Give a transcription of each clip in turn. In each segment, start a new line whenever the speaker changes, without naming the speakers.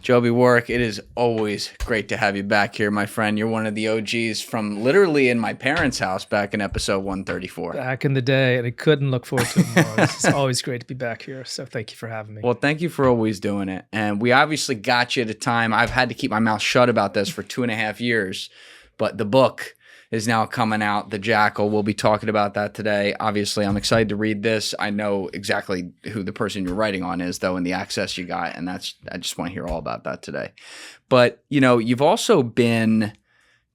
Joby Warrick, it is always great to have you back here, my friend. You're one of the OGs from literally in my parents' house back in episode 134.
Back in the day, and I couldn't look forward to it more. It's always great to be back here, so thank you for having me.
Well, thank you for always doing it. And we obviously got you at a time. I've had to keep my mouth shut about this for 2.5 years, but the book is now coming out, The Jackal. We'll be talking about that today. Obviously, I'm excited to read this. I know exactly who the person you're writing on is, though, and the access you got, and I just want to hear all about that today. But, you know, you've also been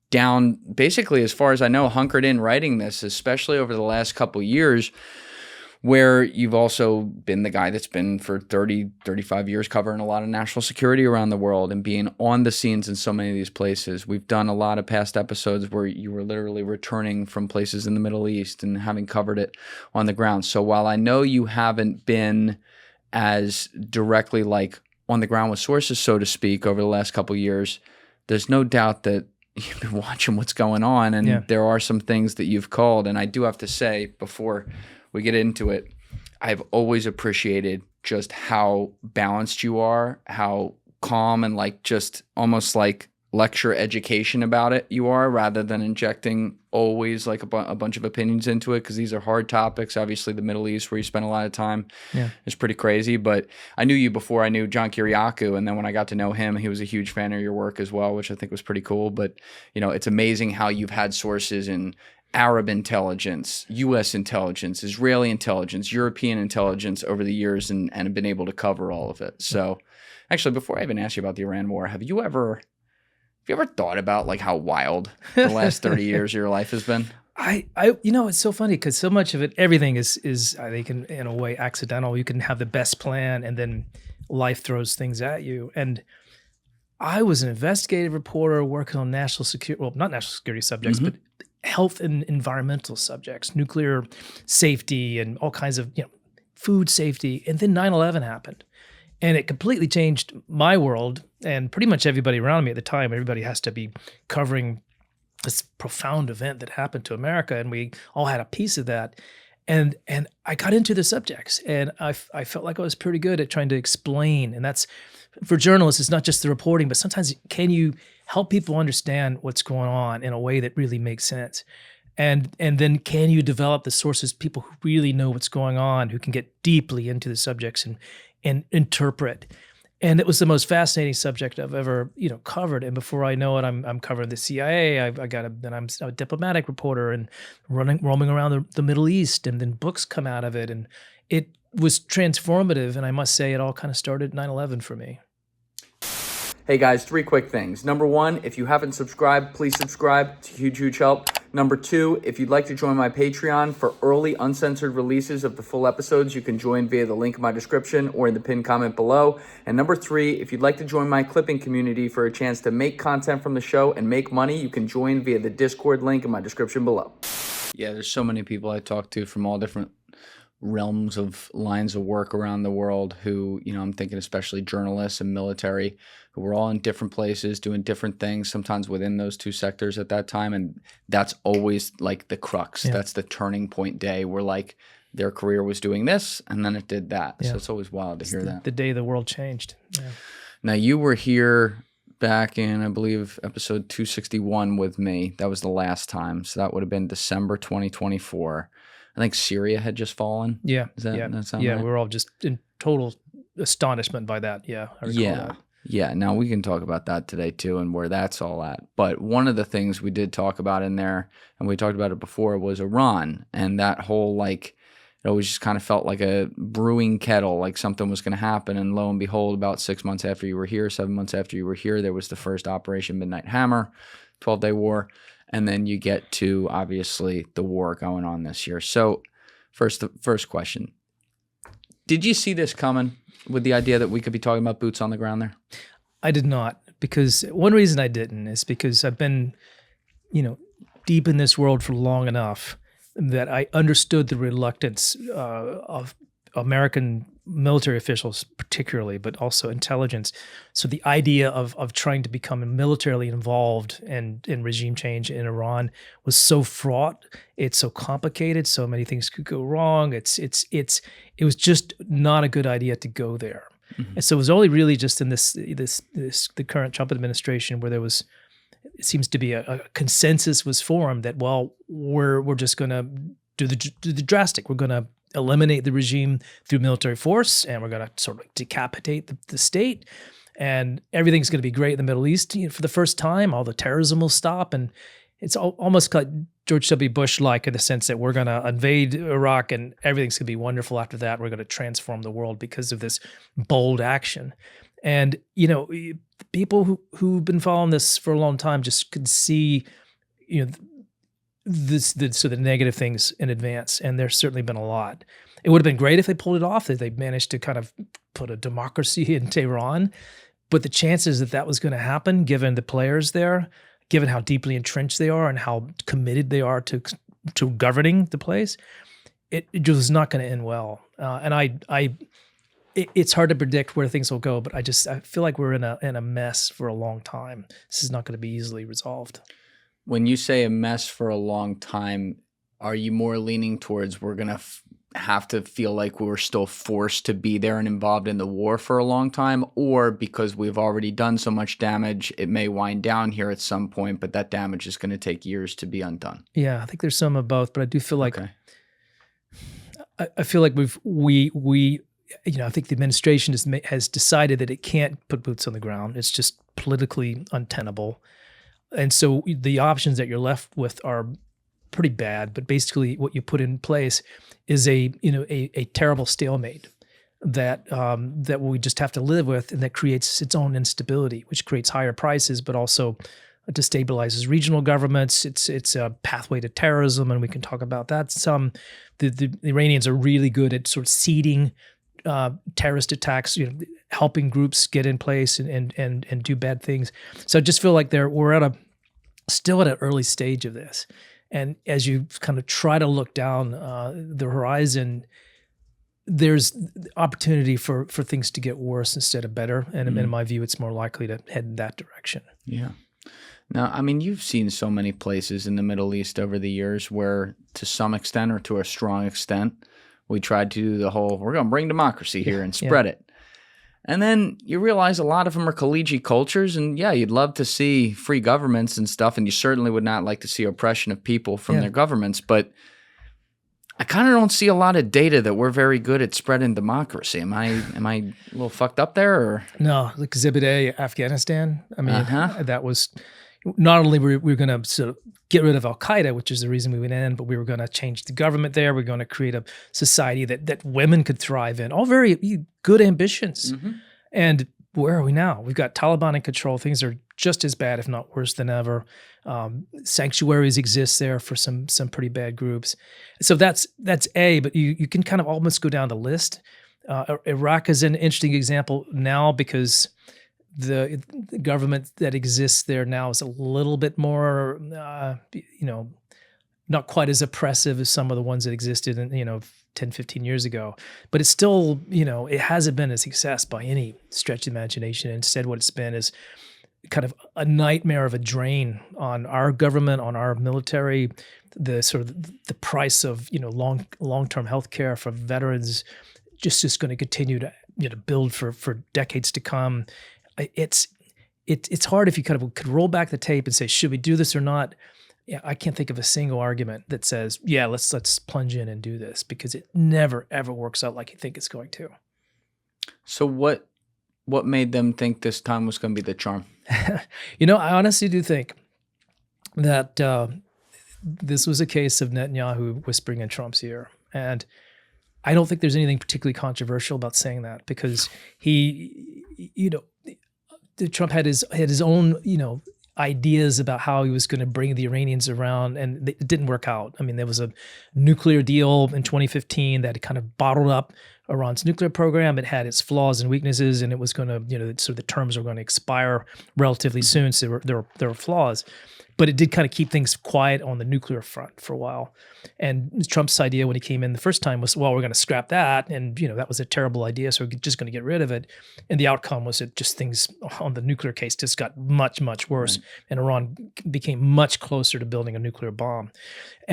down, basically, as far as I know, hunkered in writing this, especially over the last couple years, where you've also been the guy that's been for 30, 35 years covering a lot of national security around the world and being on the scenes in so many of these places. We've done a lot of past episodes where you were literally returning from places in the Middle East and having covered it on the ground. So while I know you haven't been as directly like on the ground with sources, so to speak, over the last couple of years, there's no doubt that you've been watching what's going on, and there are some things that you've called. And I do have to say, before we get into it, I've always appreciated just how balanced you are, how calm and like just almost like lecture education about it you are, rather than injecting always like a bunch of opinions into it, because these are hard topics. Obviously, the Middle East, where you spend a lot of time, is pretty crazy. But I knew you before I knew John Kiriakou, and then when I got to know him, he was a huge fan of your work as well, which I think was pretty cool. But, you know, it's amazing how you've had sources in Arab intelligence, U.S. intelligence, Israeli intelligence, European intelligence over the years, and have been able to cover all of it. So actually, before I even ask you about the Iran war, have you ever thought about like how wild the last 30 years of your life has been?
You know, it's so funny because so much of it, everything is I think in a way accidental. You can have the best plan and then life throws things at you. And I was an investigative reporter working on national security, well, not national security subjects, but health and environmental subjects, nuclear safety and all kinds of, you know, food safety. And then 9/11 happened. And it completely changed my world and pretty much everybody around me at the time. Everybody has to be covering this profound event that happened to America, and we all had a piece of that. And I got into the subjects, and I felt like I was pretty good at trying to explain. And that's, for journalists, it's not just the reporting, but sometimes can you help people understand what's going on in a way that really makes sense? And then can you develop the sources, people who really know what's going on, who can get deeply into the subjects and interpret. And it was the most fascinating subject I've ever, you know, covered. And before I know it, I'm covering the CIA. I'm a diplomatic reporter and roaming around the Middle East, and then books come out of it. And it was transformative. And I must say, it all kind of started 9/11 for me.
Hey guys, 3 quick things. Number 1, if you haven't subscribed, please subscribe. It's a huge, huge help. Number 2, if you'd like to join my Patreon for early uncensored releases of the full episodes, you can join via the link in my description or in the pinned comment below. And number 3, if you'd like to join my clipping community for a chance to make content from the show and make money, you can join via the Discord link in my description below. Yeah, there's so many people I talk to from all different realms of lines of work around the world who, you know, I'm thinking especially journalists and military, who were all in different places doing different things, sometimes within those 2 sectors at that time. And that's always like the crux. That's the turning point day where like their career was doing this and then it did that. So it's always wild to hear that.
The day the world changed.
Now you were here back in, I believe, episode 261 with me. That was the last time. So that would have been December 2024. I think Syria had just fallen. Does that sound right?
We were all just in total astonishment by that. I recall that.
Yeah, now we can talk about that today too and where that's all at. But one of the things we did talk about in there, and we talked about it before, was Iran. And that whole, like, it always just kind of felt like a brewing kettle, like something was going to happen. And lo and behold, about 6 months after you were here, 7 months after you were here, there was the first Operation Midnight Hammer, 12-day war. And then you get to, obviously, the war going on this year. So first question, did you see this coming with the idea that we could be talking about boots on the ground there?
I did not, because one reason I didn't is because I've been, you know, deep in this world for long enough that I understood the reluctance of American military officials particularly, but also intelligence. So the idea of trying to become militarily involved in regime change in Iran was so fraught. It's so complicated. So many things could go wrong. It was just not a good idea to go there. And so it was only really just in the current Trump administration where there was, it seems to be a consensus was formed that, well, we're just going to do the drastic. We're going to eliminate the regime through military force, and we're going to sort of decapitate the state, and everything's going to be great in the Middle East. For the first time, all the terrorism will stop, and it's almost like George W. Bush-like in the sense that we're going to invade Iraq and everything's going to be wonderful after that. We're going to transform the world because of this bold action. And, people who've been following this for a long time just could see, the negative things in advance. And there's certainly been a lot. It would have been great if they pulled it off, that they managed to kind of put a democracy in Tehran. But the chances that was going to happen, given the players there, given how deeply entrenched they are and how committed they are to governing the place, it was not going to end well. It's hard to predict where things will go, but I feel like we're in a mess for a long time. This is not going to be easily resolved.
When you say a mess for a long time, are you more leaning towards we're going to have to feel like we were still forced to be there and involved in the war for a long time, or because we've already done so much damage, it may wind down here at some point, but that damage is going to take years to be undone?
Yeah, I think there's some of both, but I do feel like I feel like I think the administration has decided that it can't put boots on the ground. It's just politically untenable. And so the options that you're left with are pretty bad, but basically what you put in place is a terrible stalemate that we just have to live with, and that creates its own instability, which creates higher prices, but also destabilizes regional governments. It's a pathway to terrorism, and we can talk about that. The Iranians are really good at sort of seeding terrorist attacks, helping groups get in place and do bad things. So I just feel like we're still at an early stage of this. And as you kind of try to look down the horizon, there's opportunity for things to get worse instead of better. And in my view, it's more likely to head in that direction.
Yeah. Now, I mean, you've seen so many places in the Middle East over the years where, to some extent or to a strong extent, we tried to do the whole, we're going to bring democracy here and spread it. And then you realize a lot of them are collegiate cultures, and you'd love to see free governments and stuff, and you certainly would not like to see oppression of people from their governments, but I kind of don't see a lot of data that we're very good at spreading democracy. Am I a little fucked up there? Or?
No, like Exhibit A, Afghanistan. I mean, that was not only were we going to sort of get rid of al-Qaeda, which is the reason we went in, but we were going to change the government there. We're going to create a society that women could thrive in. All very good ambitions. Mm-hmm. And where are we now? We've got Taliban in control. Things are just as bad, if not worse than ever. Sanctuaries exist there for some pretty bad groups. So that's A, but you can kind of almost go down the list. Iraq is an interesting example now because the government that exists there now is a little bit more, not quite as oppressive as some of the ones that existed in, 10, 15 years ago. But it's still, it hasn't been a success by any stretch of the imagination. Instead, what it's been is kind of a nightmare of a drain on our government, on our military, the sort of the price of, long-term health care for veterans just going to continue to, build for decades to come. It's hard if you kind of could roll back the tape and say, should we do this or not? Yeah, I can't think of a single argument that says, yeah, let's plunge in and do this, because it never ever works out like you think it's going to.
So what made them think this time was going to be the charm?
I honestly do think that this was a case of Netanyahu whispering in Trump's ear, and I don't think there's anything particularly controversial about saying that, because Trump had his own, ideas about how he was going to bring the Iranians around, and it didn't work out. I mean, there was a nuclear deal in 2015 that kind of bottled up Iran's nuclear program. It had its flaws and weaknesses, and it was going to, so the terms were going to expire relatively soon. So there were flaws. But it did kind of keep things quiet on the nuclear front for a while. And Trump's idea when he came in the first time was, well, we're going to scrap that. And, that was a terrible idea. So we're just going to get rid of it. And the outcome was that just things on the nuclear case just got much, much worse. Right. And Iran became much closer to building a nuclear bomb.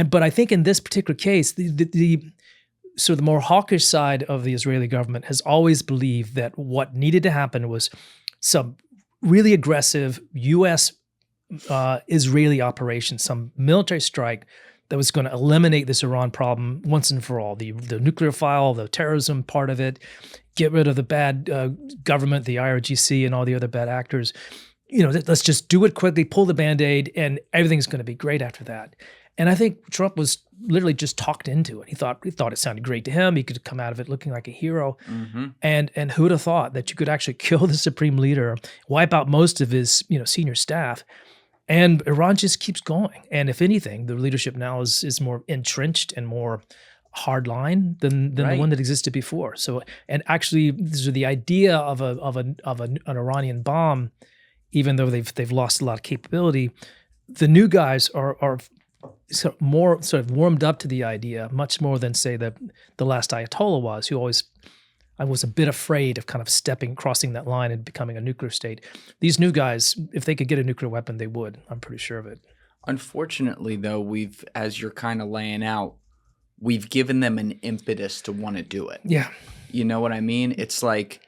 But I think in this particular case, the so the more hawkish side of the Israeli government has always believed that what needed to happen was some really aggressive U.S. Israeli operation, some military strike that was going to eliminate this Iran problem once and for all. The nuclear file, the terrorism part of it, get rid of the bad government, the IRGC, and all the other bad actors. Let's just do it quickly, pull the Band-Aid, and everything's going to be great after that. And I think Trump was literally just talked into it. He thought it sounded great to him. He could come out of it looking like a hero. Mm-hmm. And who would have thought that you could actually kill the supreme leader, wipe out most of his senior staff, and Iran just keeps going. And if anything, the leadership now is more entrenched and more hardline than the one that existed before. So, and actually, the idea of an Iranian bomb, even though they've lost a lot of capability, the new guys are more sort of warmed up to the idea much more than, say, the last Ayatollah was, who I was a bit afraid of kind of crossing that line and becoming a nuclear state. These new guys, if they could get a nuclear weapon, they would. I'm pretty sure of it.
Unfortunately, though, as you're kind of laying out, we've given them an impetus to want to do it.
Yeah.
You know what I mean? It's like,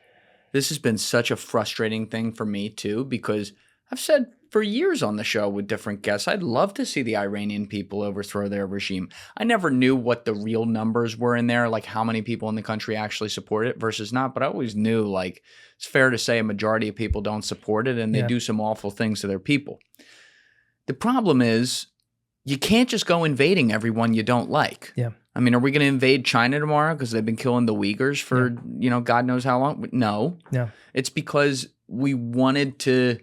this has been such a frustrating thing for me too, because I've said for years on the show with different guests, I'd love to see the Iranian people overthrow their regime. I never knew what the real numbers were in there, like how many people in the country actually support it versus not, but I always knew, like, it's fair to say a majority of people don't support it, and they do some awful things to their people. The problem is, you can't just go invading everyone you don't like.
Yeah.
I mean, are we going to invade China tomorrow because they've been killing the Uyghurs for, God knows how long? No.
Yeah.
It's because we wanted to.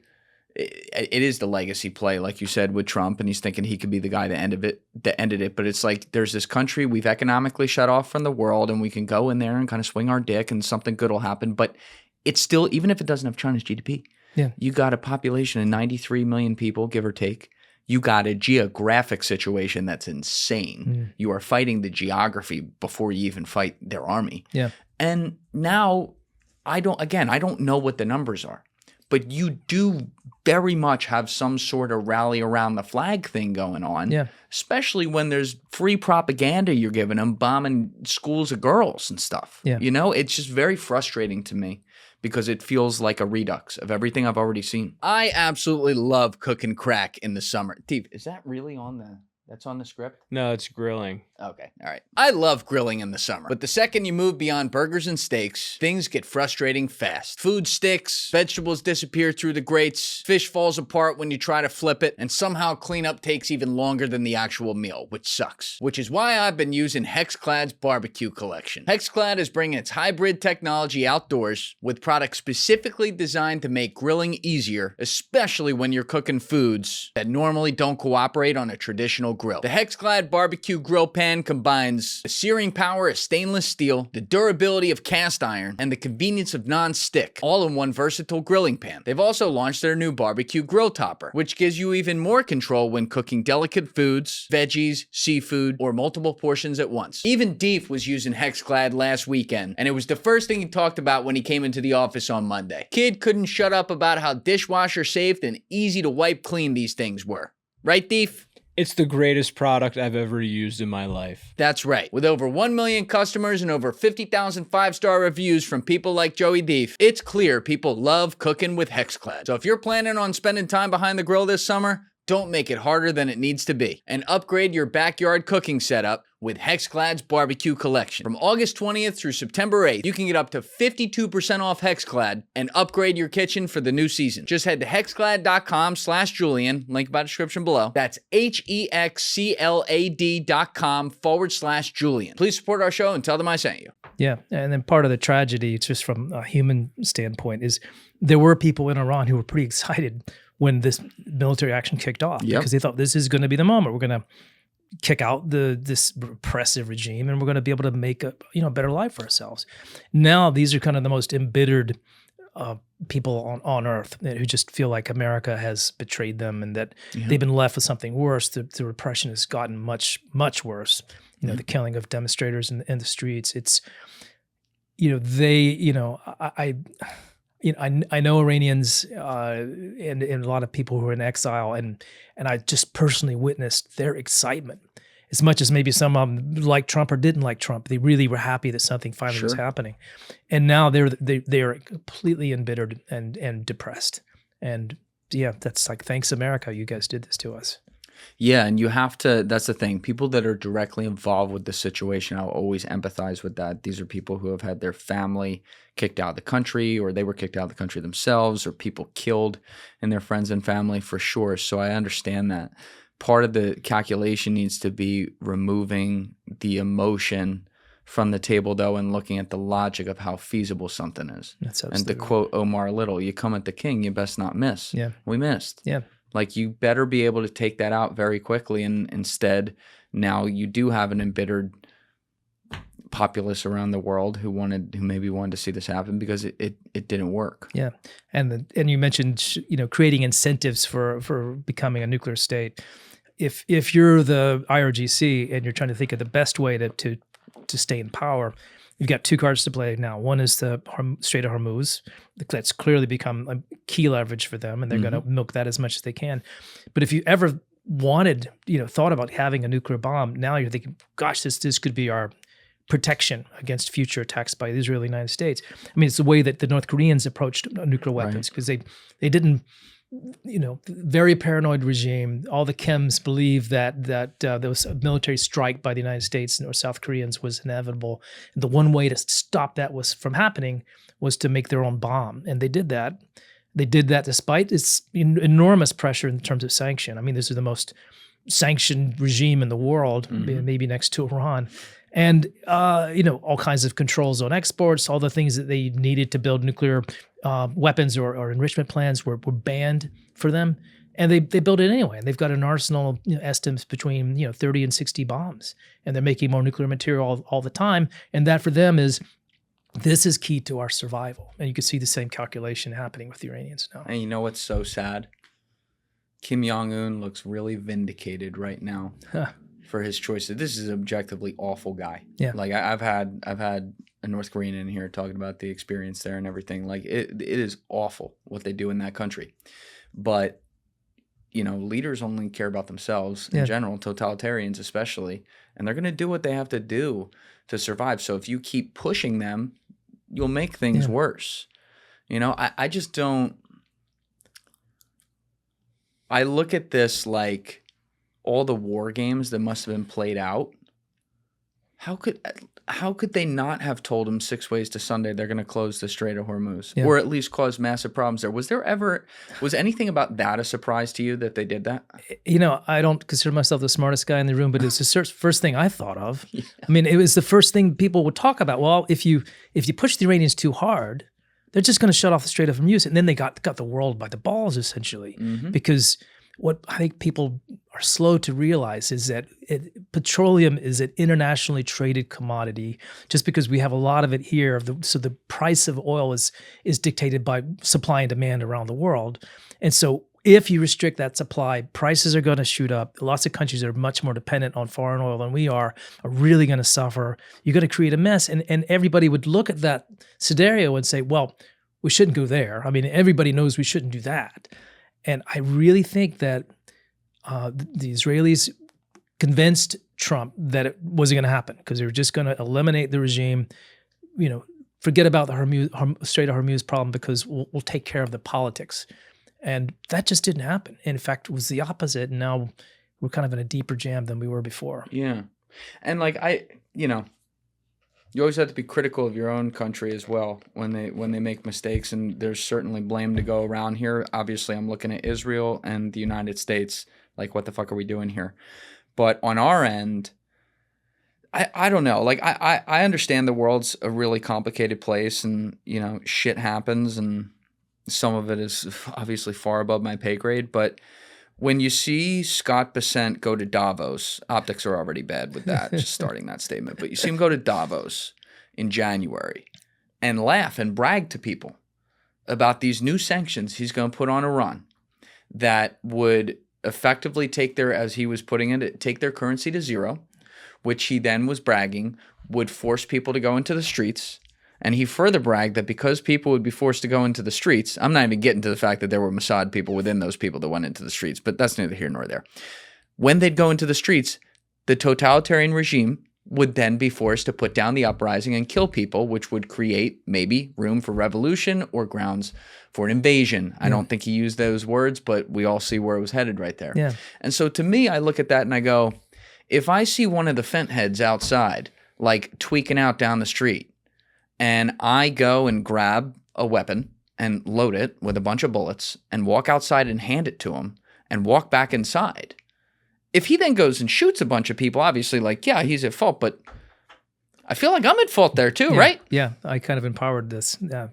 It is the legacy play, like you said, with Trump, and he's thinking he could be the guy that ended it. But it's like, there's this country we've economically shut off from the world, and we can go in there and kind of swing our dick, and something good will happen. But it's still, even if it doesn't have China's GDP, you got a population of 93 million people, give or take. You got a geographic situation that's insane. You are fighting the geography before you even fight their army.
Yeah.
And now, I don't know what the numbers are, but you do very much have some sort of rally around the flag thing going on.
Yeah.
Especially when there's free propaganda you're giving them, bombing schools of girls and stuff.
Yeah.
It's just very frustrating to me, because it feels like a redux of everything I've already seen. I absolutely love cooking crack in the summer. Steve, is that really that's on the script?
No, it's grilling.
Okay, all right. I love grilling in the summer, but the second you move beyond burgers and steaks, things get frustrating fast. Food sticks, vegetables disappear through the grates, fish falls apart when you try to flip it, and somehow cleanup takes even longer than the actual meal, which sucks. Which is why I've been using Hexclad's barbecue collection. Hexclad is bringing its hybrid technology outdoors with products specifically designed to make grilling easier, especially when you're cooking foods that normally don't cooperate on a traditional grill. The Hexclad barbecue grill pan combines the searing power of stainless steel, the durability of cast iron, and the convenience of non-stick, all in one versatile grilling pan. They've also launched their new barbecue grill topper, which gives you even more control when cooking delicate foods, veggies, seafood, or multiple portions at once. Even Deef was using Hexclad last weekend, and it was the first thing he talked about when he came into the office on Monday. Kid couldn't shut up about how dishwasher safe and easy to wipe clean these things were. Right, Deef?
It's the greatest product I've ever used in my life.
That's right. With over 1 million customers and over 50,000 five-star reviews from people like Joey Deef, it's clear people love cooking with Hexclad. So if you're planning on spending time behind the grill this summer, don't make it harder than it needs to be, and upgrade your backyard cooking setup with Hexclad's barbecue collection. From August 20th through September 8th, you can get up to 52% off Hexclad and upgrade your kitchen for the new season. Just head to hexclad.com/Julian, link by description below. That's HEXCLAD.com/Julian. Please support our show and tell them I sent you.
Yeah, and then part of the tragedy, just from a human standpoint, is there were people in Iran who were pretty excited when this military action kicked off, because they thought this is going to be the moment. We're going to kick out this repressive regime, and we're going to be able to make a better life for ourselves. Now these are kind of the most embittered people on earth who just feel like America has betrayed them, and that they've been left with something worse. The repression has gotten much, much worse. The killing of demonstrators in the streets. It's I know Iranians and a lot of people who are in exile, and I just personally witnessed their excitement as much as maybe some of them liked Trump or didn't like Trump, they really were happy that something finally was happening. And now they are completely embittered and depressed. And yeah, that's like, thanks America, you guys did this to us.
Yeah, and you have to, that's the thing. People that are directly involved with the situation, I'll always empathize with that. These are people who have had their family kicked out of the country, or they were kicked out of the country themselves, or people killed in their friends and family, for sure. So I understand that. Part of the calculation needs to be removing the emotion from the table, though, and looking at the logic of how feasible something is.
That's
and to quote Omar Little, you come at the king, you best not miss.
Yeah.
We missed.
Yeah.
Like, you better be able to take that out very quickly, and instead now you do have an embittered populace around the world who maybe wanted to see this happen because it didn't work.
Yeah, and you mentioned creating incentives for becoming a nuclear state. If you're the IRGC and you're trying to think of the best way to stay in power, you've got two cards to play now. One is the Strait of Hormuz. That's clearly become a key leverage for them, and they're going to milk that as much as they can. But if you ever thought about having a nuclear bomb, now you're thinking, gosh, this could be our protection against future attacks by the Israeli United States. I mean, it's the way that the North Koreans approached nuclear weapons, because they didn't, very paranoid regime. All the chems believed that there was a military strike by the United States or South Koreans was inevitable. And the one way to stop that from happening was to make their own bomb. And they did that. They did that despite its enormous pressure in terms of sanction. I mean, this is the most sanctioned regime in the world, maybe next to Iran. And, all kinds of controls on exports, all the things that they needed to build nuclear weapons or enrichment plans were banned for them. And they built it anyway. And they've got an arsenal, estimates between, 30 and 60 bombs. And they're making more nuclear material all the time. And that for them this is key to our survival. And you can see the same calculation happening with the Iranians now.
And you know what's so sad? Kim Jong-un looks really vindicated right now. For his choices. This is an objectively awful guy. Yeah. Like, I've had a North Korean in here talking about the experience there and everything. Like, it is awful what they do in that country. But, leaders only care about themselves in general, totalitarians especially, and they're going to do what they have to do to survive. So if you keep pushing them, you'll make things worse. I just don't. I look at this like all the war games that must have been played out. How could they not have told them 6 ways to Sunday they're going to close the Strait of Hormuz, or at least cause massive problems there? Was anything about that a surprise to you that they did that?
I don't consider myself the smartest guy in the room, but it's the first thing I thought of. Yeah. I mean, it was the first thing people would talk about. Well, if you push the Iranians too hard, they're just going to shut off the Strait of Hormuz, and then they got the world by the balls essentially, because what I think people are slow to realize is that petroleum is an internationally traded commodity. Just because we have a lot of it here, so the price of oil is dictated by supply and demand around the world. And so if you restrict that supply, prices are going to shoot up. Lots of countries that are much more dependent on foreign oil than we are really going to suffer. You're going to create a mess. And everybody would look at that scenario and say, well, we shouldn't go there. I mean, everybody knows we shouldn't do that. And I really think that the Israelis convinced Trump that it wasn't going to happen because they were just going to eliminate the regime, forget about the Strait of Hormuz problem because we'll take care of the politics. And that just didn't happen. In fact, it was the opposite. And now we're kind of in a deeper jam than we were before.
Yeah. And you always have to be critical of your own country as well when they make mistakes, and there's certainly blame to go around here. Obviously, I'm looking at Israel and the United States, like, what the fuck are we doing here? But on our end, I don't know. Like, I understand the world's a really complicated place, and shit happens, and some of it is obviously far above my pay grade, but when you see Scott Bessent go to Davos, optics are already bad with that, just starting that statement, but you see him go to Davos in January and laugh and brag to people about these new sanctions he's going to put on Iran that would effectively take their, as he was putting it, take their currency to zero, which he then was bragging would force people to go into the streets. And he further bragged that because people would be forced to go into the streets, I'm not even getting to the fact that there were Mossad people within those people that went into the streets, but that's neither here nor there. When they'd go into the streets, the totalitarian regime would then be forced to put down the uprising and kill people, which would create maybe room for revolution or grounds for an invasion. I don't think he used those words, but we all see where it was headed right there.
Yeah.
And so to me, I look at that and I go, if I see one of the fent heads outside, like tweaking out down the street, and I go and grab a weapon and load it with a bunch of bullets and walk outside and hand it to him and walk back inside, if he then goes and shoots a bunch of people, obviously, like, yeah, he's at fault, but I feel like I'm at fault there too, right?
Yeah, I kind of empowered this. Yeah.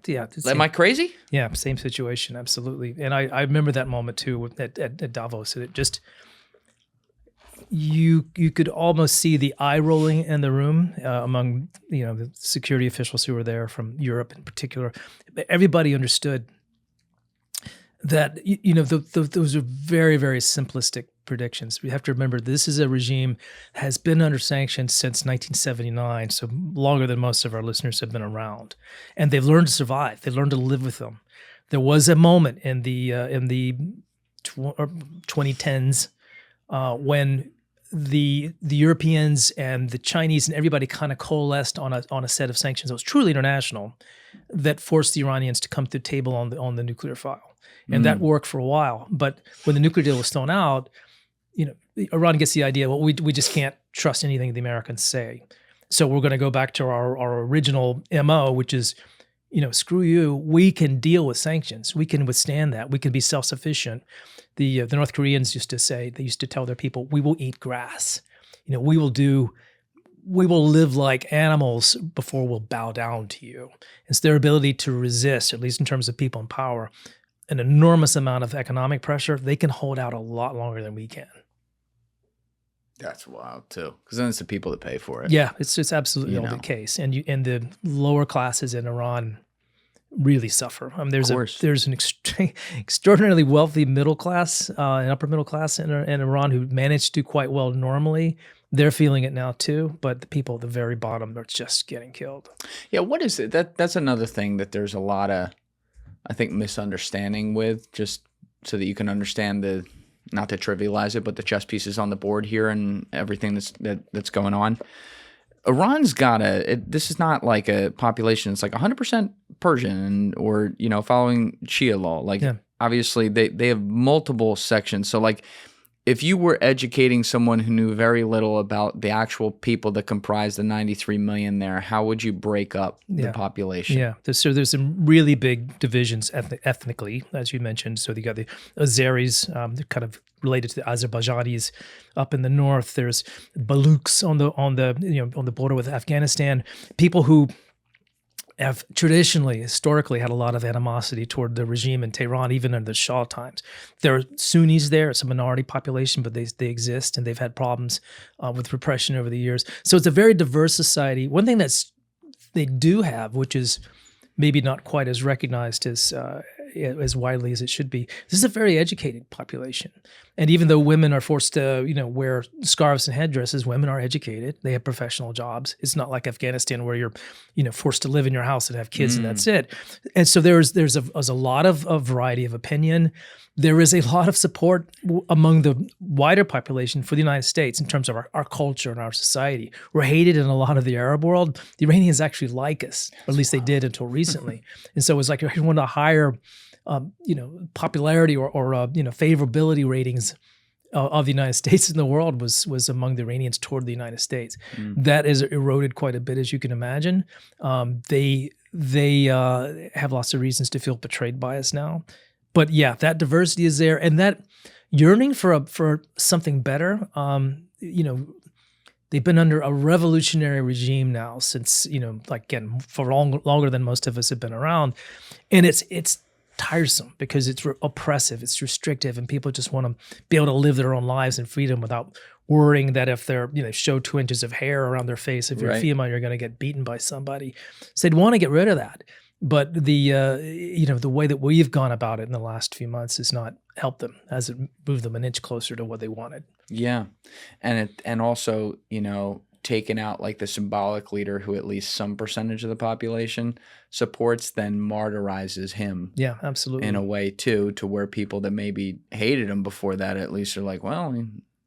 Am I crazy?
Yeah, same situation, absolutely. And I remember that moment too at Davos. It just, you could almost see the eye rolling in the room among the security officials who were there from Europe in particular. Everybody understood that those are very, very simplistic predictions. We have to remember this is a regime that has been under sanctions since 1979, so longer than most of our listeners have been around, and they've learned to survive. They learned to live with them. There was a moment in the 2010s when the Europeans and the Chinese and everybody kind of coalesced on a set of sanctions that was truly international, that forced the Iranians to come to the table on the nuclear file. And that worked for a while. But when the nuclear deal was thrown out, Iran gets the idea, well, we just can't trust anything the Americans say. So we're going to go back to our original MO, which is, screw you, we can deal with sanctions. We can withstand that. We can be self-sufficient. The North Koreans used to tell their people, we will eat grass. We will live like animals before we'll bow down to you. It's their ability to resist, at least in terms of people in power, an enormous amount of economic pressure. They can hold out a lot longer than we can.
That's wild too, because then it's the people that pay for it.
Yeah, it's absolutely the case, and the lower classes in Iran really suffer. There's an extraordinarily wealthy middle class and upper middle class in Iran who managed to do quite well normally. They're feeling it now too, but the people at the very bottom are just getting killed.
Yeah, what is it? That's another thing that there's a lot of, I think, misunderstanding with, just so that you can understand not to trivialize it, but the chess pieces on the board here and everything that's going on. Iran's got this is not like a population. It's like 100% Persian or, following Shia law. Like, obviously they have multiple sections. So like, if you were educating someone who knew very little about the actual people that comprise the 93 million there, how would you break up the population?
Yeah, there's some really big divisions ethnically, as you mentioned. So you got the Azeris, they're kind of related to the Azerbaijanis up in the north. There's Baluchs on the border with Afghanistan. People who have historically had a lot of animosity toward the regime in Tehran, even in the Shah times. There are Sunnis there. It's a minority population, but they exist, and they've had problems with repression over the years. So it's a very diverse society. One thing they do have, which is maybe not quite as recognized as widely as it should be, this is a very educated population. And even though women are forced to, wear scarves and headdresses, women are educated. They have professional jobs. It's not like Afghanistan where you're, forced to live in your house and have kids and that's it. And so there's a lot of variety of opinion. There is a lot of support among the wider population for the United States in terms of our culture and our society. We're hated in a lot of the Arab world. The Iranians actually like us, or at least they did until recently. And so it was like one of the higher popularity or favorability ratings of the United States in the world was among the Iranians toward the United States. That is eroded quite a bit, as you can imagine. They have lots of reasons to feel betrayed by us now. But yeah, that diversity is there, and that yearning for something better. They've been under a revolutionary regime now since for longer than most of us have been around, and it's tiresome because it's oppressive, it's restrictive, and people just want to be able to live their own lives in freedom without worrying that if they're show 2 inches of hair around their face, if you're a female, you're going to get beaten by somebody. So they'd want to get rid of that. But the way that we've gone about it in the last few months has not helped them, hasn't moved them an inch closer to what they wanted. Yeah,
and also taken out like the symbolic leader who at least some percentage of the population supports, then martyrizes him.
Yeah, absolutely.
In a way too, to where people that maybe hated him before that at least are like, well,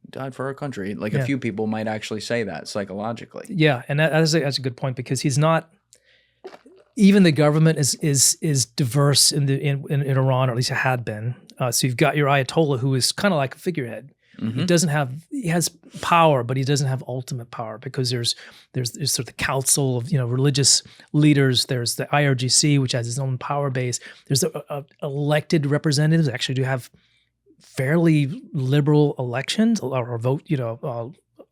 died for our country. Like
Yeah.
a few people might actually say that psychologically.
Yeah, and that's a good point, because he's not. Even the government is diverse in Iran, or at least it had been. So you've got your Ayatollah, who is kind of like a figurehead. He has power, but he doesn't have ultimate power, because there's sort of the council of religious leaders. There's the IRGC, which has its own power base. There's the elected representatives that actually do have fairly liberal elections or vote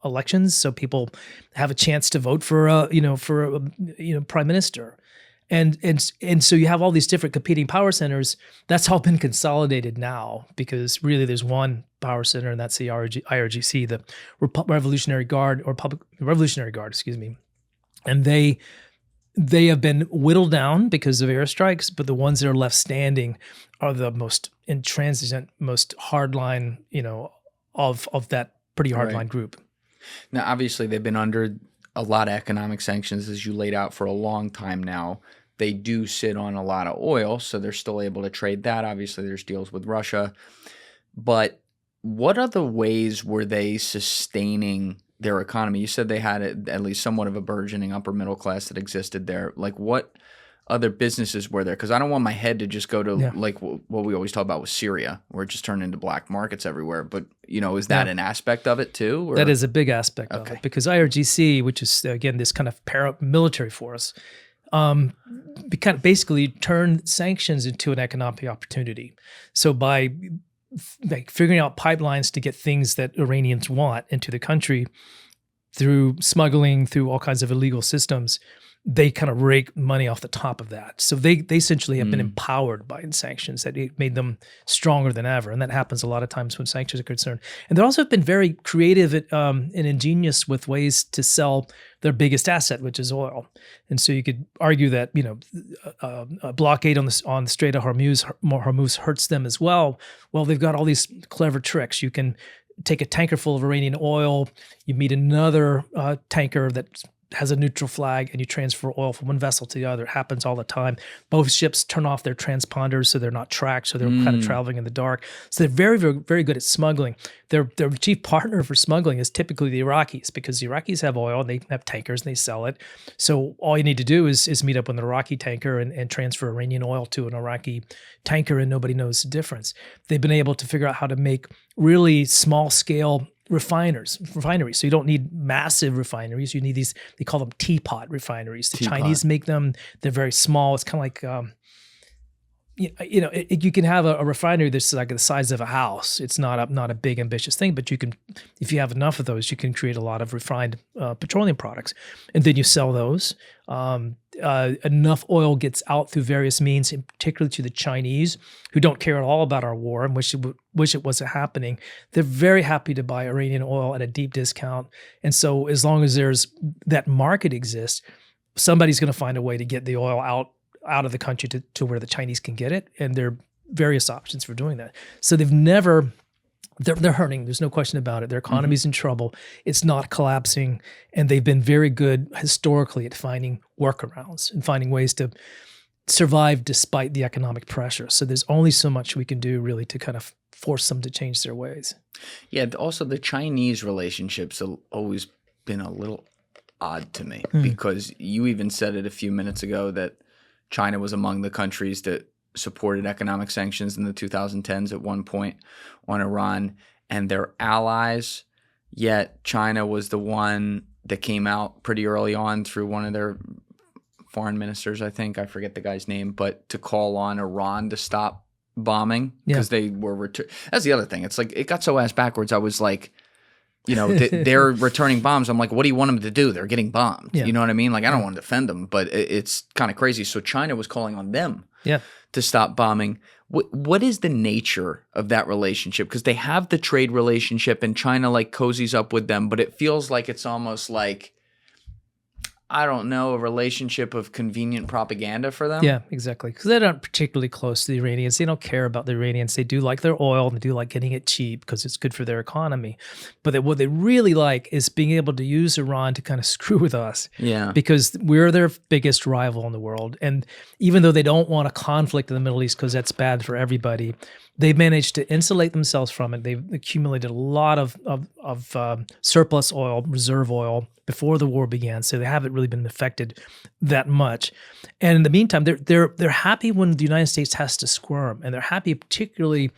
elections, so people have a chance to vote for a prime minister. And so you have all these different competing power centers. That's all been consolidated now, because really there's one power center, and that's the IRGC, the Revolutionary Guard, or Revolutionary Guard, excuse me. And they have been whittled down because of airstrikes, but the ones that are left standing are the most intransigent, most hardline, of that pretty hardline group.
Now, obviously, they've been under a lot of economic sanctions, as you laid out, for a long time now. They do sit on a lot of oil, so they're still able to trade that. Obviously, there's deals with Russia. But what other ways were they sustaining their economy? You said they had at least somewhat of a burgeoning upper middle class that existed there. Like, what other businesses were there? Because I don't want my head to just go to like what we always talk about with Syria, where it just turned into black markets everywhere. But is that an aspect of it too? Or?
That is a big aspect of it, because IRGC, which is again this kind of paramilitary force, basically turned sanctions into an economic opportunity. So by figuring out pipelines to get things that Iranians want into the country through smuggling, through all kinds of illegal systems, they kind of rake money off the top of that. So they essentially have been empowered by sanctions, that it made them stronger than ever. And that happens a lot of times when sanctions are concerned. And they also have been very creative and ingenious with ways to sell their biggest asset, which is oil. And so you could argue that, a blockade on the Strait of Hormuz hurts them as well. Well, they've got all these clever tricks. You can take a tanker full of Iranian oil, you meet another tanker that has a neutral flag, and you transfer oil from one vessel to the other. It happens all the time. Both ships turn off their transponders, so they're not tracked, so they're kind of traveling in the dark. So they're very, very, very good at smuggling. Their chief partner for smuggling is typically the Iraqis, because the Iraqis have oil and they have tankers and they sell it. So all you need to do is meet up with an Iraqi tanker and transfer Iranian oil to an Iraqi tanker, and nobody knows the difference. They've been able to figure out how to make really small scale refineries. So you don't need massive refineries. You need these, they call them teapot refineries. The Chinese make them. They're very small. It's kind of like, you can have a refinery that's like the size of a house. It's not a big ambitious thing, but you can, if you have enough of those, you can create a lot of refined petroleum products, and then you sell those. Enough oil gets out through various means, and particularly to the Chinese, who don't care at all about our war and wish it wasn't happening. They're very happy to buy Iranian oil at a deep discount. And so as long as there's that market exists, somebody's going to find a way to get the oil out of the country to where the Chinese can get it. And there are various options for doing that. So they're hurting. There's no question about it. Their economy's in trouble. It's not collapsing. And they've been very good historically at finding workarounds and finding ways to survive despite the economic pressure. So there's only so much we can do really to kind of force them to change their ways.
Yeah. Also, the Chinese relationships have always been a little odd to me, because you even said it a few minutes ago that China was among the countries that supported economic sanctions in the 2010s at one point on Iran and their allies, yet China was the one that came out pretty early on through one of their foreign ministers, I think, I forget the guy's name, but to call on Iran to stop bombing because they were that's the other thing. It's like it got so ass backwards. I was like, they're returning bombs. I'm like, what do you want them to do? They're getting bombed. You know what I mean? Like, I don't want to defend them, but it's kind of crazy. So China was calling on them to stop bombing. What is the nature of that relationship? Because they have the trade relationship and China like cozies up with them, but it feels like it's almost like, I don't know, a relationship of convenient propaganda for them.
Yeah, exactly. Because they're not particularly close to the Iranians. They don't care about the Iranians. They do like their oil and they do like getting it cheap because it's good for their economy. But what they really like is being able to use Iran to kind of screw with us.
Yeah.
Because we're their biggest rival in the world. And even though they don't want a conflict in the Middle East because that's bad for everybody, they've managed to insulate themselves from it. They've accumulated a lot of surplus oil, reserve oil, before the war began, so they haven't really been affected that much. And in the meantime, they're happy when the United States has to squirm, and they're happy particularly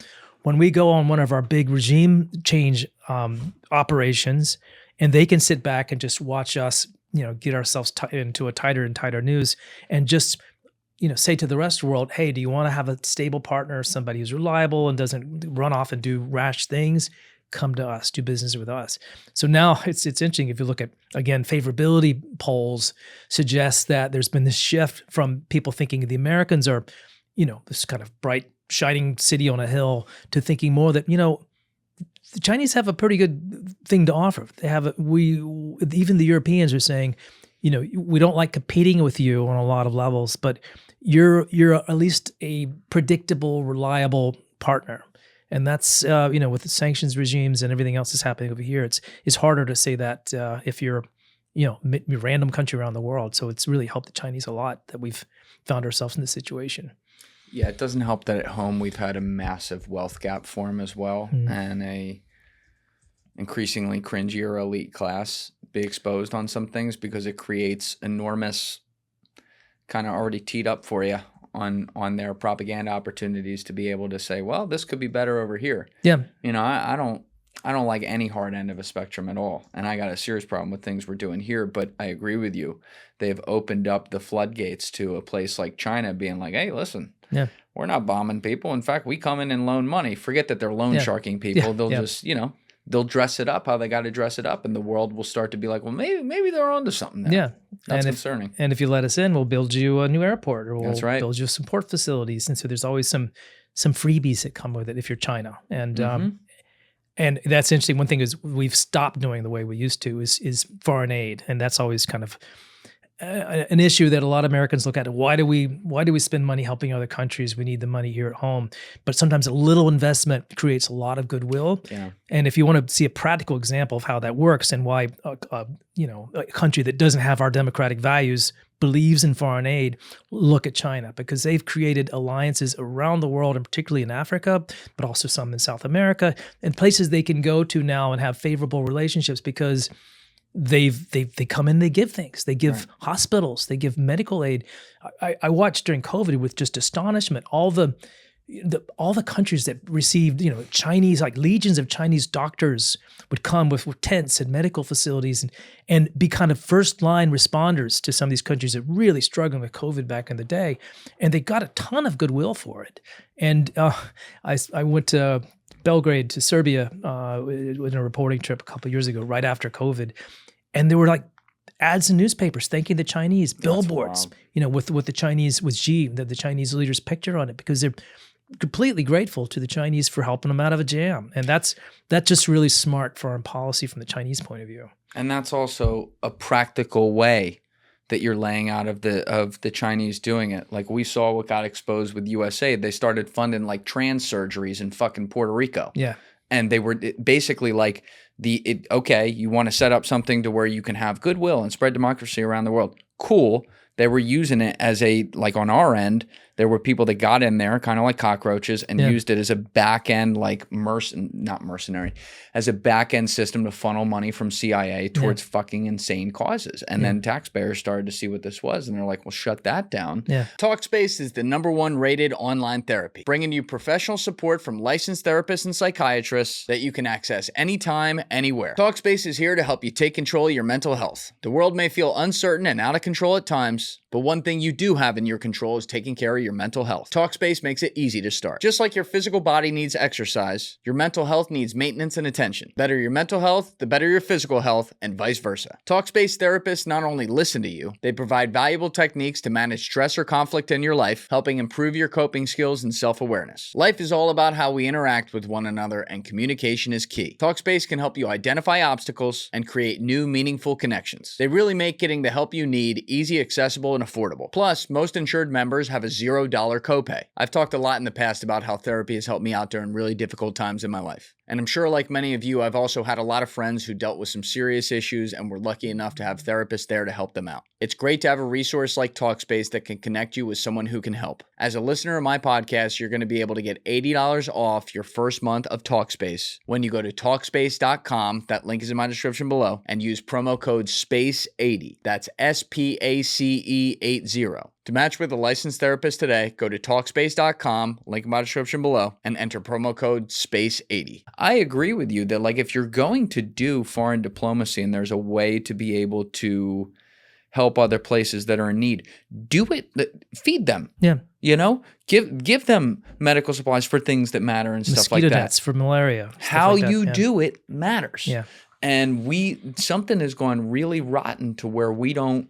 when we go on one of our big regime change operations, and they can sit back and just watch us, get ourselves into a tighter and tighter noose, and just say to the rest of the world, hey, do you want to have a stable partner, somebody who's reliable and doesn't run off and do rash things? Come to us, do business with us. So now it's interesting if you look at, again, favorability polls suggest that there's been this shift from people thinking the Americans are, this kind of bright, shining city on a hill to thinking more that, the Chinese have a pretty good thing to offer. They have, even the Europeans are saying, we don't like competing with you on a lot of levels, but you're at least a predictable, reliable partner. And that's, with the sanctions regimes and everything else that's happening over here, it's harder to say that if you're, a random country around the world. So it's really helped the Chinese a lot that we've found ourselves in this situation.
Yeah, it doesn't help that at home we've had a massive wealth gap form as well, and a increasingly cringier elite class be exposed on some things because it creates enormous kind of already teed up for you on their propaganda opportunities to be able to say, well, this could be better over here.
Yeah.
I don't like any hard end of a spectrum at all. And I got a serious problem with things we're doing here, but I agree with you. They've opened up the floodgates to a place like China being like, hey, listen, we're not bombing people. In fact, we come in and loan money. Forget that they're loan sharking people. They'll just, they'll dress it up how they got to dress it up, and the world will start to be like, well, maybe they're onto something now.
Yeah.
That's concerning.
And if you let us in, we'll build you a new airport, or we'll
That's right.
build you some port facilities. And so there's always some freebies that come with it if you're China. And and that's interesting. One thing is we've stopped doing the way we used to is foreign aid, and that's always kind of an issue that a lot of Americans look at. Why do we spend money helping other countries? We need the money here at home. But sometimes a little investment creates a lot of goodwill. Yeah. And if you want to see a practical example of how that works and why a country that doesn't have our democratic values believes in foreign aid, look at China, because they've created alliances around the world, and particularly in Africa, but also some in South America, and places they can go to now and have favorable relationships because they come in, they give things, they give hospitals, they give medical aid. I watched during COVID with just astonishment all the countries that received, Chinese, like legions of Chinese doctors would come with tents and medical facilities and be kind of first line responders to some of these countries that really struggling with COVID back in the day, and they got a ton of goodwill for it. And I went to Belgrade to Serbia with a reporting trip a couple of years ago, right after COVID. And there were like ads in newspapers thanking the Chinese, billboards, with the Chinese, with Xi, the Chinese leader's picture on it, because they're completely grateful to the Chinese for helping them out of a jam. And that's just really smart foreign policy from the Chinese point of view. And
that's also a practical way that you're laying out of the Chinese doing it. Like we saw what got exposed with USA. They started funding like trans surgeries in fucking Puerto Rico. Yeah. And they were basically like okay, you want to set up something to where you can have goodwill and spread democracy around the world. Cool. They were using it as on our end, there were people that got in there kind of like cockroaches and used it as a back end, like not mercenary, as a back end system to funnel money from CIA towards fucking insane causes. And then taxpayers started to see what this was, and they're like, well, shut that down. Yeah. Talkspace is the #1 rated online therapy, bringing you professional support from licensed therapists and psychiatrists that you can access anytime, anywhere. Talkspace is here to help you take control of your mental health. The world may feel uncertain and out of control at times, but one thing you do have in your control is taking care of your mental health. Talkspace makes it easy to start. Just like your physical body needs exercise, your mental health needs maintenance and attention. The better your mental health, the better your physical health, and vice versa. Talkspace therapists not only listen to you, they provide valuable techniques to manage stress or conflict in your life, helping improve your coping skills and self-awareness. Life is all about how we interact with one another, and communication is key. Talkspace can help you identify obstacles and create new, meaningful connections. They really make getting the help you need easy, accessible, and affordable. Plus, most insured members have a $0 copay. I've talked a lot in the past about how therapy has helped me out during really difficult times in my life. And I'm sure, like many of you, I've also had a lot of friends who dealt with some serious issues and were lucky enough to have therapists there to help them out. It's great to have a resource like Talkspace that can connect you with someone who can help. As a listener of my podcast, you're going to be able to get $80 off your first month of Talkspace when you go to Talkspace.com, that link is in my description below, and use promo code SPACE80. That's SPACE80. To match with a licensed therapist today, go to Talkspace.com, link in my description below, and enter promo code SPACE80. I agree with you that, like, if you're going to do foreign diplomacy and there's a way to be able to help other places that are in need, do it. Feed them.
Yeah.
You know, give them medical supplies for things that matter and stuff like
Mosquito
that.
nets for malaria.
How
like that,
you
yeah.
do it matters.
Yeah.
And something has gone really rotten to where we've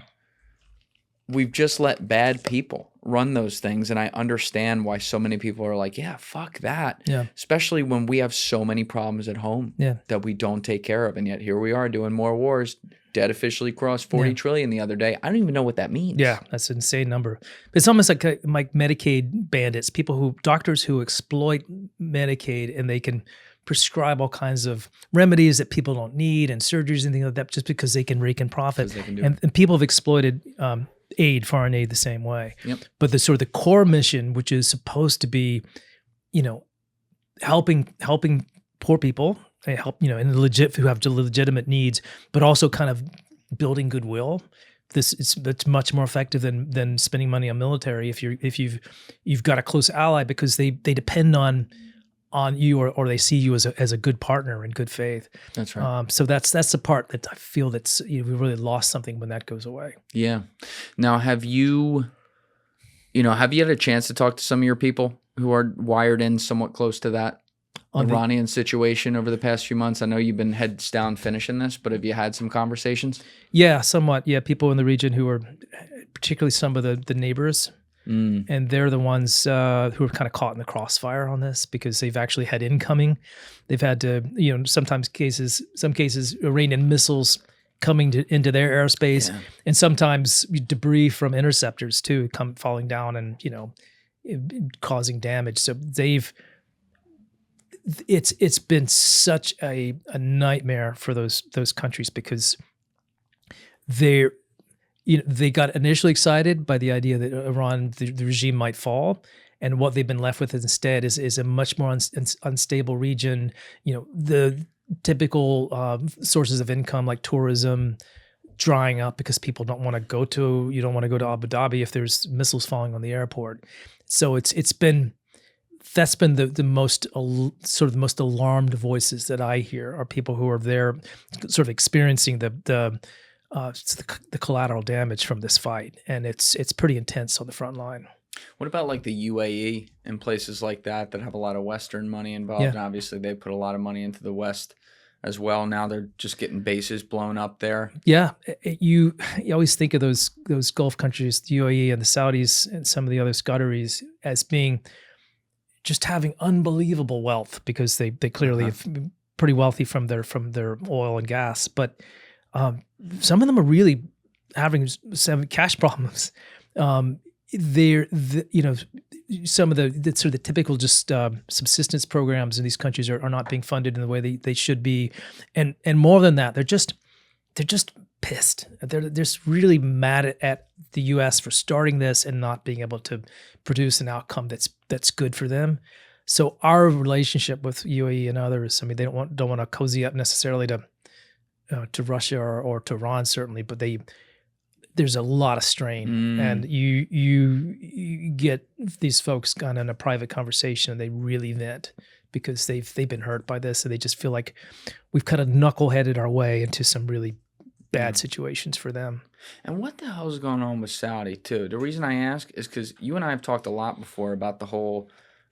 just let bad people run those things. And I understand why so many people are like, yeah, fuck that.
Yeah.
Especially when we have so many problems at home that we don't take care of. And yet here we are doing more wars. Debt officially crossed 40 trillion the other day. I don't even know what that means.
Yeah, that's an insane number. It's almost like Medicaid bandits, doctors who exploit Medicaid, and they can prescribe all kinds of remedies that people don't need and surgeries and things like that just because they can rake in profit. And people have exploited foreign aid the same way.
Yep.
But the sort of the core mission, which is supposed to be, helping poor people, who have legitimate needs, but also kind of building goodwill. That's much more effective than spending money on military if you've got a close ally, because they depend on you, or they see you as a good partner in good faith.
That's right.
So that's the part that I feel that's we really lost something when that goes away.
Yeah. Now, have you had a chance to talk to some of your people who are wired in somewhat close to that Iranian situation over the past few months? I know you've been heads down finishing this, but have you had some conversations?
Yeah, somewhat. Yeah, people in the region who are, particularly some of the neighbors, and they're the ones who are kind of caught in the crossfire on this because they've actually had incoming. They've had to, some cases, Iranian missiles coming into their airspace, and sometimes debris from interceptors too falling down and causing damage. So it's been such a nightmare for those countries because they got initially excited by the idea that Iran, the regime, might fall, and what they've been left with instead is a much more unstable region. The typical sources of income like tourism drying up because people don't want to go to Abu Dhabi if there's missiles falling on the airport. So that's been the most sort of the most alarmed voices that I hear are people who are there, sort of experiencing the collateral damage from this fight, and it's pretty intense on the front line.
What about like the UAE and places like that have a lot of Western money involved?
Yeah.
And obviously they put a lot of money into the West as well. Now they're just getting bases blown up there.
Yeah, you always think of those Gulf countries, the UAE and the Saudis and some of the other Qataris, as being just having unbelievable wealth because they clearly have been pretty wealthy from their oil and gas, but some of them are really having some cash problems. Some of the sort of the typical just subsistence programs in these countries are not being funded in the way they should be, and more than that, they're just pissed. They're just really mad at the U.S. for starting this and not being able to produce an outcome that's good for them. So our relationship with UAE and others, I mean, they don't want to cozy up necessarily to Russia or to Iran certainly, but there's a lot of strain, and you get these folks gone in a private conversation and they really vent because they've been hurt by this, and they just feel like we've kind of knuckleheaded our way into some really bad situations for them.
And what the hell is going on with Saudi too? The reason I ask is because you and I have talked a lot before about the whole,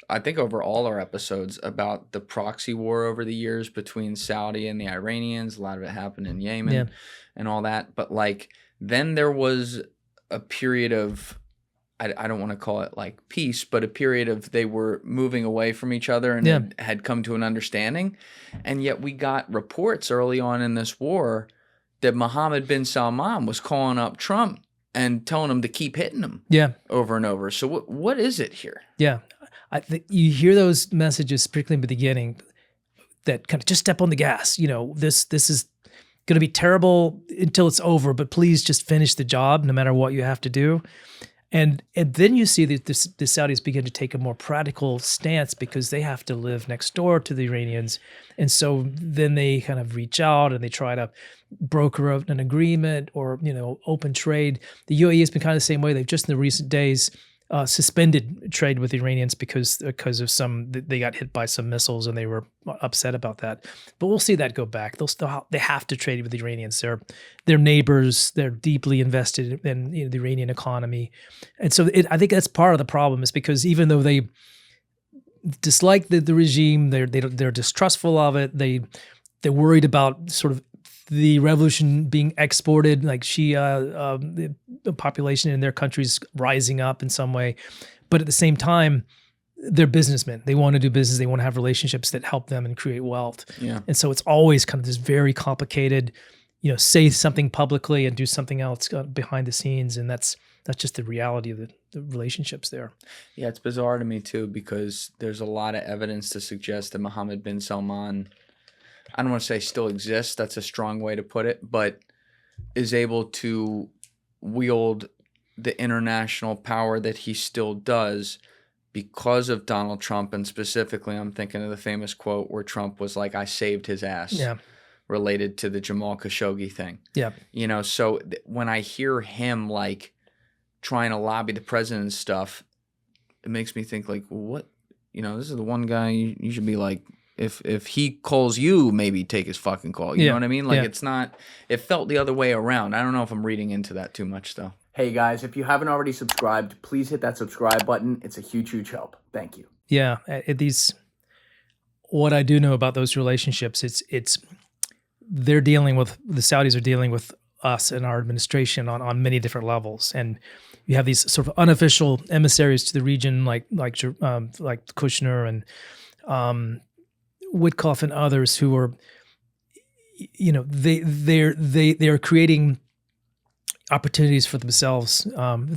I think over all our episodes, about the proxy war over the years between Saudi and the Iranians. A lot of it happened in Yemen and all that. But like then there was a period of, I don't want to call it like peace, but a period of they were moving away from each other and had come to an understanding. And yet we got reports early on in this war that Mohammed bin Salman was calling up Trump and telling him to keep hitting him over and over. So what is it here?
Yeah. I think you hear those messages, particularly in the beginning, that kind of just step on the gas. You know, this is going to be terrible until it's over, but please just finish the job no matter what you have to do. And then you see that the Saudis begin to take a more practical stance because they have to live next door to the Iranians. And so then they kind of reach out and they try to broker out an agreement or, you know, open trade. The UAE has been kind of the same way. They've just in the recent days suspended trade with the Iranians because of they got hit by some missiles and they were upset about that. But we'll see that go back. They have to trade with the Iranians. They're neighbors. They're deeply invested in the Iranian economy, and so I think that's part of the problem is because even though they dislike the regime, they're distrustful of it. They're worried about sort of the revolution being exported, like Shia, the population in their countries rising up in some way. But at the same time, they're businessmen. They want to do business. They want to have relationships that help them and create wealth. Yeah. And so it's always kind of this very complicated, you know, say something publicly and do something else behind the scenes. And that's just the reality of the relationships there.
Yeah, it's bizarre to me too, because there's a lot of evidence to suggest that Mohammed bin Salman, I don't want to say still exists, that's a strong way to put it, but is able to wield the international power that he still does because of Donald Trump. And specifically, I'm thinking of the famous quote where Trump was like, I saved his ass, related to the Jamal Khashoggi thing. Yeah. You know, so when I hear him like trying to lobby the president and stuff, it makes me think like, well, what, you know, this is the one guy you should be like, if he calls you, maybe take his fucking call. You know what I mean? Like it's not, it felt the other way around. I don't know if I'm reading into that too much though.
Hey guys, if you haven't already subscribed, please hit that subscribe button. It's a huge, huge help. Thank you.
Yeah. What I do know about those relationships, the Saudis are dealing with us and our administration on many different levels. And you have these sort of unofficial emissaries to the region, like Kushner and Witkoff and others who are, you know, they are creating opportunities for themselves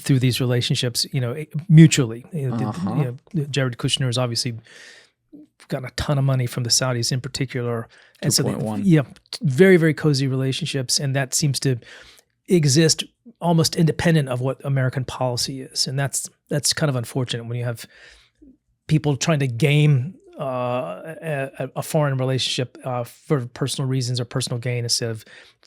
through these relationships, you know, mutually. Jared Kushner has obviously gotten a ton of money from the Saudis in particular, and so very, very cozy relationships, and that seems to exist almost independent of what American policy is, and that's kind of unfortunate when you have people trying to game a foreign relationship for personal reasons or personal gain instead of,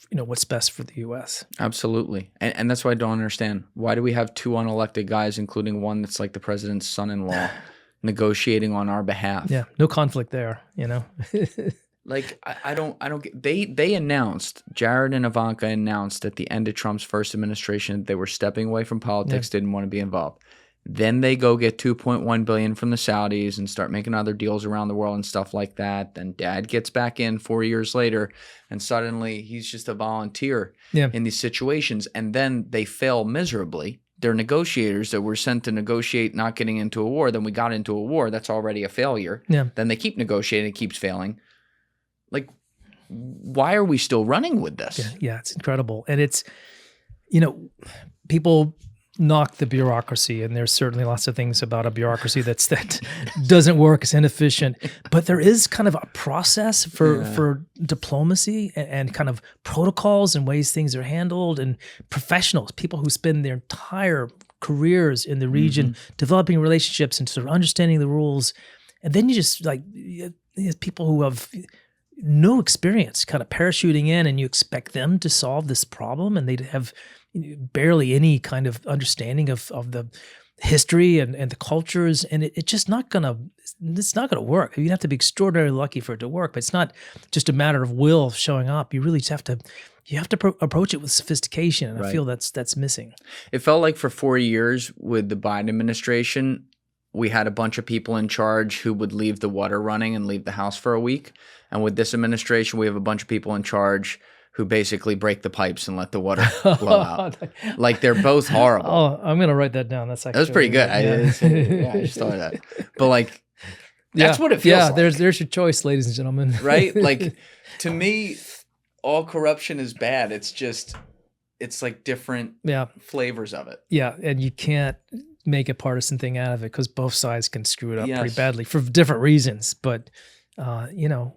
you know, what's best for the U.S.
Absolutely. And that's what I don't understand. Why do we have two unelected guys, including one that's like the president's son-in-law, negotiating on our behalf?
Yeah, no conflict there, you know.
Like, I don't get, they announced, Jared and Ivanka announced at the end of Trump's first administration that they were stepping away from politics, didn't want to be involved. Then they go get $2.1 billion from the Saudis and start making other deals around the world and stuff like that. Then dad gets back in 4 years later, and suddenly he's just a volunteer in these situations. And then they fail miserably. They're negotiators that were sent to negotiate not getting into a war. Then we got into a war. That's already a failure. Yeah. Then they keep negotiating. It keeps failing. Like, why are we still running with this?
Yeah, it's incredible. And it's, you know, people knock the bureaucracy, and there's certainly lots of things about a bureaucracy that doesn't work, it's inefficient, but there is kind of a process for diplomacy and kind of protocols and ways things are handled, and professionals, people who spend their entire careers in the region developing relationships and sort of understanding the rules. And then you just like people who have no experience kind of parachuting in, and you expect them to solve this problem, and they have barely any kind of understanding of the history and the cultures, and it's just not gonna work. You have to be extraordinarily lucky for it to work, but it's not just a matter of will showing up. You really just have to approach it with sophistication, and I feel that's missing.
It felt like for 4 years with the Biden administration, we had a bunch of people in charge who would leave the water running and leave the house for a week. And with this administration, we have a bunch of people in charge who basically break the pipes and let the water flow out. Like, they're both horrible.
Oh, I'm going to write that down. That
was pretty good.
Yeah.
I just thought of that. But like, that's what it feels like.
There's your choice, ladies and gentlemen.
Right? Like, to me, all corruption is bad. It's like different flavors of it.
Yeah, and you can't make a partisan thing out of it because both sides can screw it up pretty badly for different reasons. But,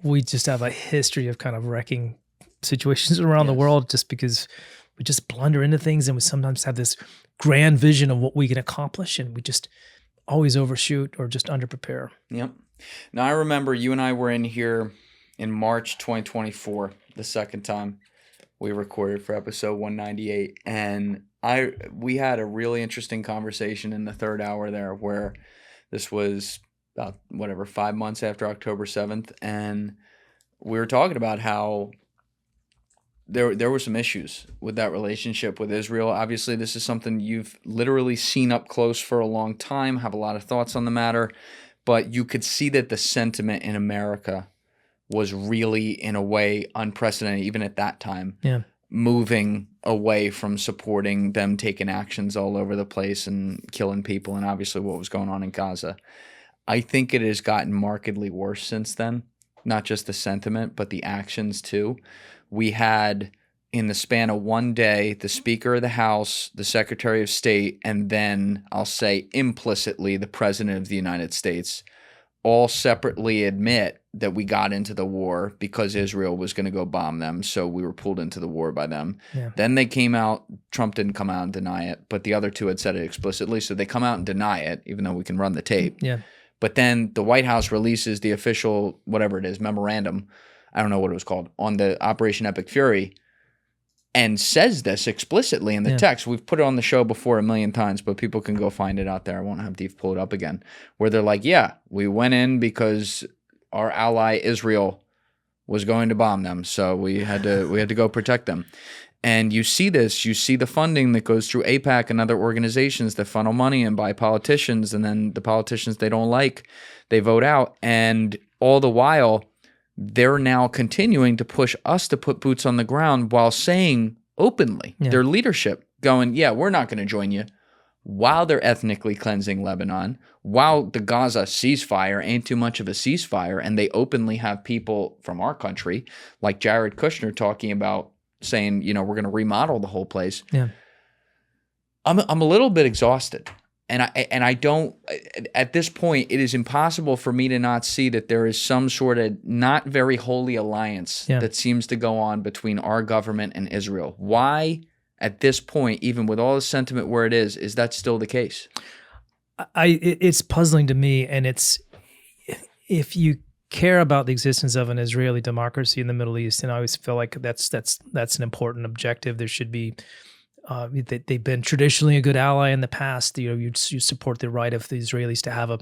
we just have a history of kind of wrecking situations around the world just because we just blunder into things, and we sometimes have this grand vision of what we can accomplish, and we just always overshoot or just underprepare.
Yep. Now, I remember you and I were in here in March 2024, the second time we recorded for episode 198, and we had a really interesting conversation in the third hour there, where this was about 5 months after October 7th, and we were talking about how there were some issues with that relationship with Israel. Obviously, this is something you've literally seen up close for a long time, have a lot of thoughts on the matter, but you could see that the sentiment in America was really, in a way, unprecedented, even at that time, moving away from supporting them taking actions all over the place and killing people, and obviously what was going on in Gaza. I think it has gotten markedly worse since then, not just the sentiment, but the actions too. We had, in the span of one day, the Speaker of the House, the Secretary of State, and then, I'll say implicitly, the President of the United States all separately admit that we got into the war because Israel was going to go bomb them, so we were pulled into the war by them. Yeah. Then they came out, Trump didn't come out and deny it, but the other two had said it explicitly, so they come out and deny it, even though we can run the tape.
Yeah.
But then the White House releases the official, whatever it is, memorandum, I don't know what it was called, on the Operation Epic Fury, and says this explicitly in the text. We've put it on the show before a million times, but people can go find it out there. I won't have Deef pull it up again, where they're like, yeah, we went in because our ally Israel was going to bomb them, so we had to go protect them. And you see this, you see the funding that goes through AIPAC and other organizations that funnel money and buy politicians, and then the politicians they don't like, they vote out. And all the while, they're now continuing to push us to put boots on the ground while saying openly, their leadership going, yeah, we're not going to join you, while they're ethnically cleansing Lebanon, while the Gaza ceasefire ain't too much of a ceasefire, and they openly have people from our country, like Jared Kushner, talking about saying, we're going to remodel the whole place.
Yeah.
I'm a little bit exhausted. And I don't, at this point, it is impossible for me to not see that there is some sort of not very holy alliance that seems to go on between our government and Israel. Why, at this point, even with all the sentiment where it is that still the case?
It's puzzling to me, and it's, if you care about the existence of an Israeli democracy in the Middle East, and I always feel like that's an important objective. There should be. They've been traditionally a good ally in the past. You support the right of the Israelis to have a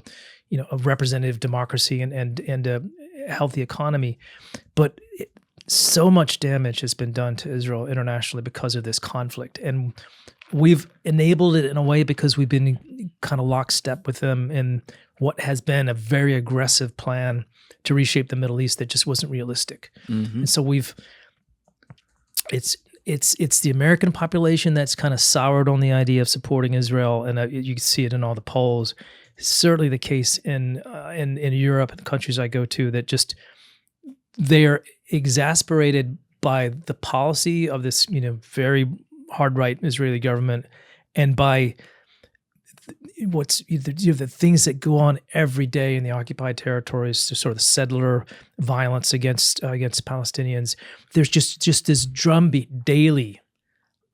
representative democracy and a healthy economy, but so much damage has been done to Israel internationally because of this conflict, and we've enabled it in a way because we've been kind of lockstep with them in what has been a very aggressive plan to reshape the Middle East that just wasn't realistic. Mm-hmm. And so it's the American population that's kind of soured on the idea of supporting Israel, and you can see it in all the polls. It's certainly the case in Europe and the countries I go to, that just they are exasperated by the policy of this very hard right Israeli government, and by the things that go on every day in the occupied territories, to sort of the settler violence against Palestinians. There's just this drumbeat daily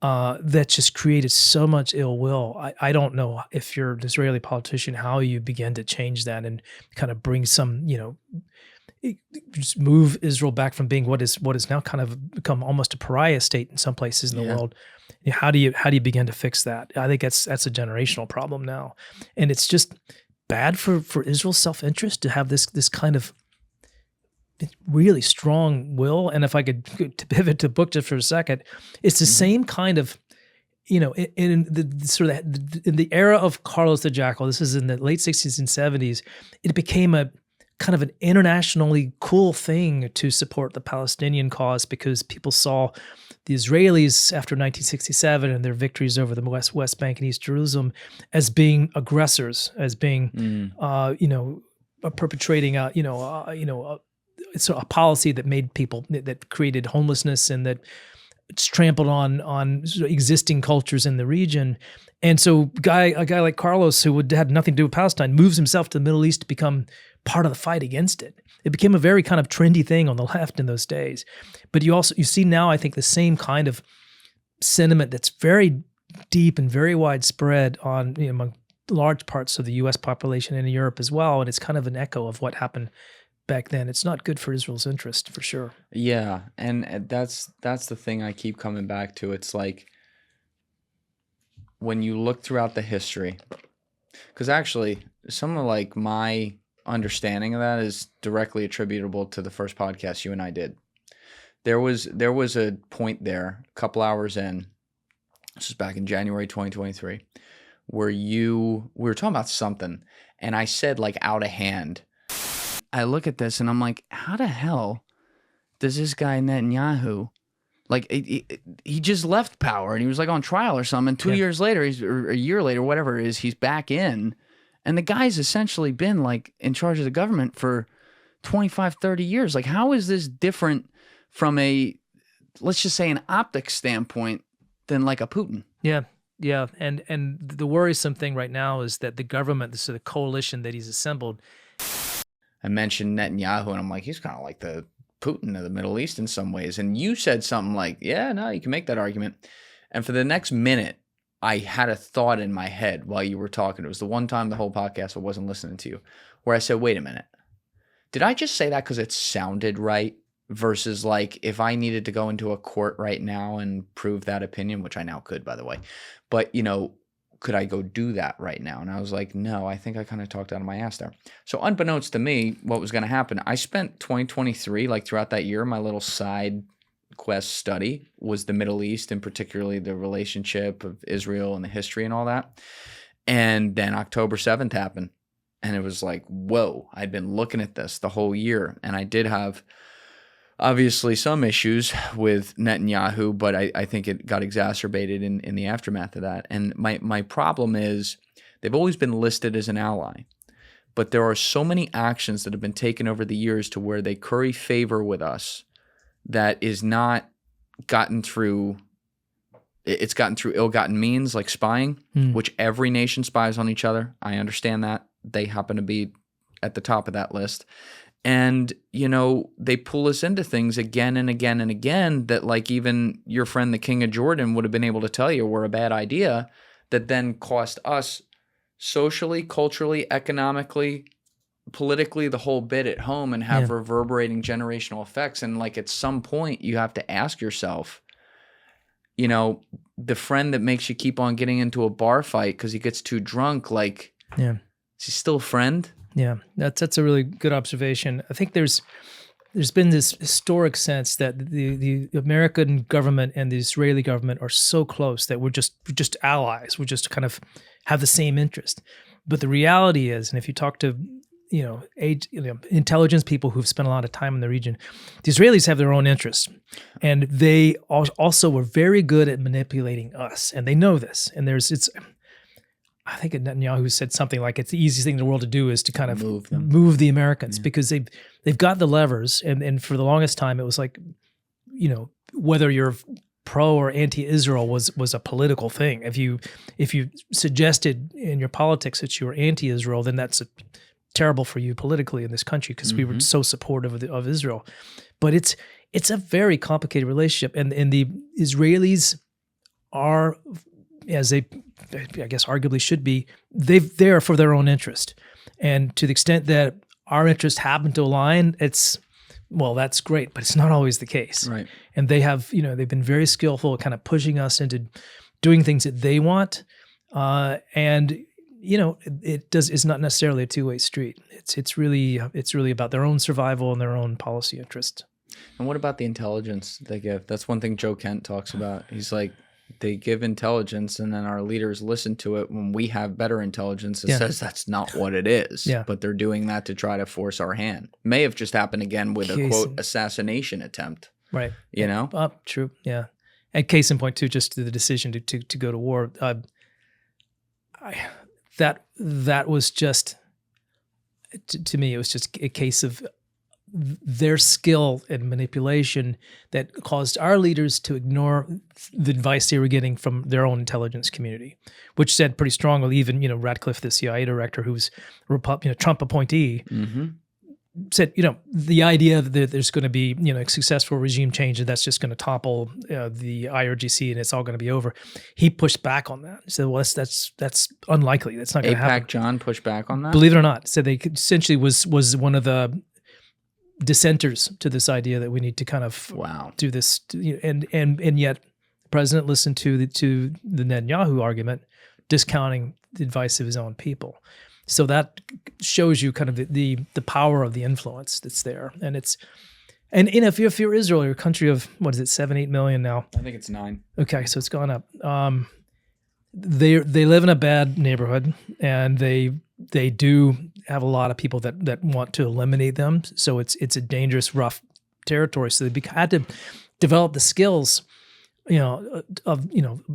that just created so much ill will. I don't know, if you're an Israeli politician, how you begin to change that and kind of bring some just move Israel back from being what is now kind of become almost a pariah state in some places in the world. How do you begin to fix that? I think that's a generational problem now, and it's just bad for Israel's self-interest to have this kind of really strong will. And if I could to pivot to book just for a second, it's the same kind of, in the sort of in the era of Carlos the Jackal. This is in the late 60s and 70s. It became a kind of an internationally cool thing to support the Palestinian cause because people saw the Israelis after 1967 and their victories over the West Bank and East Jerusalem as being aggressors, as being, perpetrating a policy that made people, that created homelessness and that it's trampled on sort of existing cultures in the region. And so a guy like Carlos, who had nothing to do with Palestine, moves himself to the Middle East to become part of the fight against it. It became a very kind of trendy thing on the left in those days. But you see now, I think, the same kind of sentiment that's very deep and very widespread among large parts of the U.S. population and in Europe as well. And it's kind of an echo of what happened back then. It's not good for Israel's interest, for sure.
Yeah, and that's the thing I keep coming back to. It's like when you look throughout the history, because actually some of like my understanding of that is directly attributable to the first podcast you and I did. There was a point there, a couple hours in, this was back in January 2023, where we were talking about something, and I said like out of hand. I look at this and I'm like, how the hell does this guy Netanyahu, like he just left power and he was like on trial or something. 2 years later, or a year later, whatever it is, he's back in. And the guy's essentially been like in charge of the government for 25, 30 years. Like, how is this different from let's just say an optics standpoint than like a Putin?
Yeah. Yeah. And the worrisome thing right now is that the government, the coalition that he's assembled.
I mentioned Netanyahu and I'm like, he's kind of like the Putin of the Middle East in some ways. And you said something like, yeah, no, you can make that argument. And for the next minute, I had a thought in my head while you were talking. It was the one time the whole podcast I wasn't listening to you, where I said, wait a minute. Did I just say that because it sounded right versus like if I needed to go into a court right now and prove that opinion, which I now could, by the way. But, could I go do that right now? And I was like, no, I think I kind of talked out of my ass there. So unbeknownst to me, what was going to happen, I spent 2023, like throughout that year, my little side quest study was the Middle East and particularly the relationship of Israel and the history and all that. And then October 7th happened. And it was like, whoa, I'd been looking at this the whole year. And I did have obviously some issues with Netanyahu, but I think it got exacerbated in the aftermath of that. And my problem is they've always been listed as an ally, but there are so many actions that have been taken over the years to where they curry favor with us that is not gotten through. It's gotten through ill-gotten means like spying, which every nation spies on each other. I understand that. They happen to be at the top of that list. And, they pull us into things again and again and again that like even your friend, the King of Jordan, would have been able to tell you were a bad idea that then cost us socially, culturally, economically, politically, the whole bit at home and have reverberating generational effects. And like at some point you have to ask yourself, the friend that makes you keep on getting into a bar fight because he gets too drunk, like, is he still a friend?
Yeah, that's a really good observation. I think there's been this historic sense that the American government and the Israeli government are so close that we're just allies. We just kind of have the same interest. But the reality is, and if you talk to intelligence people who've spent a lot of time in the region, the Israelis have their own interests, and they also were very good at manipulating us, and they know this. And I think Netanyahu said something like it's the easiest thing in the world to do is to kind of move the Americans because they've got the levers. And for the longest time, it was like, whether you're pro or anti-Israel was a political thing. If you suggested in your politics that you were anti-Israel, then that's terrible for you politically in this country because we were so supportive of Israel. But it's a very complicated relationship. And the Israelis are, as they, I guess, arguably should be, they're for their own interest. And to the extent that our interests happen to align, well, that's great, but it's not always the case.
Right.
And they have, they've been very skillful at kind of pushing us into doing things that they want. And it's not necessarily a two-way street. It's really about their own survival and their own policy interest.
And what about the intelligence they give? That's one thing Joe Kent talks about. He's like, they give intelligence, and then our leaders listen to it when we have better intelligence. It says that's not what it is.
Yeah.
But they're doing that to try to force our hand. May have just happened again with a quote assassination attempt.
Right.
You know?
True. Yeah. And case in point too, just the decision to go to war. That was just, to me, it was just a case of their skill and manipulation that caused our leaders to ignore the advice they were getting from their own intelligence community, which said pretty strongly, even, Ratcliffe, the CIA director, who's a Trump appointee, said, the idea that there's going to be, a successful regime change and that's just going to topple the IRGC and it's all going to be over. He pushed back on that. He said, well, that's unlikely. That's not going to happen.
AIPAC John pushed back on that?
Believe it or not. So they essentially was one of the dissenters to this idea that we need to kind of do this, and yet the president listened to the Netanyahu argument, discounting the advice of his own people. So that shows you kind of the power of the influence that's there, and if you're Israel, you're a country of 7-8 million now.
I think it's 9.
Okay, so it's gone up. They live in a bad neighborhood, and they do have a lot of people that want to eliminate them. So it's a dangerous, rough territory. So they had to develop the skills, of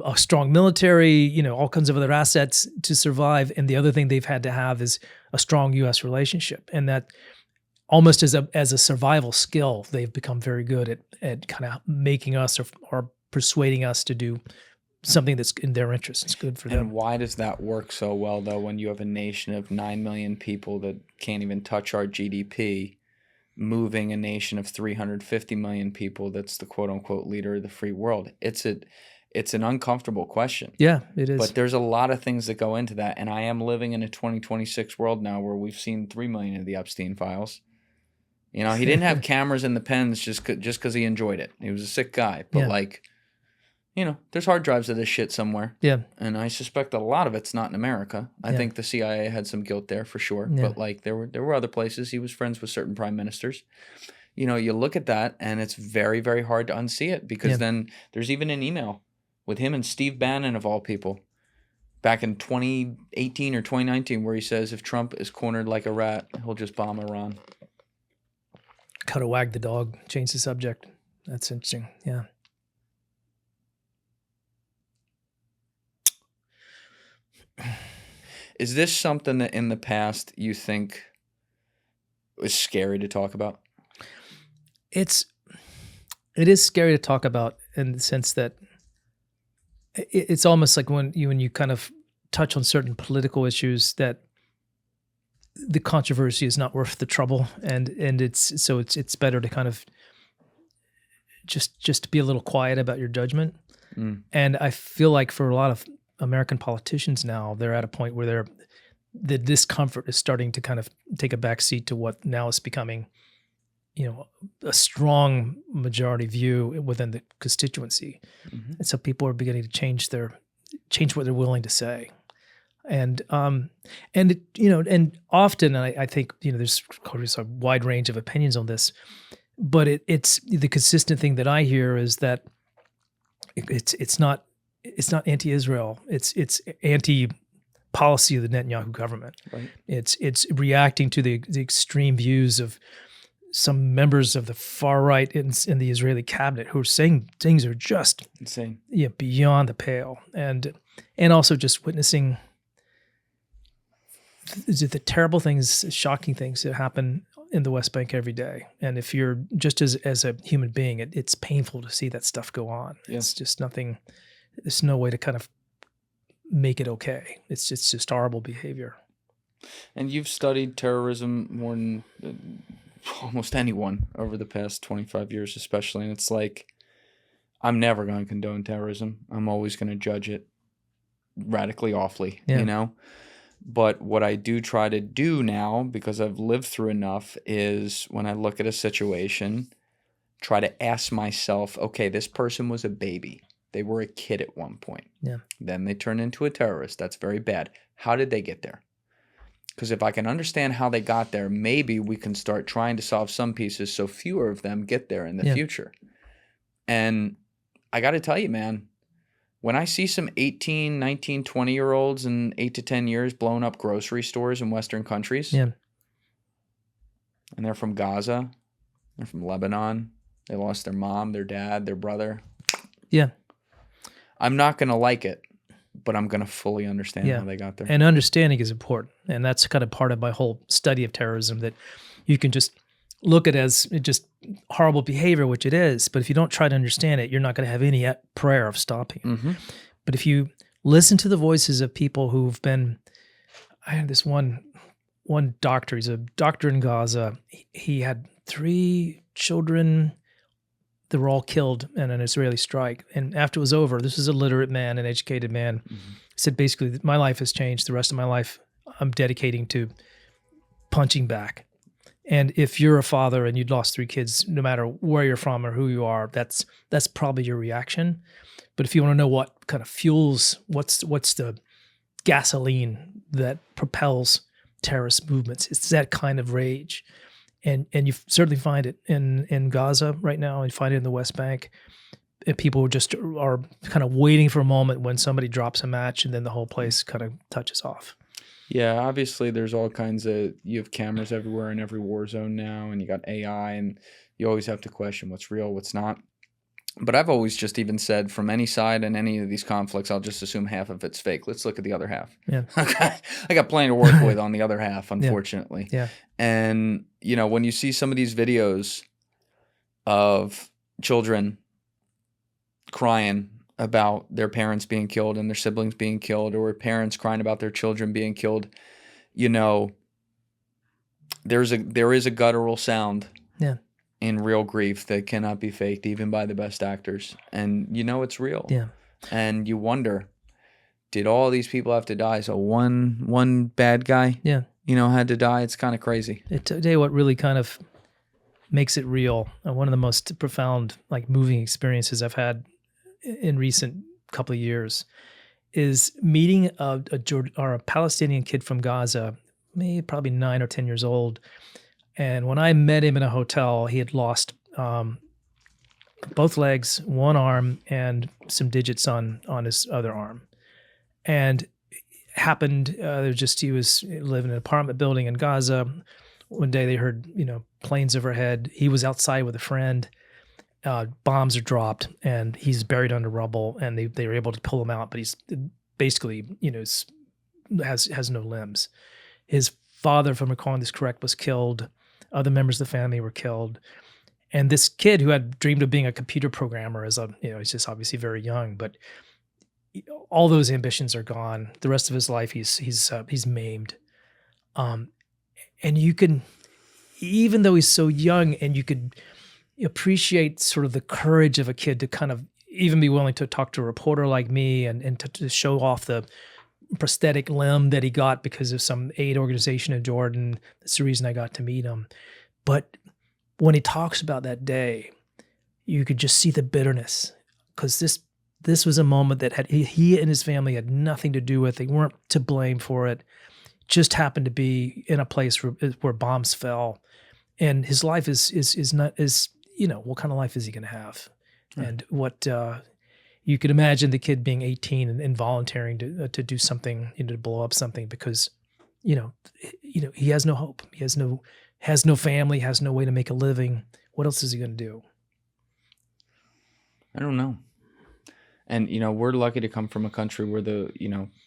a strong military, all kinds of other assets to survive. And the other thing they've had to have is a strong U.S. relationship, and that almost as a survival skill, they've become very good at kind of making us or persuading us to do something that's in their interest. It's good for them.
And why does that work so well, though, when you have a nation of 9 million people that can't even touch our GDP, moving a nation of 350 million people that's the quote-unquote leader of the free world? It's an uncomfortable question.
Yeah, it is.
But there's a lot of things that go into that, and I am living in a 2026 world now where we've seen 3 million of the Epstein files. He didn't have cameras in the pens just because he enjoyed it. He was a sick guy. But, there's hard drives of this shit somewhere.
Yeah.
And I suspect that a lot of it's not in America. I think the CIA had some guilt there for sure. Yeah. But there were other places. He was friends with certain prime ministers. You look at that and it's very, very hard to unsee it, because then there's even an email with him and Steve Bannon, of all people, back in 2018 or 2019, where he says if Trump is cornered like a rat, he'll just bomb Iran.
Cut a wag the dog, change the subject. That's interesting. Yeah.
Is this something that in the past you think was scary to talk about?
It is scary to talk about, in the sense that it's almost like when you kind of touch on certain political issues, that the controversy is not worth the trouble, and it's better to kind of just be a little quiet about your judgment. And I feel like for a lot of American politicians now, they're at a point where the discomfort is starting to kind of take a backseat to what now is becoming, a strong majority view within the constituency. And so people are beginning to change what they're willing to say. And often I think, there's a wide range of opinions on this, but it's the consistent thing that I hear is that it's not anti-Israel. It's anti-policy of the Netanyahu government. Right. It's reacting to the extreme views of some members of the far right in the Israeli cabinet who are saying things are just
insane.
Yeah, beyond the pale, and also just witnessing the terrible things, shocking things that happen in the West Bank every day. And if you're just as a human being, it's painful to see that stuff go on. Yeah. It's just nothing. There's no way to kind of make it okay. It's just horrible behavior.
And you've studied terrorism more than almost anyone over the past 25 years, especially. And it's like, I'm never going to condone terrorism. I'm always going to judge it radically awfully, But what I do try to do now, because I've lived through enough, is when I look at a situation, try to ask myself, okay, this person was a baby. They were a kid at one point.
Yeah.
Then they turned into a terrorist. That's very bad. How did they get there? Because if I can understand how they got there, maybe we can start trying to solve some pieces so fewer of them get there in the future. And I got to tell you, man, when I see some 18, 19, 20-year-olds in 8 to 10 years blowing up grocery stores in Western countries, and they're from Gaza, they're from Lebanon, they lost their mom, their dad, their brother.
Yeah.
I'm not going to like it, but I'm going to fully understand how they got there.
And understanding is important. And that's kind of part of my whole study of terrorism, that you can just look at it as just horrible behavior, which it is. But if you don't try to understand it, you're not going to have any prayer of stopping it. But if you listen to the voices of people who've been, I had this one doctor, he's a doctor in Gaza. He had 3 children that were all killed in an Israeli strike. And after it was over, this is a literate man, an educated man, said basically, my life has changed. The rest of my life I'm dedicating to punching back. And if you're a father and you'd lost 3 kids, no matter where you're from or who you are, that's probably your reaction. But if you want to know what kind of fuels, what's the gasoline that propels terrorist movements, it's that kind of rage. And you certainly find it in Gaza right now, and you find it in the West Bank. And people just are kind of waiting for a moment when somebody drops a match, and then the whole place kind of touches off.
Yeah, obviously there's all kinds of, you have cameras everywhere in every war zone now, and you got AI, and you always have to question what's real, what's not. But I've always just even said, from any side in any of these conflicts, I'll just assume half of it's fake. Let's look at the other half.
Yeah.
Okay. I got plenty to work with on the other half, unfortunately.
Yeah.
And, you know, when you see some of these videos of children crying about their parents being killed and their siblings being killed, or parents crying about their children being killed, you know, there is a guttural sound in real grief that cannot be faked, even by the best actors. And you know it's real.
Yeah.
And you wonder, did all these people have to die? So one bad guy, you know, had to die. It's kind of crazy.
I tell you what really kind of makes it real. One of the most profound, like, moving experiences I've had in recent couple of years is meeting a Palestinian kid from Gaza, maybe probably 9 or 10 years old. And when I met him in a hotel, he had lost both legs, one arm, and some digits on his other arm. And happened, he was living in an apartment building in Gaza. One day they heard, planes overhead. He was outside with a friend. Bombs are dropped, and he's buried under rubble, and they were able to pull him out, but he's basically, has no limbs. His father, if I'm recalling this correct, was killed. Other members of the family were killed. And this kid who had dreamed of being a computer programmer he's just obviously very young, but all those ambitions are gone. The rest of his life, he's maimed. And you can, even though he's so young, and you could appreciate sort of the courage of a kid to kind of even be willing to talk to a reporter like me and to show off the prosthetic limb that he got because of some aid organization in Jordan. That's the reason I got to meet him. But when he talks about that day, you could just see the bitterness, because this was a moment that he and his family had nothing to do with. They weren't to blame for it. Just happened to be in a place where bombs fell, and his life is not, what kind of life is he going to have? Right. And what you could imagine the kid being 18 and volunteering to do something, to blow up something, because he has no hope. He has no family, has no way to make a living. What else is he going to do?
I don't know. And, we're lucky to come from a country where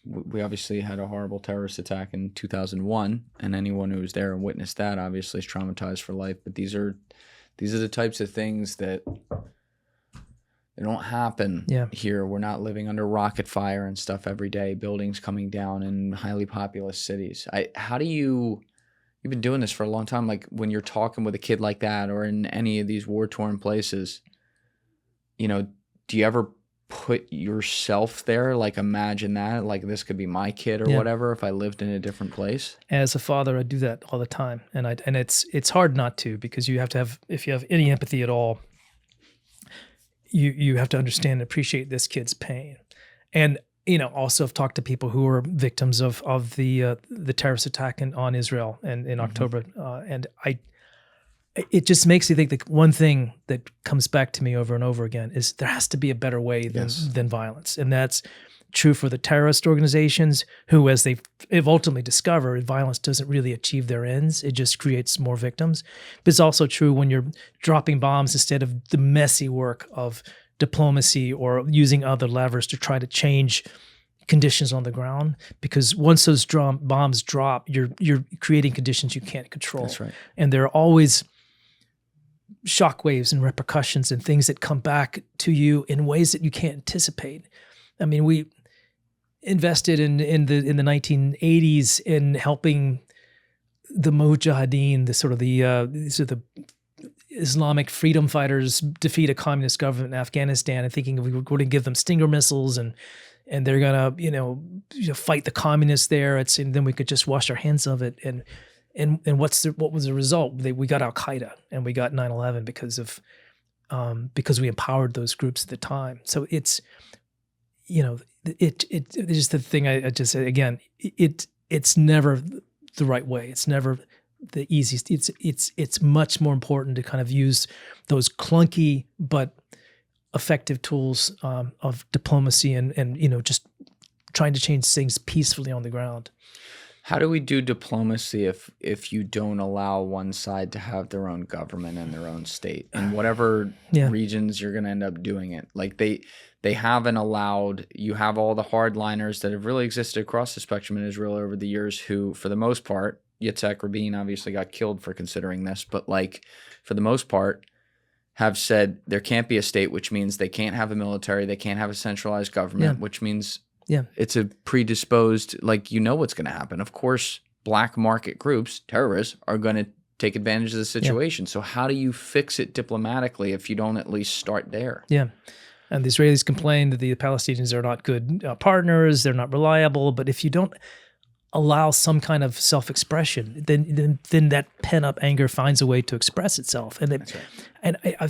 we obviously had a horrible terrorist attack in 2001, and anyone who was there and witnessed that obviously is traumatized for life. But these are the types of things that they don't happen here. We're not living under rocket fire and stuff every day, buildings coming down in highly populous cities. You've been doing this for a long time. Like, when you're talking with a kid like that, or in any of these war-torn places, do you ever put yourself there? Like imagine that, like this could be my kid or whatever if I lived in a different place?
As a father, I do that all the time, and it's hard not to, because you have to have, if you have any empathy at all, you have to understand and appreciate this kid's pain. And also I've talked to people who were victims of the terrorist attack on Israel and in October, and it just makes me think that one thing that comes back to me over and over again is there has to be a better way than violence. And that's true for the terrorist organizations who, as they've ultimately discovered, violence doesn't really achieve their ends. It just creates more victims. But it's also true when you're dropping bombs instead of the messy work of diplomacy or using other levers to try to change conditions on the ground, because once those bombs drop, you're creating conditions you can't control.
That's right.
And there are always shockwaves and repercussions and things that come back to you in ways that you can't anticipate. I mean, we invested in the 1980s in helping the Mujahideen, these are the Islamic freedom fighters, defeat a communist government in Afghanistan, and thinking we were going to give them Stinger missiles and they're gonna fight the communists there. And then we could just wash our hands of it. And what was the result? We got Al Qaeda and we got 9/11 because we empowered those groups at the time. So it's just the thing I just said again. It's never the right way. It's never the easiest. It's much more important to kind of use those clunky but effective tools of diplomacy and just trying to change things peacefully on the ground.
How do we do diplomacy if you don't allow one side to have their own government and their own state in whatever regions you're going to end up doing it? Like they haven't allowed, you have all the hardliners that have really existed across the spectrum in Israel over the years who, for the most part, Yitzhak Rabin obviously got killed for considering this, but like for the most part, have said there can't be a state, which means they can't have a military, they can't have a centralized government, which means it's a predisposed, like what's going to happen. Of course, black market groups, terrorists, are going to take advantage of the situation. So how do you fix it diplomatically if you don't at least start there?
Yeah. And the Israelis complain that the Palestinians are not good partners, they're not reliable. But if you don't allow some kind of self-expression, then that pent-up anger finds a way to express itself. And
That's right.
And I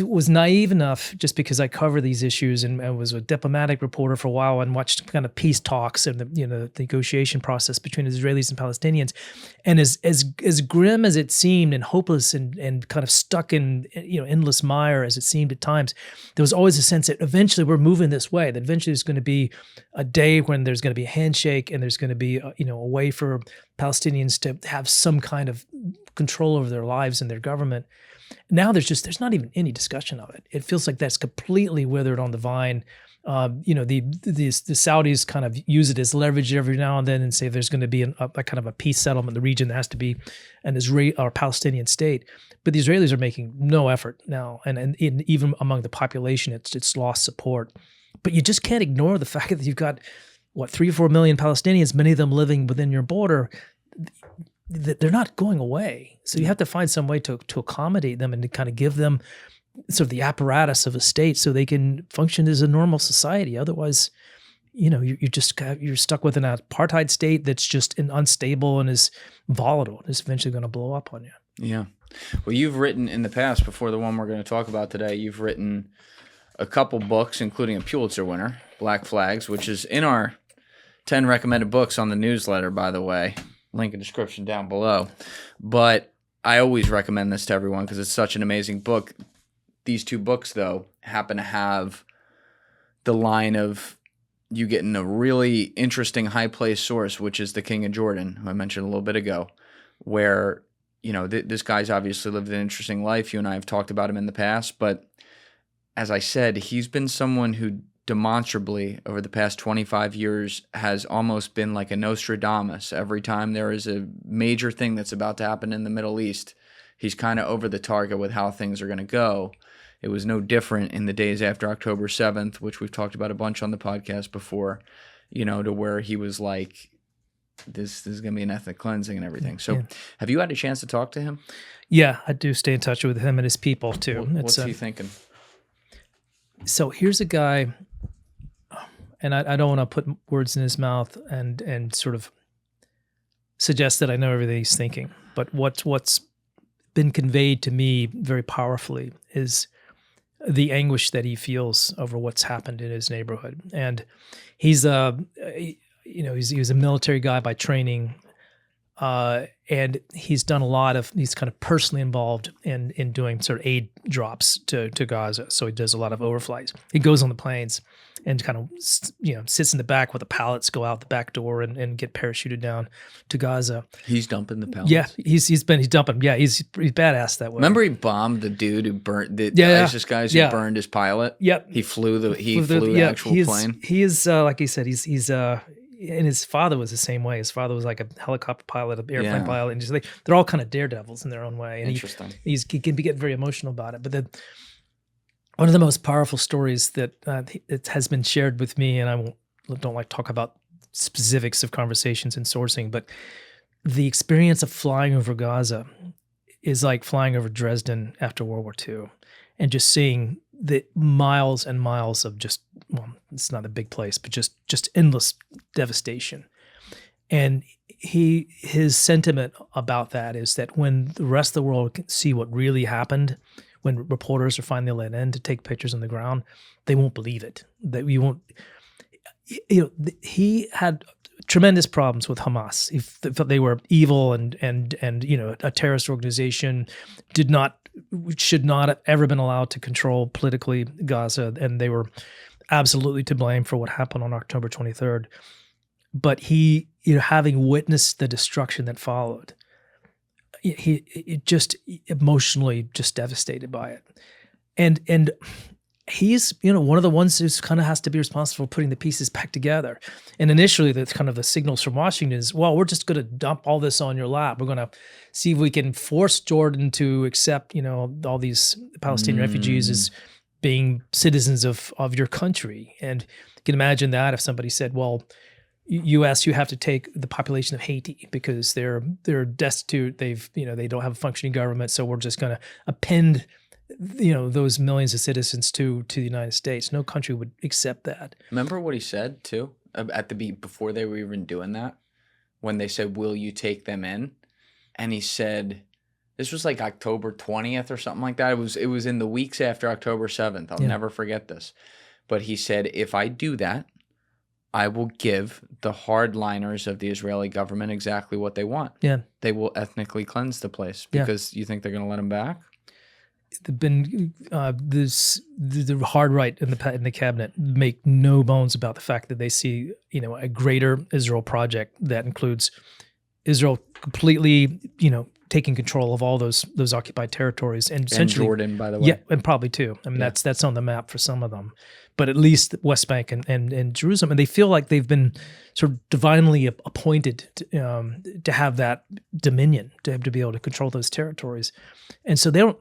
was naive enough, just because I cover these issues and I was a diplomatic reporter for a while and watched kind of peace talks and the negotiation process between Israelis and Palestinians. And as grim as it seemed and hopeless and kind of stuck in endless mire as it seemed at times, there was always a sense that eventually we're moving this way, that eventually there's going to be a day when there's going to be a handshake and there's going to be a way for Palestinians to have some kind of control over their lives and their government. Now there's not even any discussion of it. It feels like that's completely withered on the vine. The Saudis kind of use it as leverage every now and then and say there's going to be a kind of a peace settlement in the region. There has to be an Israeli or Palestinian state. But the Israelis are making no effort now, and even among the population, it's lost support. But you just can't ignore the fact that you've got 3 or 4 million Palestinians, many of them living within your border. They're not going away. So you have to find some way to accommodate them and to kind of give them sort of the apparatus of a state so they can function as a normal society. Otherwise, you're stuck with an apartheid state that's just unstable and is volatile. It's eventually going to blow up on you.
Yeah. Well, you've written in the past, before the one we're going to talk about today, you've written a couple books, including a Pulitzer winner, Black Flags, which is in our 10 recommended books on the newsletter, by the way. Link in the description down below. But I always recommend this to everyone because it's such an amazing book. These two books, though, happen to have the line of you getting a really interesting high-placed source, which is the King of Jordan, who I mentioned a little bit ago, where, this guy's obviously lived an interesting life. You and I have talked about him in the past. But as I said, he's been someone who demonstrably over the past 25 years has almost been like a Nostradamus. Every time there is a major thing that's about to happen in the Middle East, he's kind of over the target with how things are going to go. It was no different in the days after October 7th, which we've talked about a bunch on the podcast before, to where he was like, this is going to be an ethnic cleansing and everything. So Have you had a chance to talk to him?
Yeah, I do stay in touch with him and his people too.
What's he thinking?
So here's a guy, and I don't want to put words in his mouth and sort of suggest that I know everything he's thinking, but what's been conveyed to me very powerfully is the anguish that he feels over what's happened in his neighborhood. And he's he was a military guy by training, and he's done a lot of, he's kind of personally involved in doing sort of aid drops to Gaza. So he does a lot of overflights. He goes on the planes and kind of, sits in the back with the pallets, go out the back door and get parachuted down to Gaza.
He's dumping the pellets.
Yeah, he's dumping. Yeah, he's badass that way.
Remember he bombed the dude who burnt the ISIS guys who burned his pilot?
Yep.
He flew the actual plane.
He is like he said, he's and his father was the same way. His father was like a helicopter pilot, an airplane pilot, and just they're all kind of daredevils in their own way. And
Interesting.
He can be getting very emotional about it. But one of the most powerful stories that it has been shared with me, and I don't like to talk about specifics of conversations and sourcing, but the experience of flying over Gaza is like flying over Dresden after World War II, and just seeing the miles and miles of just, well, it's not a big place, but just endless devastation. And his sentiment about that is that when the rest of the world can see what really happened, when reporters are finally let in to take pictures on the ground, they won't believe it. That we won't. He had tremendous problems with Hamas. He thought they were evil and a terrorist organization, should not have ever been allowed to control politically Gaza, and they were absolutely to blame for what happened on October 23rd. But he, having witnessed the destruction that followed, he just emotionally just devastated by it. And he's, one of the ones who's kind of has to be responsible for putting the pieces back together. And initially, that's kind of the signals from Washington is, well, we're just going to dump all this on your lap. We're going to see if we can force Jordan to accept, all these Palestinian refugees as being citizens of your country. And you can imagine that if somebody said, well, U.S., you have to take the population of Haiti because they're destitute. They don't have a functioning government. So we're just going to append those millions of citizens to the United States. No country would accept that.
Remember what he said too at the beat before they were even doing that, when they said, "Will you take them in?" And he said, this was like October 20th or something like that. It was in the weeks after October 7th. I'll never forget this. But he said, if I do that, I will give the hardliners of the Israeli government exactly what they want. Yeah, they will ethnically cleanse the place because you think they're going to let them back.
Been the hard right in the cabinet make no bones about the fact that they see a greater Israel project that includes Israel completely taking control of all those occupied territories and essentially
Jordan, by the way,
and probably too. I mean that's on the map for some of them, but at least West Bank and Jerusalem, and they feel like they've been sort of divinely appointed to have that dominion, to be able to control those territories, and so they don't.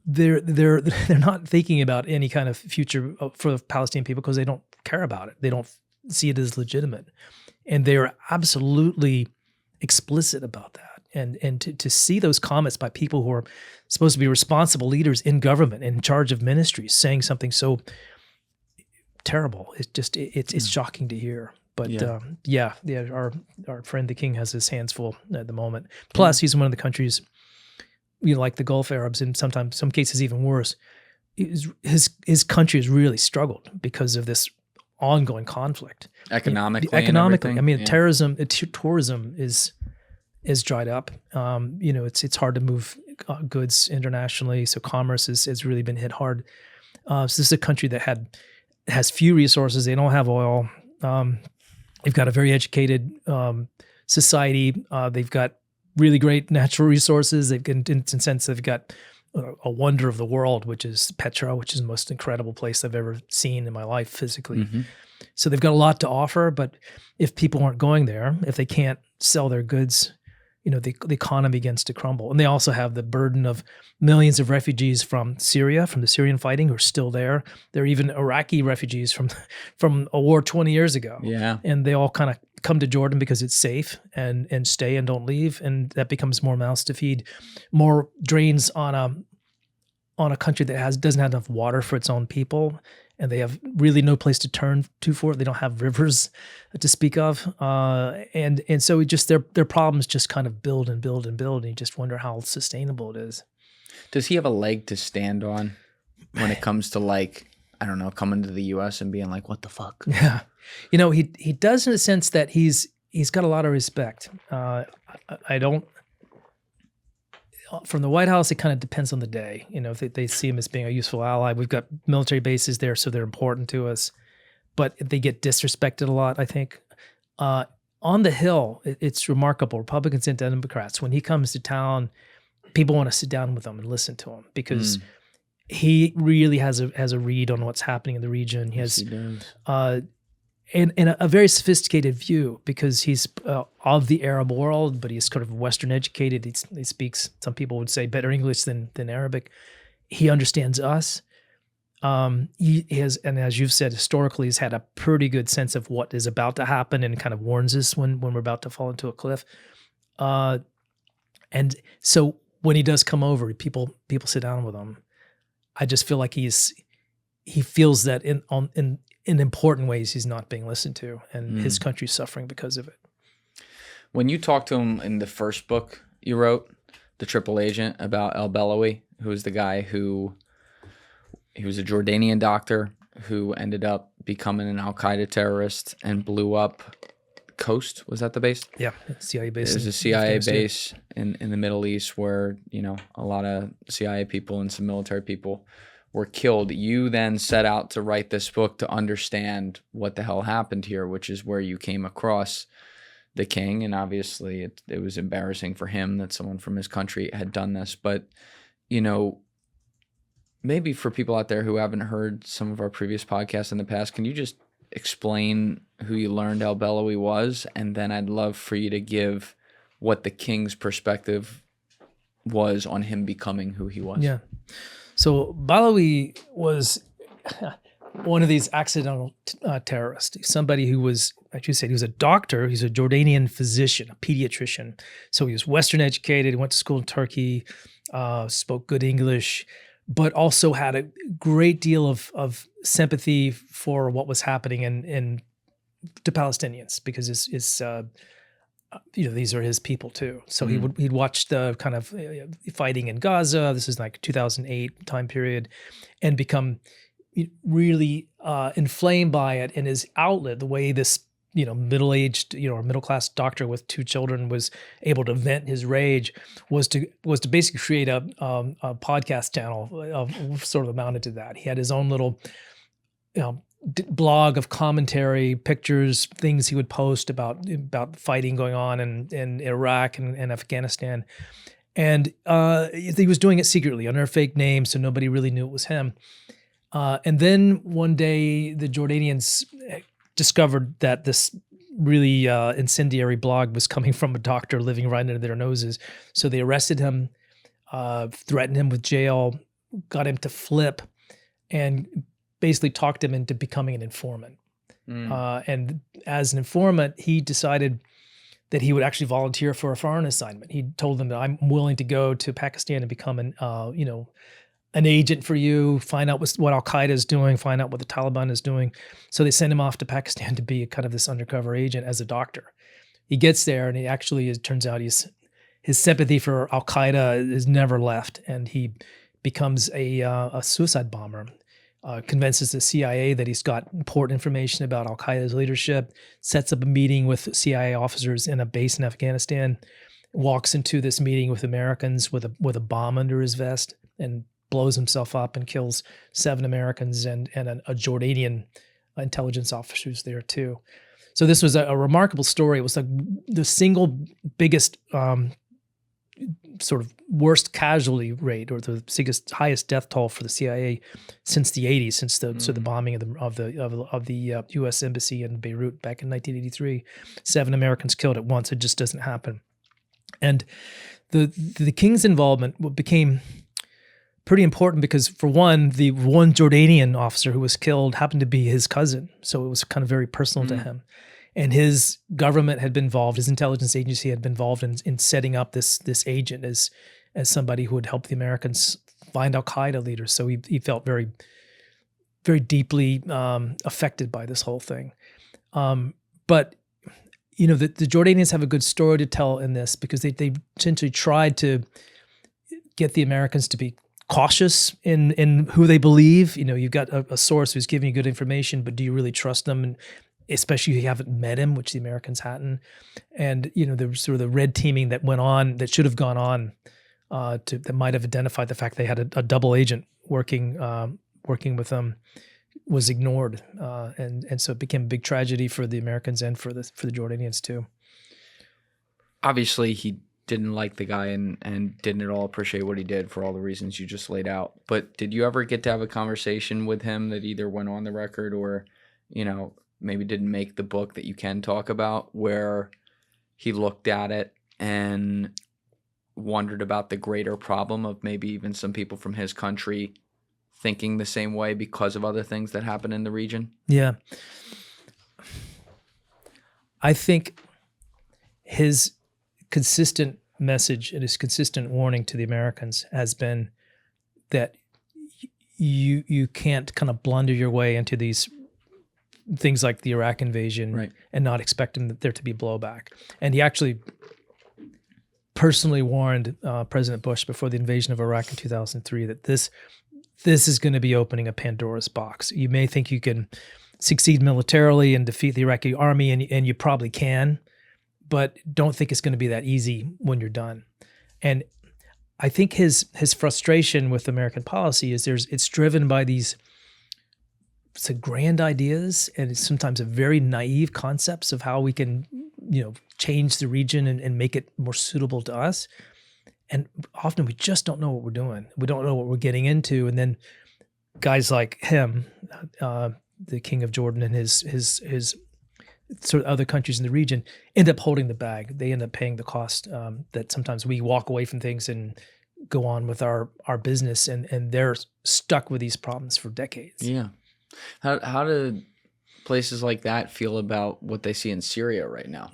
They're not thinking about any kind of future for the Palestinian people because they don't care about it. They don't see it as legitimate, and they are absolutely explicit about that. And to see those comments by people who are supposed to be responsible leaders in government, in charge of ministries, saying something so terrible, it's shocking to hear. But our friend the King has his hands full at the moment. Plus, he's one of the countries. Like the Gulf Arabs, and sometimes some cases even worse, his country has really struggled because of this ongoing conflict.
Economically,
I mean, tourism is dried up. It's hard to move goods internationally, so commerce has really been hit hard. So this is a country that has few resources. They don't have oil. They've got a very educated society. They've got really great natural resources. They've got, in a sense, they've got a wonder of the world, which is Petra, which is the most incredible place I've ever seen in my life physically. Mm-hmm. So they've got a lot to offer, but if people aren't going there, if they can't sell their goods, the economy begins to crumble. And they also have the burden of millions of refugees from Syria, from the Syrian fighting, who are still there. There are even Iraqi refugees from a war 20 years ago. Yeah. And they all kind of come to Jordan because it's safe and stay and don't leave. And that becomes more mouths to feed, more drains on on a country that doesn't have enough water for its own people, and they have really no place to turn to for it. They don't have rivers to speak of, and so their problems just kind of build and build and build, and you just wonder how sustainable it is.
Does he have a leg to stand on when it comes to, like, I don't know, coming to the U.S. and being like, what the fuck?
Yeah, he does, in a sense that he's got a lot of respect. I don't. From the White House, it kind of depends on the day. If they see him as being a useful ally. We've got military bases there, so they're important to us. But they get disrespected a lot, I think. On the Hill, it's remarkable. Republicans and Democrats, when he comes to town, people want to sit down with him and listen to him because he really has a read on what's happening in the region. He has and a very sophisticated view because he's of the Arab world, but he's kind of Western educated. He speaks, some people would say, better English than Arabic. He understands us. He has, and as you've said, historically, he's had a pretty good sense of what is about to happen and kind of warns us when we're about to fall into a cliff. And so when he does come over, people sit down with him. I just feel like he feels that in important ways he's not being listened to, and his country's suffering because of it.
When you talked to him in the first book you wrote, The Triple Agent, about al-Belawi, who was the guy he was a Jordanian doctor who ended up becoming an al-Qaeda terrorist and blew up Coast. Was that the base?
Yeah, CIA base.
It was a CIA base in the Middle East where, a lot of CIA people and some military people were killed. You then set out to write this book to understand what the hell happened here, which is where you came across the king. And obviously it was embarrassing for him that someone from his country had done this. But, maybe for people out there who haven't heard some of our previous podcasts in the past, can you just explain who you learned al-Belawi was? And then I'd love for you to give what the king's perspective was on him becoming who he was.
Yeah. So Balawi was one of these accidental terrorists, somebody who was, like you said, he was a doctor. He's a Jordanian physician, a pediatrician. So he was Western educated. He went to school in Turkey, spoke good English, but also had a great deal of sympathy for what was happening to Palestinians, because these are his people too. So he'd watch the kind of fighting in Gaza. This is like 2008 time period, and become really inflamed by it. And his outlet, the way this middle-aged or middle-class doctor with 2 children was able to vent his rage, was to basically create a podcast channel of sort of amounted to that. He had his own little blog of commentary, pictures, things he would post about fighting going on in Iraq and Afghanistan. And he was doing it secretly under a fake name, so nobody really knew it was him. And then one day the Jordanians discovered that this really incendiary blog was coming from a doctor living right under their noses. So they arrested him, threatened him with jail, got him to flip, and basically talked him into becoming an informant. And as an informant, he decided that he would actually volunteer for a foreign assignment. He told them that I'm willing to go to Pakistan and become an agent for you, find out what al-Qaeda is doing, find out what the Taliban is doing. So they send him off to Pakistan to be kind of this undercover agent as a doctor. He gets there, and it turns out his sympathy for al-Qaeda is never left, and he becomes a suicide bomber. Convinces the CIA that he's got important information about al-Qaeda's leadership, sets up a meeting with CIA officers in a base in Afghanistan, walks into this meeting with Americans with a bomb under his vest, and blows himself up and kills 7 Americans and a Jordanian intelligence officer who's there too. So this was a remarkable story. It was like the single biggest sort of worst casualty rate, or the highest death toll for the CIA since the 80s, so the bombing of the U.S. embassy in Beirut back in 1983. 7 Americans killed at once. It just doesn't happen. And the king's involvement became pretty important because, for one, the one Jordanian officer who was killed happened to be his cousin, so it was kind of very personal to him. And his government had been involved, his intelligence agency had been involved in setting up this agent as somebody who would help the Americans find Al-Qaeda leaders. So he felt very, very deeply affected by this whole thing. But you know, the Jordanians have a good story to tell in this because they essentially tried to get the Americans to be cautious in who they believe. You know, you've got a source who's giving you good information, but do you really trust them? And especially if you haven't met him, which the Americans hadn't. And, you know, there was sort of the red teaming that went on, that should have gone on, that might have identified the fact they had a double agent working with them, was ignored. And so it became a big tragedy for the Americans and for the Jordanians too.
Obviously, he didn't like the guy and didn't at all appreciate what he did for all the reasons you just laid out. But did you ever get to have a conversation with him that either went on the record or, you know, maybe didn't make the book that you can talk about, where he looked at it and wondered about the greater problem of maybe even some people from his country thinking the same way because of other things that happen in the region?
Yeah. I think his consistent message and his consistent warning to the Americans has been that you can't kind of blunder your way into these things like the Iraq invasion,
right,
and not expect there to be blowback. And he actually personally warned President Bush before the invasion of Iraq in 2003 that this is going to be opening a Pandora's box. You may think you can succeed militarily and defeat the Iraqi army, and you probably can, but don't think it's going to be that easy when you're done. And I think his frustration with American policy is it's driven by these grand ideas, and it's sometimes a very naive concepts of how we can, you know, change the region and make it more suitable to us. And often we just don't know what we're doing. We don't know what we're getting into. And then guys like him, the King of Jordan, and his sort of other countries in the region end up holding the bag. They end up paying the cost, that sometimes we walk away from things and go on with our business, and they're stuck with these problems for decades.
Yeah. How do places like that feel about what they see in Syria right now?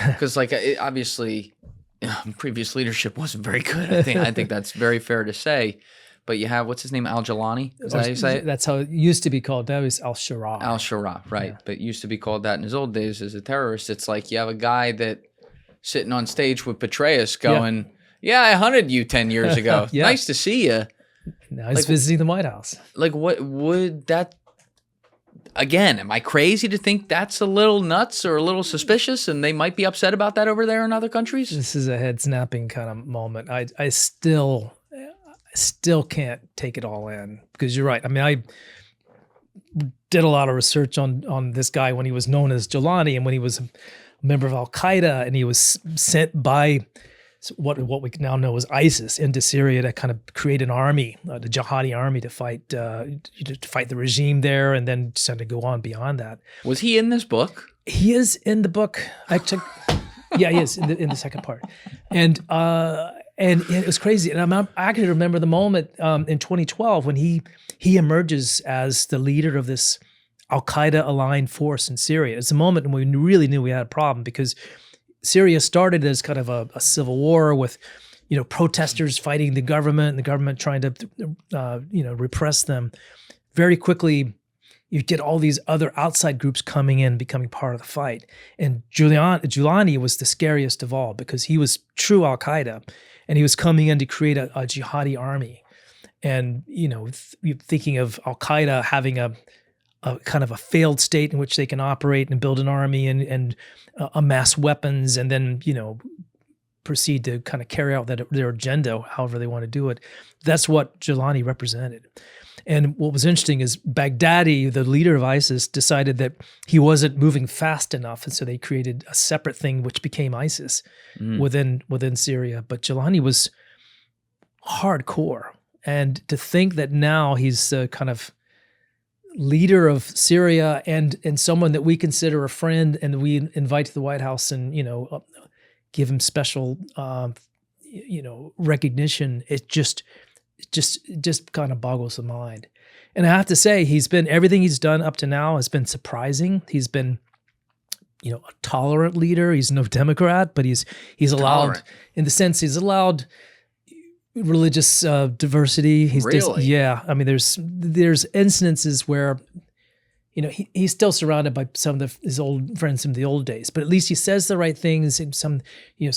Because obviously previous leadership wasn't very good. I think that's very fair to say. But you have, what's his name, Al-Jalani? Is that how you say it?
That's how it used to be called. Now it's Al-Shara.
Al-Shara, right.
Yeah.
But it used to be called that in his old days as a terrorist. It's like you have a guy that sitting on stage with Petraeus going, yeah, I hunted you 10 years ago.
Yeah.
Nice to see you.
Now he's visiting the White House.
Like, what would that... Again, am I crazy to think that's a little nuts or a little suspicious and they might be upset about that over there in other countries?
This is a head-snapping kind of moment. I still can't take it all in, because you're right. I mean, I did a lot of research on this guy when he was known as Jalani and when he was a member of Al-Qaeda, and he was sent by what we now know as ISIS into Syria to kind of create an army, the jihadi army, to fight the regime there, and then sort of go on beyond that.
Was he in this book?
He is in the book. Yeah, he is in the second part, and it was crazy. And I can remember the moment in 2012 when he emerges as the leader of this Al-Qaeda aligned force in Syria. It's a moment when we really knew we had a problem, because Syria started as kind of a civil war with, you know, protesters fighting the government and the government trying to, repress them. Very quickly, you get all these other outside groups coming in, becoming part of the fight. And Giuliani was the scariest of all, because he was true Al-Qaeda, and he was coming in to create a jihadi army. And, you know, thinking of Al-Qaeda having a kind of a failed state in which they can operate and build an army and amass weapons, and then, you know, proceed to kind of carry out their agenda, however they want to do it. That's what Giuliani represented. And what was interesting is Baghdadi, the leader of ISIS, decided that he wasn't moving fast enough, and so they created a separate thing which became ISIS within Syria. But Giuliani was hardcore, and to think that now he's kind of leader of Syria and someone that we consider a friend, and we invite to the White House and, you know, give him special, recognition. It just kind of boggles the mind. And I have to say, everything he's done up to now has been surprising. He's been, you know, a tolerant leader. He's no Democrat, but he's allowed, in the sense he's allowed religious diversity. He's
Really?
yeah. I mean, there's instances where, he's still surrounded by some of his old friends from the old days, but at least he says the right things. And some,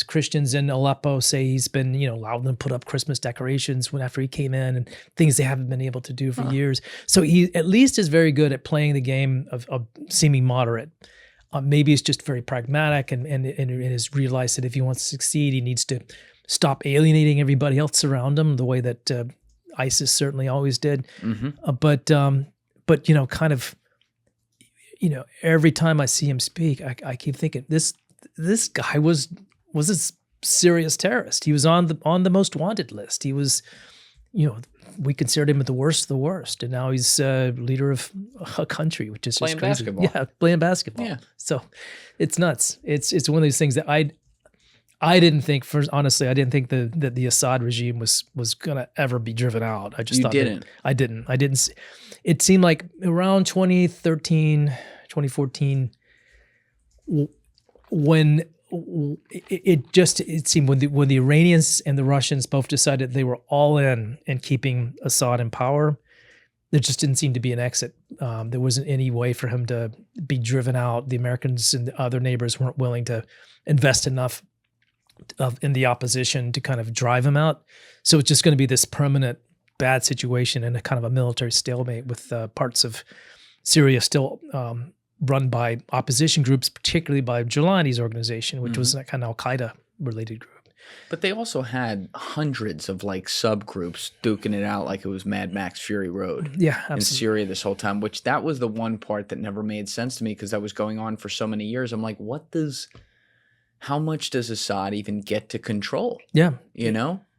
Christians in Aleppo say he's been, allowed them to put up Christmas decorations after he came in, and things they haven't been able to do for years. So he at least is very good at playing the game of seeming moderate. Maybe he's just very pragmatic and has realized that if he wants to succeed, he needs to stop alienating everybody else around him the way that ISIS certainly always did.
Mm-hmm.
But kind of, every time I see him speak, I keep thinking this guy was a serious terrorist. He was on the most wanted list. He was, we considered him the worst of the worst, and now he's leader of a country, which is
Playing
just crazy.
basketball.
Yeah, playing basketball.
Yeah.
So it's nuts. It's one of those things that I didn't think, honestly, I didn't think that the Assad regime was gonna ever be driven out. I just thought
didn't.
I didn't. It seemed like around 2013, 2014, when it seemed when the Iranians and the Russians both decided they were all in keeping Assad in power, there just didn't seem to be an exit. There wasn't any way for him to be driven out. The Americans and the other neighbors weren't willing to invest enough in the opposition to kind of drive him out. So it's just going to be this permanent bad situation and a kind of a military stalemate with parts of Syria still run by opposition groups, particularly by Giuliani's organization, which was that kind of Al-Qaeda related group.
But they also had hundreds of subgroups duking it out like it was Mad Max Fury Road.
Yeah,
in
absolutely.
Syria this whole time, which that was the one part that never made sense to me because that was going on for so many years. I'm like, how much does Assad even get to control?
Yeah.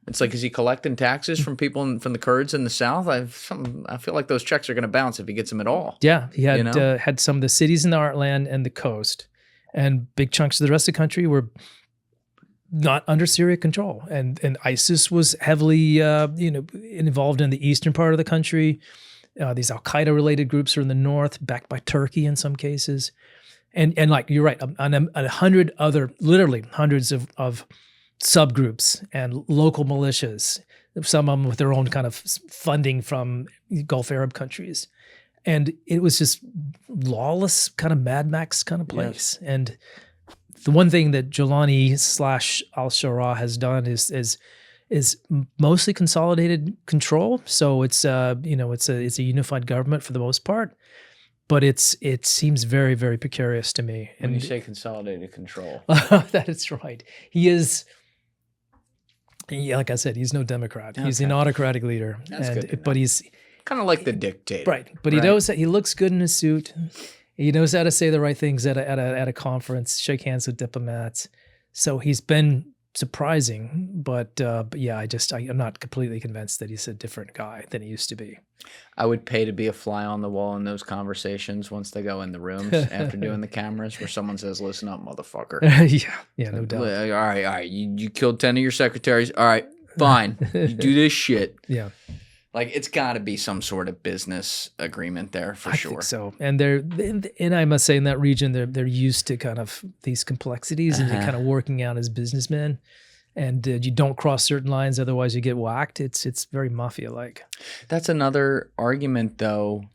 It's like, is he collecting taxes from people from the Kurds in the south? I feel like those checks are going to bounce if he gets them at all.
Yeah, he had had some of the cities in the heartland and the coast, and big chunks of the rest of the country were not under Syria control. And ISIS was heavily involved in the eastern part of the country. These Al-Qaeda related groups are in the north, backed by Turkey in some cases. And like you're right, on 100 other, literally hundreds of subgroups and local militias, some of them with their own kind of funding from Gulf Arab countries. And it was just lawless, kind of Mad Max kind of place. Yes. And the one thing that Giuliani / al-Shara has done is mostly consolidated control. So it's it's a unified government for the most part. But it seems very, very precarious to me.
When you say consolidated control.
That is right. He is, like I said, he's no Democrat. Okay. He's an autocratic leader.
That's good.
But he's
kind of like the dictator.
Right. But he knows that he looks good in a suit. He knows how to say the right things at a conference, shake hands with diplomats. So he's been surprising, but yeah, I'm not completely convinced that he's a different guy than he used to be.
I would pay to be a fly on the wall in those conversations once they go in the rooms after doing the cameras where someone says, "Listen up, motherfucker."
yeah, no doubt.
All right. You killed 10 of your secretaries. All right, fine. You do this shit.
Yeah.
Like, it's got to be some sort of business agreement there for sure.
I think so. And I must say, in that region, they're used to kind of these complexities and they're kind of working out as businessmen. And you don't cross certain lines, otherwise you get whacked. It's very mafia-like.
That's another argument, though.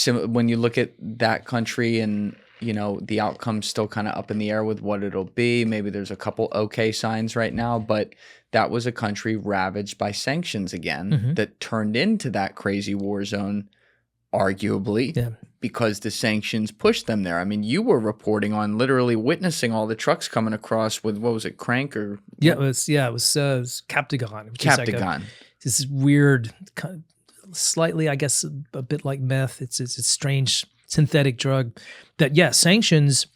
When you look at that country and, the outcome's still kind of up in the air with what it'll be. Maybe there's a couple okay signs right now, but that was a country ravaged by sanctions again that turned into that crazy war zone, arguably, because the sanctions pushed them there. I mean, you were reporting on literally witnessing all the trucks coming across with, what was it, Crank or?
Yeah, it was Captagon.
Captagon.
This weird, kind of slightly, I guess, a bit like meth. It's a strange synthetic drug that, sanctions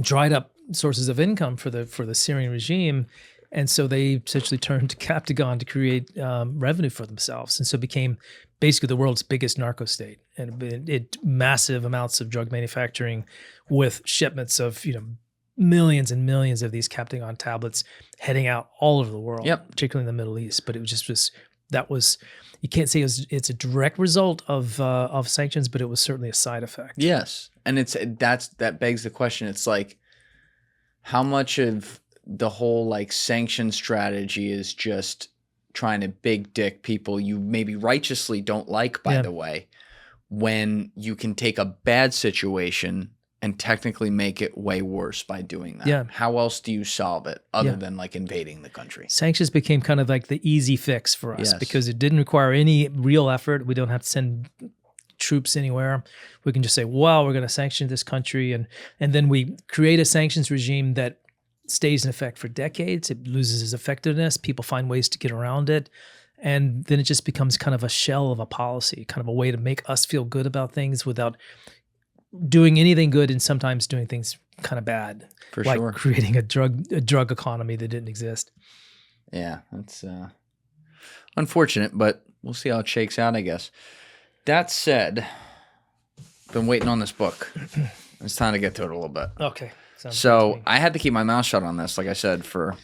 dried up sources of income for the Syrian regime. And so they essentially turned to Captagon to create revenue for themselves. And so it became basically the world's biggest narco state. And it massive amounts of drug manufacturing with shipments of, millions and millions of these Captagon tablets heading out all over the world, particularly in the Middle East. But it was you can't say it's a direct result of sanctions, but it was certainly a side effect.
Yes. And that begs the question. It's like, how much of the whole sanction strategy is just trying to big dick people you maybe righteously don't like, by the way, when you can take a bad situation and technically make it way worse by doing that.
Yeah.
How else do you solve it other than like invading the country?
Sanctions became kind of like the easy fix for us because it didn't require any real effort. We don't have to send troops anywhere. We can just say, well, we're going to sanction this country. And then we create a sanctions regime that stays in effect for decades. It loses its effectiveness. People find ways to get around it. And then it just becomes kind of a shell of a policy, kind of a way to make us feel good about things without doing anything good and sometimes doing things kind of bad.
For
like
sure.
creating a drug economy that didn't exist.
Yeah, that's unfortunate, but we'll see how it shakes out, I guess. That said, been waiting on this book. It's time to get to it a little bit.
Okay.
So I had to keep my mouth shut on this, like I said, for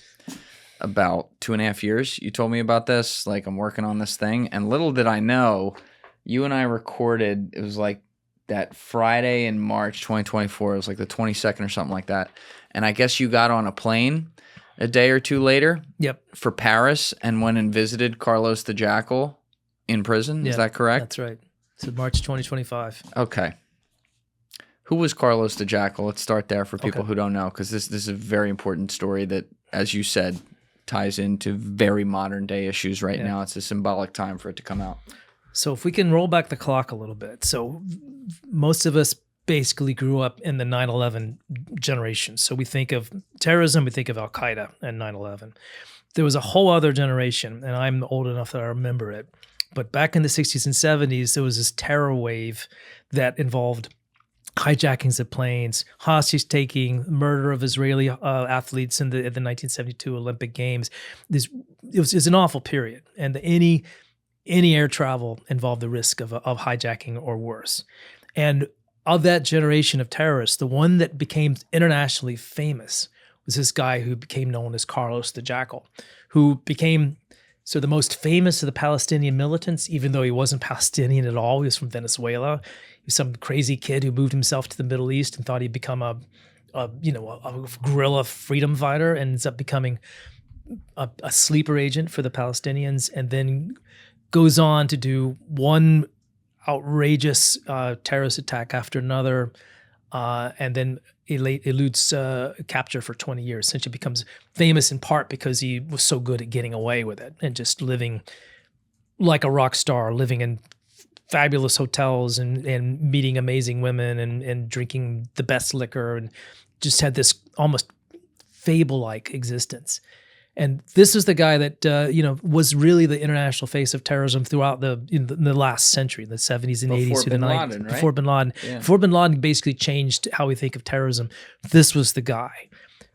about 2.5 years. You told me about this, like I'm working on this thing. And little did I know, you and I recorded, it was like that Friday in March 2024. It was like the 22nd or something like that. And I guess you got on a plane a day or two later for Paris and went and visited Carlos the Jackal in prison. Is that correct?
That's right. So March 2025.
Okay. Who was Carlos the Jackal? Let's start there for people who don't know, because this is a very important story that, as you said, ties into very modern day issues right now. It's a symbolic time for it to come out.
So if we can roll back the clock a little bit. So most of us basically grew up in the 9/11 generation. So we think of terrorism, we think of Al-Qaeda and 9/11. There was a whole other generation, and I'm old enough that I remember it. But back in the 60s and 70s, there was this terror wave that involved hijackings of planes, hostage taking, murder of Israeli athletes in the 1972 Olympic Games. It was an awful period, and any air travel involved the risk of hijacking or worse. And of that generation of terrorists, the one that became internationally famous was this guy who became known as Carlos the Jackal, who became the most famous of the Palestinian militants, even though he wasn't Palestinian at all. He was from Venezuela. He was some crazy kid who moved himself to the Middle East and thought he'd become a guerrilla freedom fighter, and ends up becoming a sleeper agent for the Palestinians, and then goes on to do one outrageous terrorist attack after another, and then eludes capture for 20 years. Essentially becomes famous in part because he was so good at getting away with it and just living like a rock star, living in fabulous hotels and meeting amazing women and drinking the best liquor, and just had this almost fable-like existence. And this is the guy that was really the international face of terrorism throughout the last century, the 70s and 80s through the 90s.
Laden, right?
Before Bin Laden.
Yeah.
Before Bin Laden basically changed how we think of terrorism. This was the guy.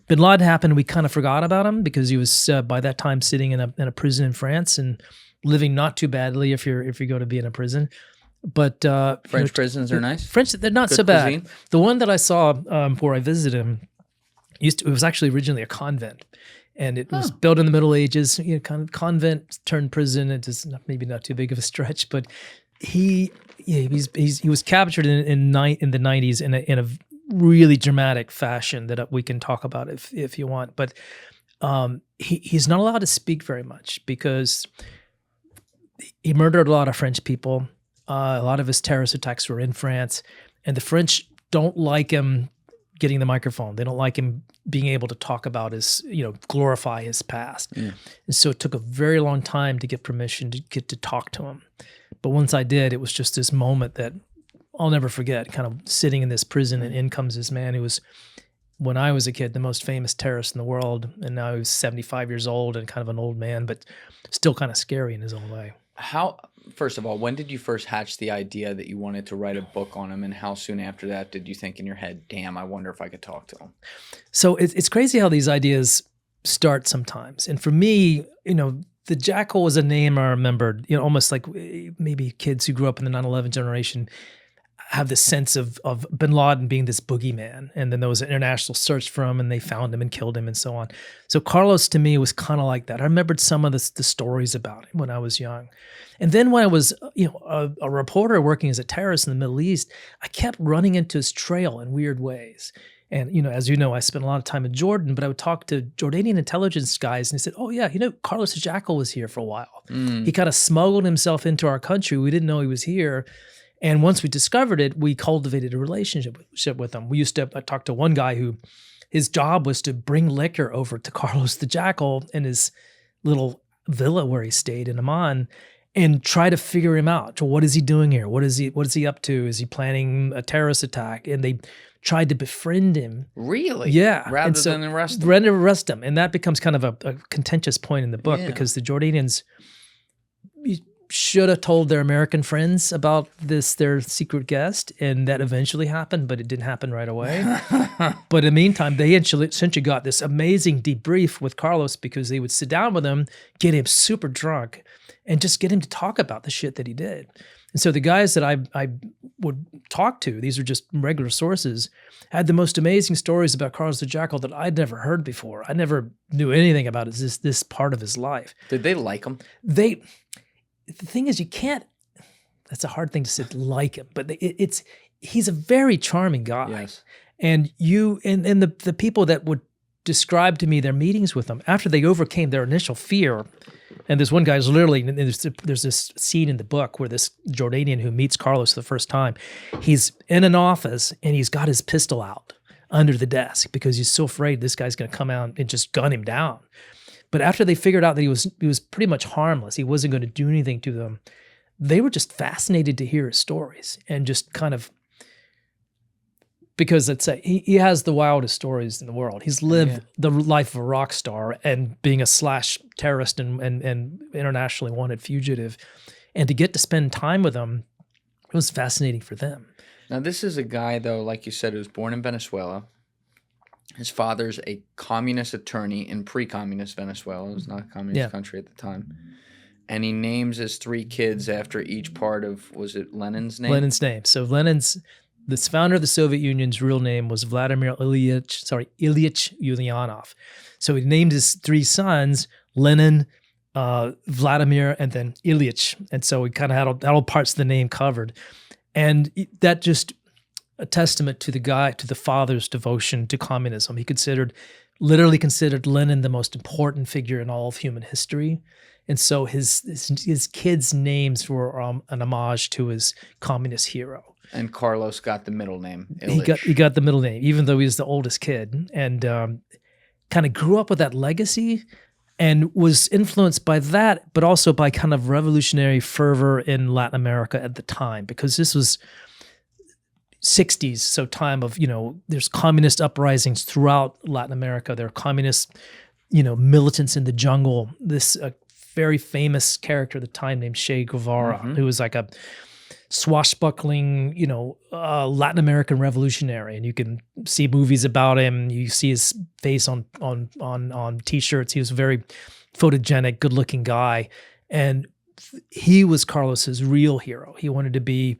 Bin Laden happened, we kind of forgot about him because he was by that time sitting in a prison in France and living not too badly if you go to be in a prison. But
French prisons are nice.
French, they're not
Good
so bad.
cuisine.
The one that I saw before I visited him it was actually originally a convent. And it was built in the Middle Ages, kind of convent turned prison. It's maybe not too big of a stretch, but he was captured in the 90s in a really dramatic fashion that we can talk about if you want. But he's not allowed to speak very much because he murdered a lot of French people. A lot of his terrorist attacks were in France, and the French don't like him getting the microphone. They don't like him being able to talk about his, glorify his past. Yeah. And so it took a very long time to get permission to get to talk to him. But once I did, it was just this moment that I'll never forget, kind of sitting in this prison, and in comes this man who was, when I was a kid, the most famous terrorist in the world. And now he's 75 years old and kind of an old man, but still kind of scary in his own way.
First of all, when did you first hatch the idea that you wanted to write a book on him, and how soon after that did you think in your head, damn, I wonder if I could talk to him?
So it's crazy how these ideas start sometimes. And for me, the Jackal was a name I remembered, almost like maybe kids who grew up in the 9/11 generation have this sense of Bin Laden being this boogeyman. And then there was an international search for him, and they found him and killed him and so on. So Carlos to me was kind of like that. I remembered some of the stories about him when I was young. And then when I was a reporter working as a terrorist in the Middle East, I kept running into his trail in weird ways. And, as you know, I spent a lot of time in Jordan, but I would talk to Jordanian intelligence guys and they said, oh yeah, Carlos the Jackal was here for a while. He kind of smuggled himself into our country. We didn't know he was here. And once we discovered it, we cultivated a relationship with him. I talked to one guy who his job was to bring liquor over to Carlos the Jackal in his little villa where he stayed in Amman and try to figure him out. So what is he doing here? What is he up to? Is he planning a terrorist attack? And they tried to befriend him.
Really?
Yeah.
Rather than arrest him.
Rather than arrest him. And that becomes kind of a contentious point in the book because the Jordanians should have told their American friends about their secret guest, and that eventually happened, but it didn't happen right away. But in the meantime, they essentially got this amazing debrief with Carlos because they would sit down with him, get him super drunk, and just get him to talk about the shit that he did. And so the guys that I would talk to, these are just regular sources, had the most amazing stories about Carlos the Jackal that I'd never heard before. I never knew anything about this part of his life.
Did they like him?
The thing is, you can't, that's a hard thing to say, like him, but he's a very charming guy.
Yes. And
the people that would describe to me their meetings with him after they overcame their initial fear. And this one guy's literally, there's this scene in the book where this Jordanian who meets Carlos for the first time, he's in an office and he's got his pistol out under the desk because he's so afraid this guy's going to come out and just gun him down. But after they figured out that he was pretty much harmless, he wasn't going to do anything to them, they were just fascinated to hear his stories and just kind of, because let's say he has the wildest stories in the world. He's lived the life of a rock star and being a slash terrorist and internationally wanted fugitive. And to get to spend time with him, it was fascinating for them.
Now, this is a guy, though, like you said, who was born in Venezuela. His father's a communist attorney in pre-communist Venezuela. It was not a communist country at the time. And he names his 3 kids after each part of, was it Lenin's name?
Lenin's name. So this founder of the Soviet Union's real name was Vladimir Ilyich Ulyanov. So he named his 3 sons Lenin, Vladimir, and then Ilyich. And so he kind of had all parts of the name covered. And that just a testament to the father's devotion to communism. He literally considered Lenin the most important figure in all of human history. And so his kids' names were an homage to his communist hero.
And Carlos got the middle name, Ilyich.
He got the middle name, even though he was the oldest kid, and kind of grew up with that legacy and was influenced by that, but also by kind of revolutionary fervor in Latin America at the time, because this was 60s, so time of, there's communist uprisings throughout Latin America. There are communist, militants in the jungle. This very famous character at the time named Che Guevara, who was like a swashbuckling, Latin American revolutionary, and you can see movies about him. You see his face on T-shirts. He was a very photogenic, good-looking guy, and he was Carlos's real hero. He wanted to be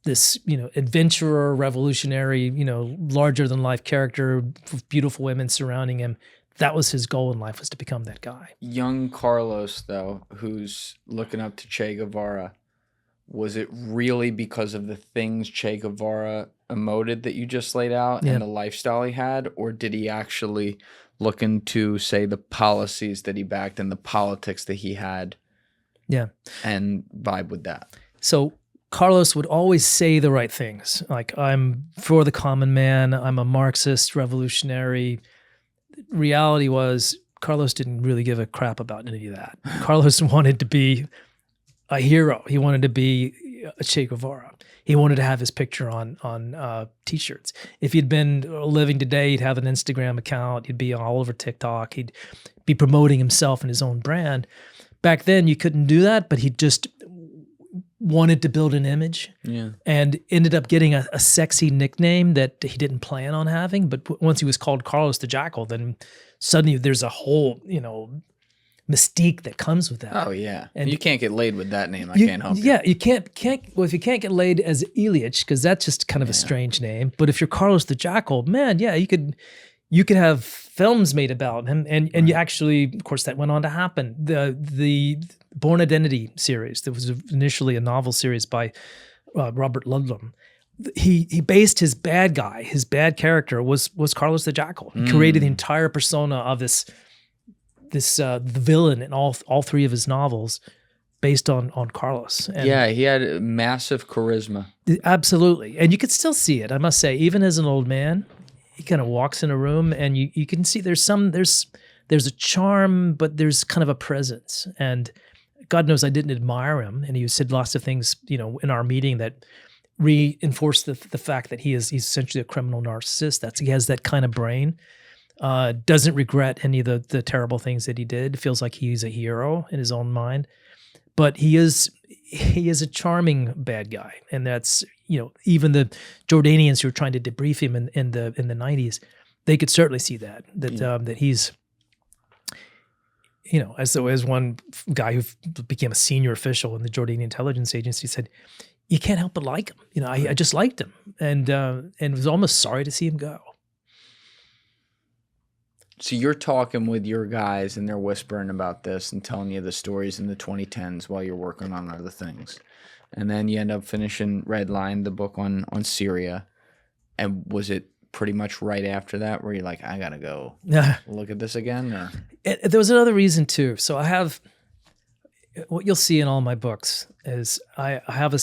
this, adventurer, revolutionary, larger-than-life character with beautiful women surrounding him. That was his goal in life, was to become that guy.
Young Carlos, though, who's looking up to Che Guevara, was it really because of the things Che Guevara emoted that you just laid out and the lifestyle he had, or did he actually look into, say, the policies that he backed and the politics that he had and vibe with that?
So Carlos would always say the right things, like, I'm for the common man, I'm a Marxist revolutionary. Reality was, Carlos didn't really give a crap about any of that. Carlos wanted to be a hero. He wanted to be a Che Guevara. He wanted to have his picture on T-shirts. If he'd been living today, he'd have an Instagram account. He'd be all over TikTok. He'd be promoting himself and his own brand. Back then, you couldn't do that, but he just wanted to build an image and ended up getting a sexy nickname that he didn't plan on having. But once he was called Carlos the Jackal, then suddenly there's a whole, mystique that comes with that.
Oh yeah, and you can't get laid with that name. I can't help you.
Yeah, you can't. Well, if you can't get laid as Ilyich, because that's just kind of a strange name. But if you're Carlos the Jackal, man, yeah, you could have films made about him, and you actually, of course, that went on to happen. The Born Identity series, that was initially a novel series by Robert Ludlum, he based his bad character was Carlos the Jackal. He created the entire persona of this the villain in all three of his novels based on Carlos. And
yeah, he had massive charisma.
absolutely. And you could still see it, I must say, even as an old man. He kind of walks in a room and you can see there's a charm, but there's kind of a presence. And God knows I didn't admire him. And he said lots of things, in our meeting that reinforced the fact that he's essentially a criminal narcissist. He has that kind of brain. Doesn't regret any of the terrible things that he did. Feels like he's a hero in his own mind. But he is a charming bad guy, and that's even the Jordanians who were trying to debrief him in the 90s, they could certainly see that he's as one guy who became a senior official in the Jordanian intelligence agency said, you can't help but like him. I just liked him, and was almost sorry to see him go.
So you're talking with your guys and they're whispering about this and telling you the stories in the 2010s while you're working on other things. And then you end up finishing Redline, the book on Syria. And was it pretty much right after that where you're like, I got to go look at this again? Or?
There was another reason too. So I have, what you'll see in all my books is I have a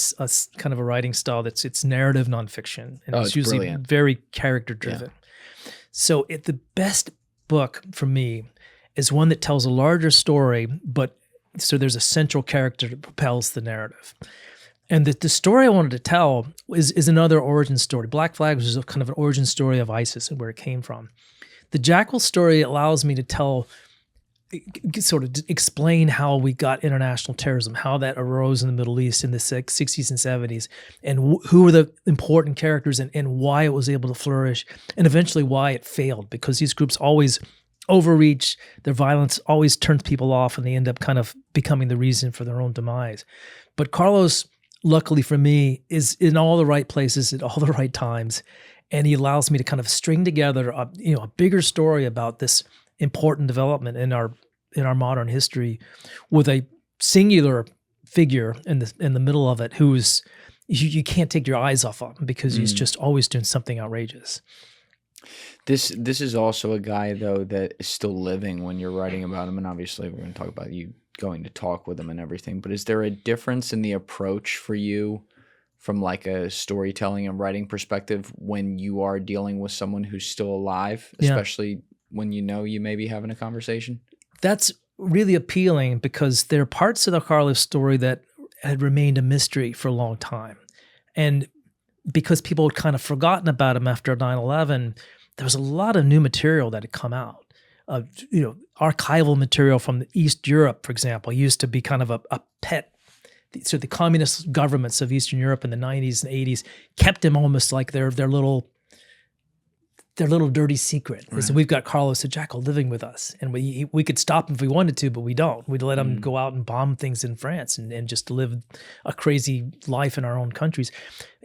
kind of a writing style it's narrative nonfiction. And it's usually brilliant. Very character driven. Yeah. So the best book for me is one that tells a larger story, but so there's a central character that propels the narrative. And the story I wanted to tell is another origin story. Black Flag was kind of an origin story of ISIS and where it came from. The Jackal story allows me to sort of explain how we got international terrorism, how that arose in the Middle East in the 60s and 70s, and who were the important characters and why it was able to flourish, and eventually why it failed, because these groups always overreach, their violence always turns people off, and they end up kind of becoming the reason for their own demise. But Carlos, luckily for me, is in all the right places at all the right times, and he allows me to kind of string together a bigger story about this important development in our modern history, with a singular figure in the middle of it who's you can't take your eyes off him because he's just always doing something outrageous.
This is also a guy though that is still living when you're writing about him, and obviously we're going to talk about you going to talk with him and everything. But is there a difference in the approach for you from like a storytelling and writing perspective when you are dealing with someone who's still alive, especially when you may be having a conversation? That's
really appealing because there are parts of the Carlos story that had remained a mystery for a long time. And because people had kind of forgotten about him after 9/11, there was a lot of new material that had come out. Archival material from East Europe, for example, used to be kind of a pet. So the communist governments of Eastern Europe in the 90s and 80s kept him almost like their little dirty secret. Right. So we've got Carlos the Jackal living with us, and we could stop him if we wanted to, but we don't. We'd let him go out and bomb things in France and just live a crazy life in our own countries.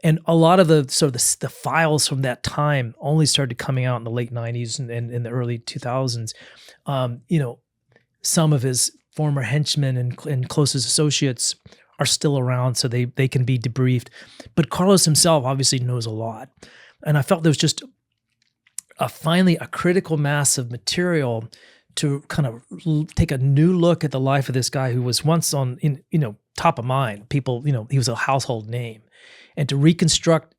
And a lot of the files from that time only started coming out in the late 90s and in the early 2000s. Some of his former henchmen and closest associates are still around, so they can be debriefed. But Carlos himself obviously knows a lot. And I felt there was just finally a critical mass of material to kind of take a new look at the life of this guy who was once top of mind. People, he was a household name. And to reconstruct,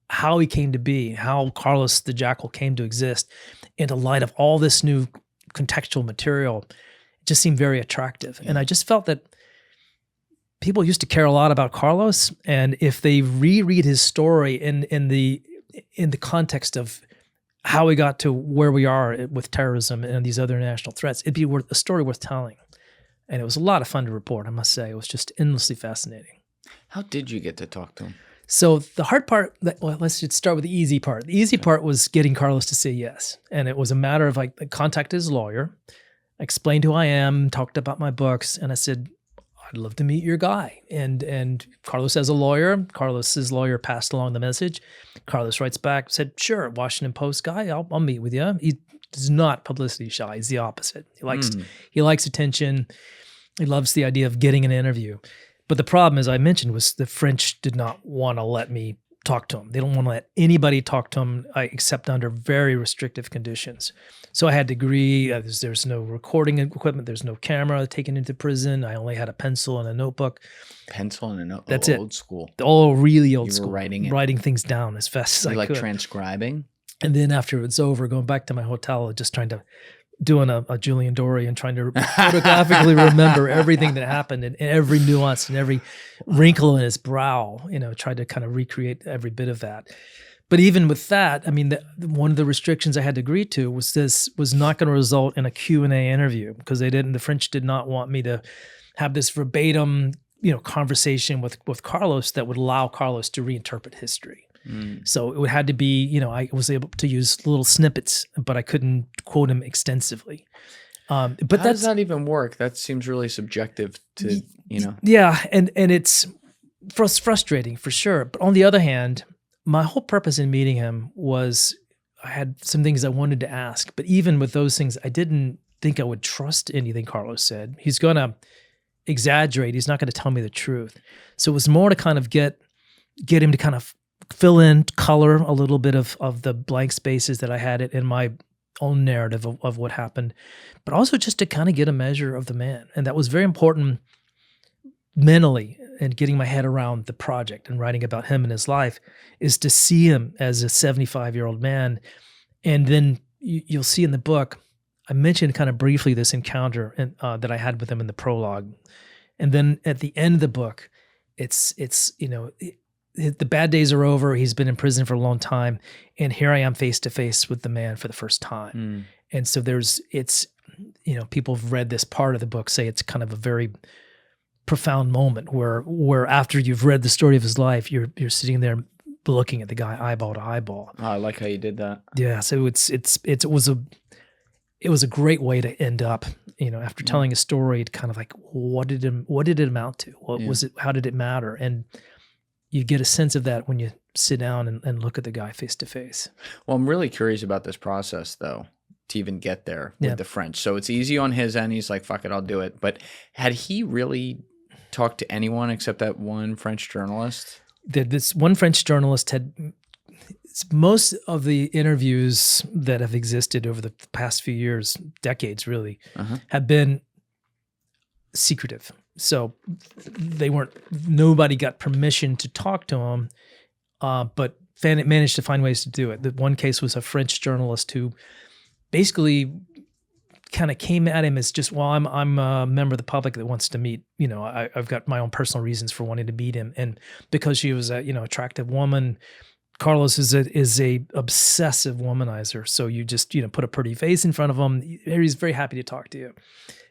how he came to be, how Carlos the Jackal came to exist in the light of all this new contextual material, it just seemed very attractive. And I just felt that people used to care a lot about Carlos, and if they reread his story in the context of how we got to where we are with terrorism and these other national threats, it'd be a story worth telling. And it was a lot of fun to report, I must say. It was just endlessly fascinating.
How did you get to talk to him?
So the hard part, let's just start with the easy part. The easy part was getting Carlos to say yes. And it was a matter of I contacted his lawyer, explained who I am, talked about my books, and I said, I'd love to meet your guy. And Carlos has a lawyer. Carlos's lawyer passed along the message. Carlos writes back, said, sure, Washington Post guy, I'll meet with you. He is not publicity shy. He's the opposite. He likes attention. He loves the idea of getting an interview. But the problem, as I mentioned, was the French did not want to let me talk to him. They don't want to let anybody talk to him except under very restrictive conditions. So I had to agree. There's no recording equipment. There's no camera taken into prison. I only had a pencil and a notebook.
Pencil and a notebook.
That's
old
it.
School.
All really old
You were
school.
writing it?
Writing things down as fast as
You
I could.
transcribing?
And then after it's over, going back to my hotel, just trying to doing a Julian Dorey and trying to photographically remember everything that happened and every nuance and every wrinkle in his brow, tried to kind of recreate every bit of that. But even with that, I mean, one of the restrictions I had to agree to was this was not going to result in a Q&A interview because the French did not want me to have this verbatim, conversation with Carlos that would allow Carlos to reinterpret history. So it had to be, I was able to use little snippets, but I couldn't quote him extensively. But
how does that even work? That seems really subjective to,
Yeah, and it's frustrating for sure. But on the other hand, my whole purpose in meeting him was I had some things I wanted to ask. But even with those things, I didn't think I would trust anything Carlos said. He's going to exaggerate. He's not going to tell me the truth. So it was more to kind of get him to kind of fill in, color a little bit of the blank spaces that I had in my own narrative of what happened, but also just to kind of get a measure of the man. And that was very important mentally and getting my head around the project and writing about him and his life is to see him as a 75-year-old man. And then you'll see in the book, I mentioned kind of briefly this encounter that I had with him in the prologue. And then at the end of the book, it's the bad days are over. He's been in prison for a long time. And here I am face to face with the man for the first time. And so people have read this part of the book, say it's kind of a very profound moment where after you've read the story of his life, you're sitting there looking at the guy eyeball to eyeball.
Oh, I like how you did that.
Yeah. So it was a great way to end up, after telling a story, kind of like, what did it amount to? What was it? How did it matter? And you get a sense of that when you sit down and look at the guy face to face.
Well, I'm really curious about this process, though, to even get there with the French. So it's easy on his end. He's like, fuck it, I'll do it. But had he really talked to anyone except that one French journalist?
This one French journalist most of the interviews that have existed over the past few years, decades really, have been secretive. So nobody got permission to talk to him, but managed to find ways to do it. The one case was a French journalist who basically kind of came at him as just, well, I'm a member of the public that wants to meet, I've got my own personal reasons for wanting to meet him. And because she was a, attractive woman, Carlos is a obsessive womanizer. So you just, put a pretty face in front of him. He's very happy to talk to you.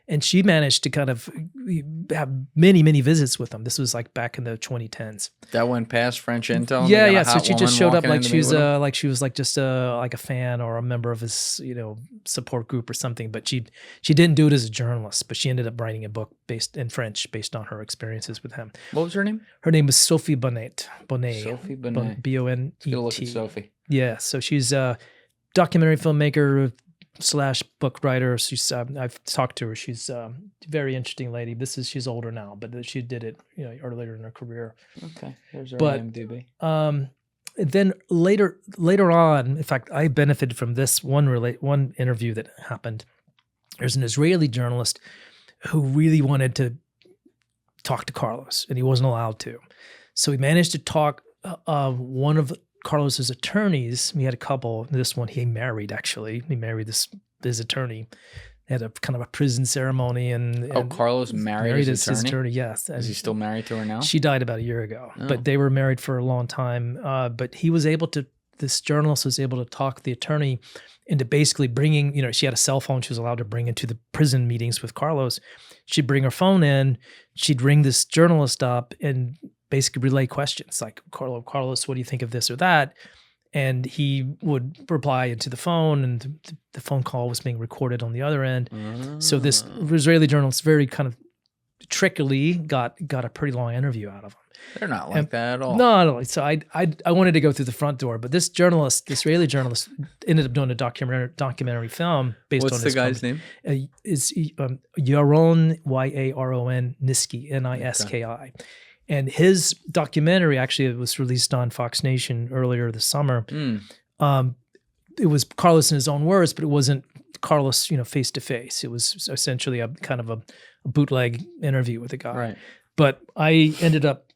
And she managed to kind of have many, many visits with him. This was like back in the 2010s.
That went past French intel?
Yeah. So she just showed up like she was like just like a fan or a member of his, support group or something. But she didn't do it as a journalist, but she ended up writing a book based in French based on her experiences with him.
What was her name?
Her name was Sophie Bonnet.
Sophie Bonnet.
Bonnet.
Let's get a look at Sophie.
Yeah. So she's a documentary filmmaker / book writer. She's I've talked to her. She's a very interesting lady. She's older now, but she did it earlier in her career.
Okay, there's her IMDb.
Then later on, in fact, I benefited from this one interview that happened. There's an Israeli journalist who really wanted to talk to Carlos, and he wasn't allowed to. So he managed to talk one of Carlos's attorneys. We had a couple. This one he married, actually. He married his attorney. They had a kind of a prison ceremony. And
Carlos married his attorney?
Yes.
Is he still married to her now?
She died about a year ago, but they were married for a long time. But this journalist was able to talk the attorney into basically bringing, she had a cell phone she was allowed to bring into the prison meetings with Carlos. She'd bring her phone in, she'd ring this journalist up and basically relay questions like, Carlos, what do you think of this or that? And he would reply into the phone, and the phone call was being recorded on the other end. So this Israeli journalist very kind of trickily got a pretty long interview out of him.
They're not like that at all.
No. So I wanted to go through the front door, but this Israeli journalist, ended up doing a documentary film based on.
What's the guy's name?
Is Yaron Yaron Niski, Niski. And his documentary, actually, it was released on Fox Nation earlier this summer. It was Carlos in his own words, but it wasn't Carlos, face to face. It was essentially a kind of a bootleg interview with the guy.
Right.
But I ended up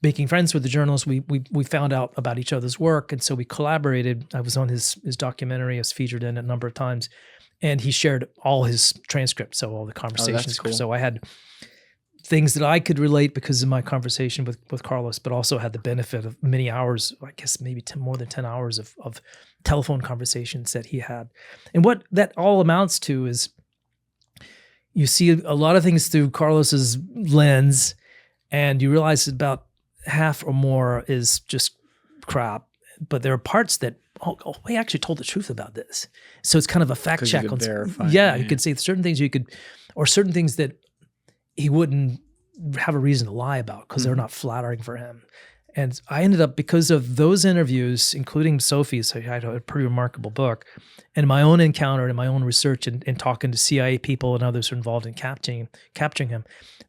making friends with the journalists. We found out about each other's work, and so we collaborated. I was on his documentary. I was featured in it a number of times, and he shared all his transcripts, so all the conversations.
Cool.
So I had things that I could relate because of my conversation with Carlos, but also had the benefit of many hours, I guess maybe more than 10 hours of telephone conversations that he had. And what that all amounts to is you see a lot of things through Carlos's lens, and you realize about half or more is just crap. But there are parts that, we actually told the truth about this. So it's kind of a fact check.
You could verify.
You could say certain things or certain things that he wouldn't have a reason to lie about because they're not flattering for him. And I ended up, because of those interviews, including Sophie's, I had a pretty remarkable book, and my own encounter and my own research and talking to CIA people and others who are involved in capturing him,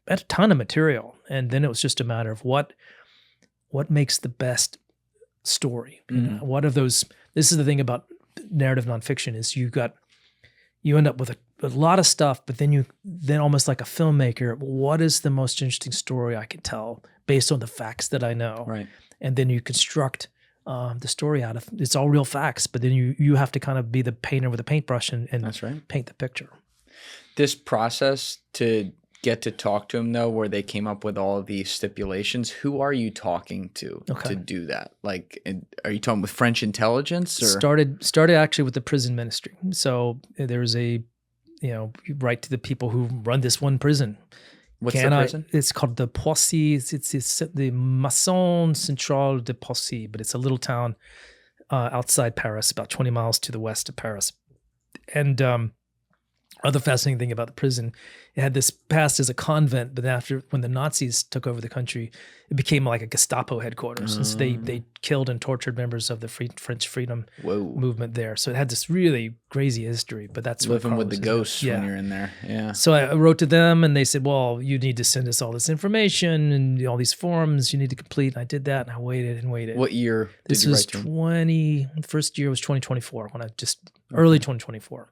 I had a ton of material. And then it was just a matter of what makes the best story. What of those, this is the thing about narrative nonfiction, is you end up with a lot of stuff, but then almost like a filmmaker, what is the most interesting story I can tell based on the facts that I know?
Right.
And then you construct the story out of, it's all real facts, but then you have to kind of be the painter with a paintbrush and
That's right.
paint the picture.
This process to get to talk to him, though, where they came up with all of these stipulations, who are you talking to do that? Like, are you talking with French intelligence? Or?
Started actually with the prison ministry. So there's you write to the people who run this one prison.
What's the prison?
It's called the Poissy. It's the Maison Centrale de Poissy, but it's a little town outside Paris, about 20 miles to the west of Paris. And other fascinating thing about the prison, it had this past as a convent, but after, when the Nazis took over the country, it became like a Gestapo headquarters. And so they killed and tortured members of the French freedom movement there. So it had this really crazy history, but that's
living with the ghosts when you're in there. Yeah.
So I wrote to them and they said, well, you need to send us all this information and all these forms you need to complete. And I did that and I waited and waited.
What year did you write to them?
First year was 2024 when early 2024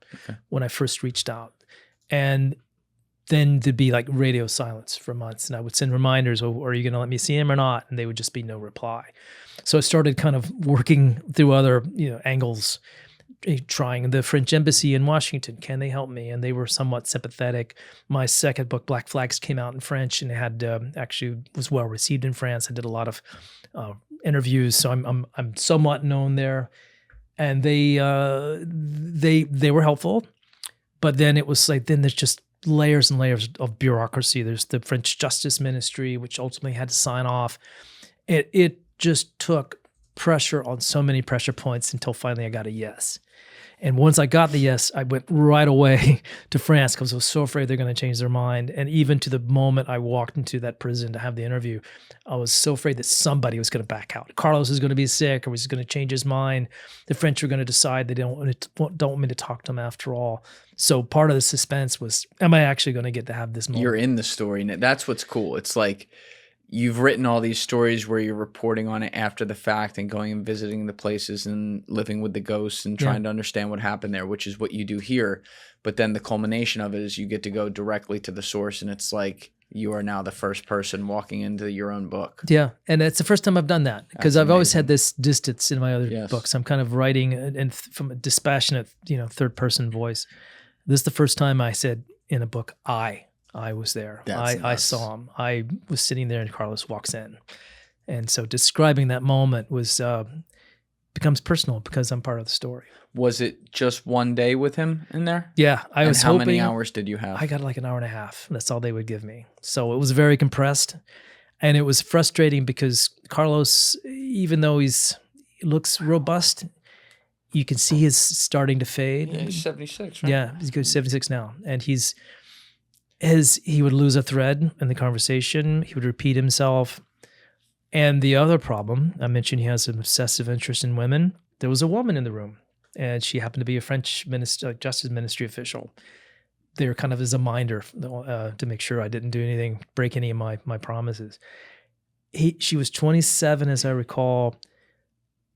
when I first reached out. And then there'd be like radio silence for months, and I would send reminders, are you going to let me see him or not? And they would just be no reply. So I started kind of working through other angles, trying the French embassy in Washington. Can they help me? And they were somewhat sympathetic. My second book, Black Flags, came out in French and it had actually was well received in France. I did a lot of interviews, so I'm somewhat known there. And they were helpful. But then it was like, then there's just layers and layers of bureaucracy. There's the French Justice Ministry, which ultimately had to sign off. It just took pressure on so many pressure points until finally I got a yes. And once I got the yes, I went right away to France because I was so afraid they're going to change their mind. And even to the moment I walked into that prison to have the interview, I was so afraid that somebody was going to back out. Carlos is going to be sick, or he's going to change his mind. The French are going to decide they don't want me to talk to them after all. So part of the suspense was, am I actually going to get to have this moment?
You're in the story. That's what's cool. It's like you've written all these stories where you're reporting on it after the fact and going and visiting the places and living with the ghosts and trying to understand what happened there, which is what you do here. But then the culmination of it is you get to go directly to the source, and it's like you are now the first person walking into your own book.
Yeah, and it's the first time I've done that because I've always had this distance in my other books. I'm kind of writing and from a dispassionate, third-person voice. This is the first time I said in a book, I was there. I saw him. I was sitting there and Carlos walks in. And so describing that moment becomes personal because I'm part of the story.
Was it just one day with him in there?
Yeah. How
many hours did you have?
I got like an hour and a half. That's all they would give me. So it was very compressed. And it was frustrating because Carlos, even though he looks robust, you can see he's starting to fade.
Yeah, he's 76, right?
Yeah, he's good 76 now. And he would lose a thread in the conversation. He would repeat himself. And the other problem, I mentioned he has an obsessive interest in women. There was a woman in the room, and she happened to be a French Justice Ministry official. They were kind of as a minder to make sure I didn't do anything, break any of my promises. She was 27, as I recall.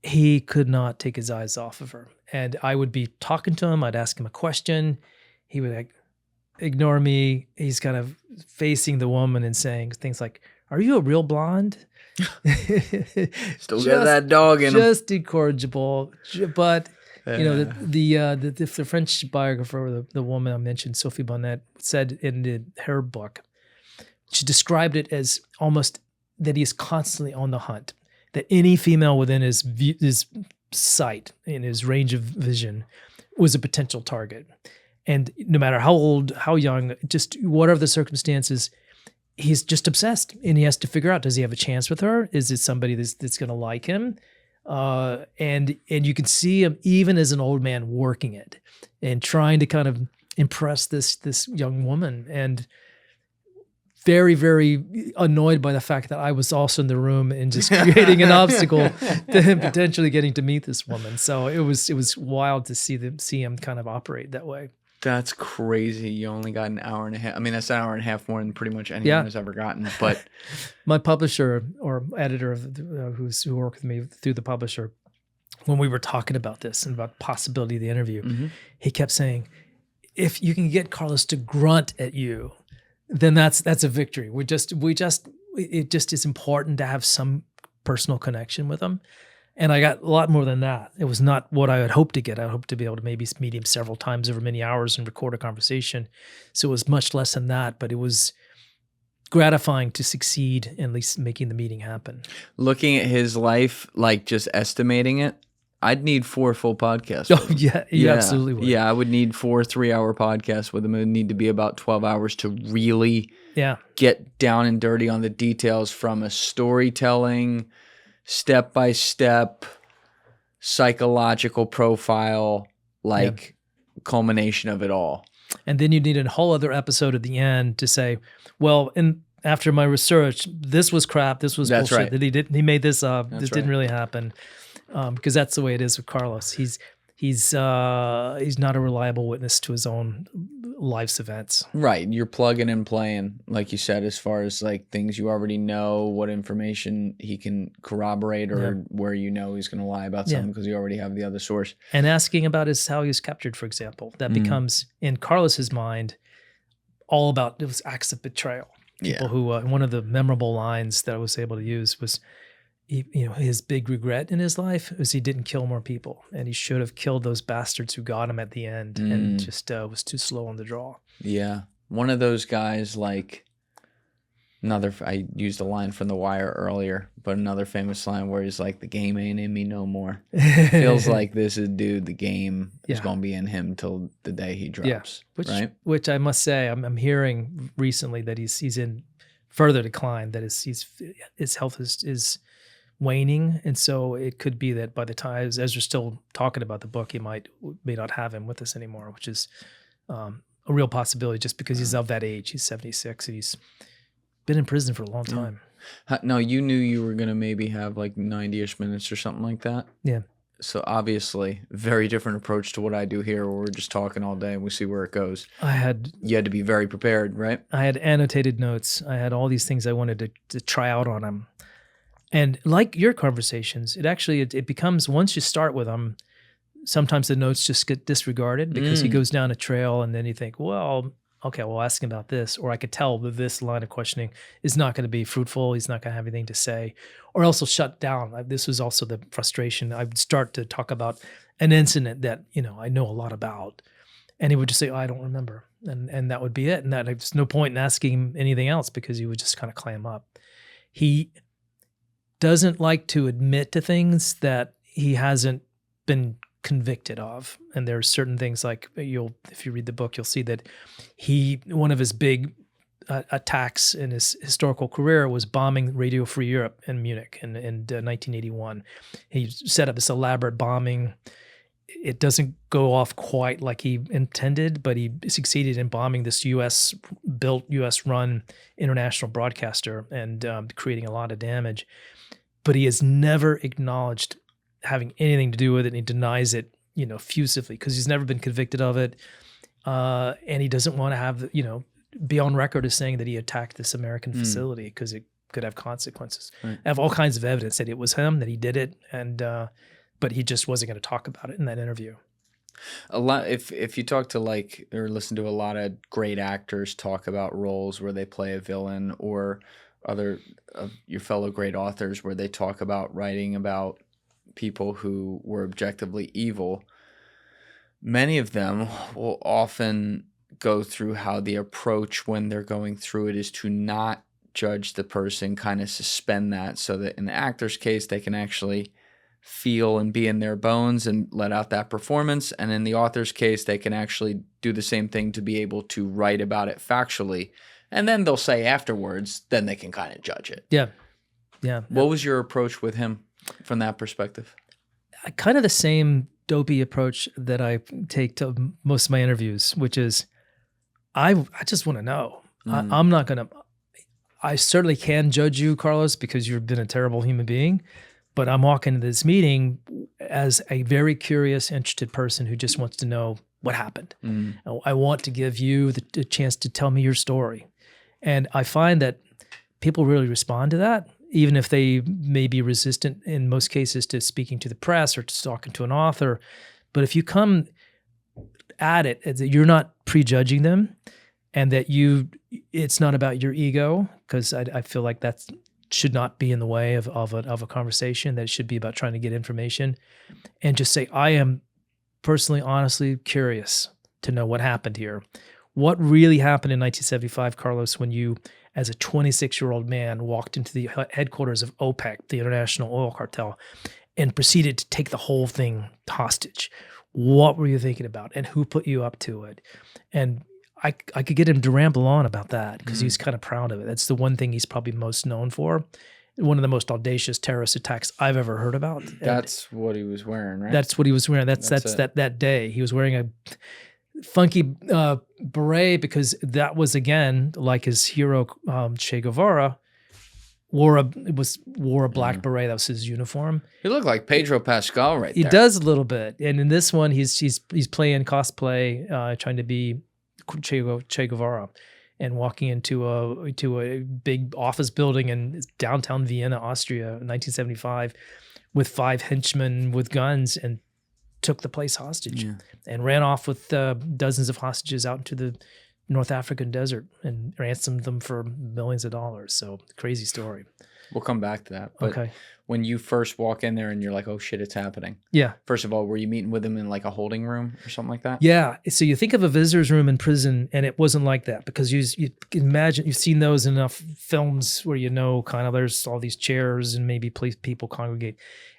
He could not take his eyes off of her. And I would be talking to him. I'd ask him a question. He would like ignore me. He's kind of facing the woman and saying things like, "Are you a real blonde?"
Still got that dog in him.
Just incorrigible. But you know, the French biographer, the woman I mentioned, Sophie Bonnet, said in her book, she described it as almost that he is constantly on the hunt. That any female within his sight, in his range of vision, was a potential target. And no matter how old, how young, just whatever the circumstances, he's just obsessed. And he has to figure out, does he have a chance with her? Is it somebody that's going to like him? And you can see him, even as an old man, working it and trying to kind of impress this young woman. And very, very annoyed by the fact that I was also in the room and just creating an obstacle to him potentially getting to meet this woman. So it was wild to see him kind of operate that way.
That's crazy. You only got an hour and a half. I mean, that's an hour and a half more than pretty much anyone has ever gotten. But
my publisher or editor who worked with me through the publisher, when we were talking about this and about the possibility of the interview, he kept saying, if you can get Carlos to grunt at you, then that's a victory. It just is important to have some personal connection with him. And I got a lot more than that. It was not what I had hoped to get. I hoped to be able to maybe meet him several times over many hours and record a conversation. So it was much less than that, but it was gratifying to succeed in at least making the meeting happen.
Looking at his life, like just estimating it, I'd need 4 full podcasts.
Oh, yeah, you absolutely would.
Yeah, I would need 4 3-hour podcasts with him. It would need to be about 12 hours to really get down and dirty on the details from a storytelling, step-by-step, psychological profile, culmination of it all.
And then you need a whole other episode at the end to say, well, after my research, this was crap, this was bullshit.
Right.
That he made this up. This didn't really happen. Because that's the way it is with Carlos. He's not a reliable witness to his own life's events.
Right. You're plugging and playing, like you said, as far as like things you already know, what information he can corroborate, or where you know he's going to lie about something because you already have the other source.
And asking about how he was captured, for example, that becomes in Carlos's mind all about those acts of betrayal. People who one of the memorable lines that I was able to use was, his big regret in his life was he didn't kill more people, and he should have killed those bastards who got him at the end, and just was too slow on the draw.
Yeah. One of those guys, like I used a line from The Wire earlier, but another famous line where he's like, the game ain't in me no more. Feels like this is, dude, the game is going to be in him till the day he drops.
Which I must say, I'm hearing recently that he's in further decline, that his health is waning, and so it could be that by the time, as we're still talking about the book, he may not have him with us anymore, which is a real possibility just because he's of that age. He's 76 and he's been in prison for a long time.
No, you knew you were going to maybe have like 90-ish minutes or something like that.
Yeah.
So obviously, very different approach to what I do here, where we're just talking all day and we see where it goes. You had to be very prepared, right?
I had annotated notes. I had all these things I wanted to try out on him. And like your conversations, it becomes, once you start with them, sometimes the notes just get disregarded because he goes down a trail, and then you think, well, okay, we'll ask him about this. Or I could tell that this line of questioning is not going to be fruitful. He's not going to have anything to say. Or else he'll shut down. This was also the frustration. I would start to talk about an incident that, I know a lot about. And he would just say, oh, I don't remember. And that would be it. And there's no point in asking him anything else because he would just kind of clam up. He doesn't like to admit to things that he hasn't been convicted of. And there's certain things like if you read the book, you'll see that one of his big attacks in his historical career was bombing Radio Free Europe in Munich in 1981. He set up this elaborate bombing. It doesn't go off quite like he intended, but he succeeded in bombing this U.S.-built, U.S.-run international broadcaster and creating a lot of damage. But he has never acknowledged having anything to do with it, and he denies it, effusively, because he's never been convicted of it, and he doesn't want to have, be on record as saying that he attacked this American facility, because it could have consequences.
Right.
I have all kinds of evidence that it was him, that he did it, and but he just wasn't going to talk about it in that interview.
A lot. If you talk to like or listen to a lot of great actors talk about roles where they play a villain, or other of your fellow great authors where they talk about writing about people who were objectively evil, many of them will often go through how the approach when they're going through it is to not judge the person, kind of suspend that, so that in the actor's case they can actually feel and be in their bones and let out that performance, and in the author's case they can actually do the same thing to be able to write about it factually, and then they'll say afterwards, then they can kind of judge it.
Yeah.
What was your approach with him from that perspective?
Kind of the same dopey approach that I take to most of my interviews, which is I just want to know. I'm not going to, I certainly can judge you, Carlos, because you've been a terrible human being, but I'm walking into this meeting as a very curious, interested person who just wants to know what happened. I want to give you the chance to tell me your story. And I find that people really respond to that, even if they may be resistant in most cases to speaking to the press or to talking to an author. But if you come at it, you're not prejudging them, and that it's not about your ego, because I feel like that should not be in the way of a conversation, that it should be about trying to get information, and just say, I am personally, honestly curious to know what happened here. What really happened in 1975, Carlos, when you, as a 26-year-old man, walked into the headquarters of OPEC, the International Oil Cartel, and proceeded to take the whole thing hostage? What were you thinking about, and who put you up to it? And I could get him to ramble on about that, because he's kind of proud of it. That's the one thing he's probably most known for. One of the most audacious terrorist attacks I've ever heard about.
That's what he was wearing, right?
That's what he was wearing. That's that day. He was wearing a funky beret, because that was, again, like his hero Che Guevara wore a black beret. That was his uniform.
He looked like Pedro Pascal right
He
there.
does a little bit. And in this one, he's playing cosplay, trying to be Che Guevara, and walking into a big office building in downtown Vienna, Austria, in 1975, with 5 henchmen with guns, and took the place hostage, and ran off with dozens of hostages out into the North African desert and ransomed them for millions of dollars. So, crazy story.
We'll come back to that. But
Okay.
when you first walk in there and you're like, oh shit, it's happening.
Yeah.
First of all, were you meeting with him in like a holding room or something like that?
Yeah. So you think of a visitor's room in prison, and it wasn't like that, because you can imagine, you've seen those in enough films where kind of there's all these chairs and maybe people congregate.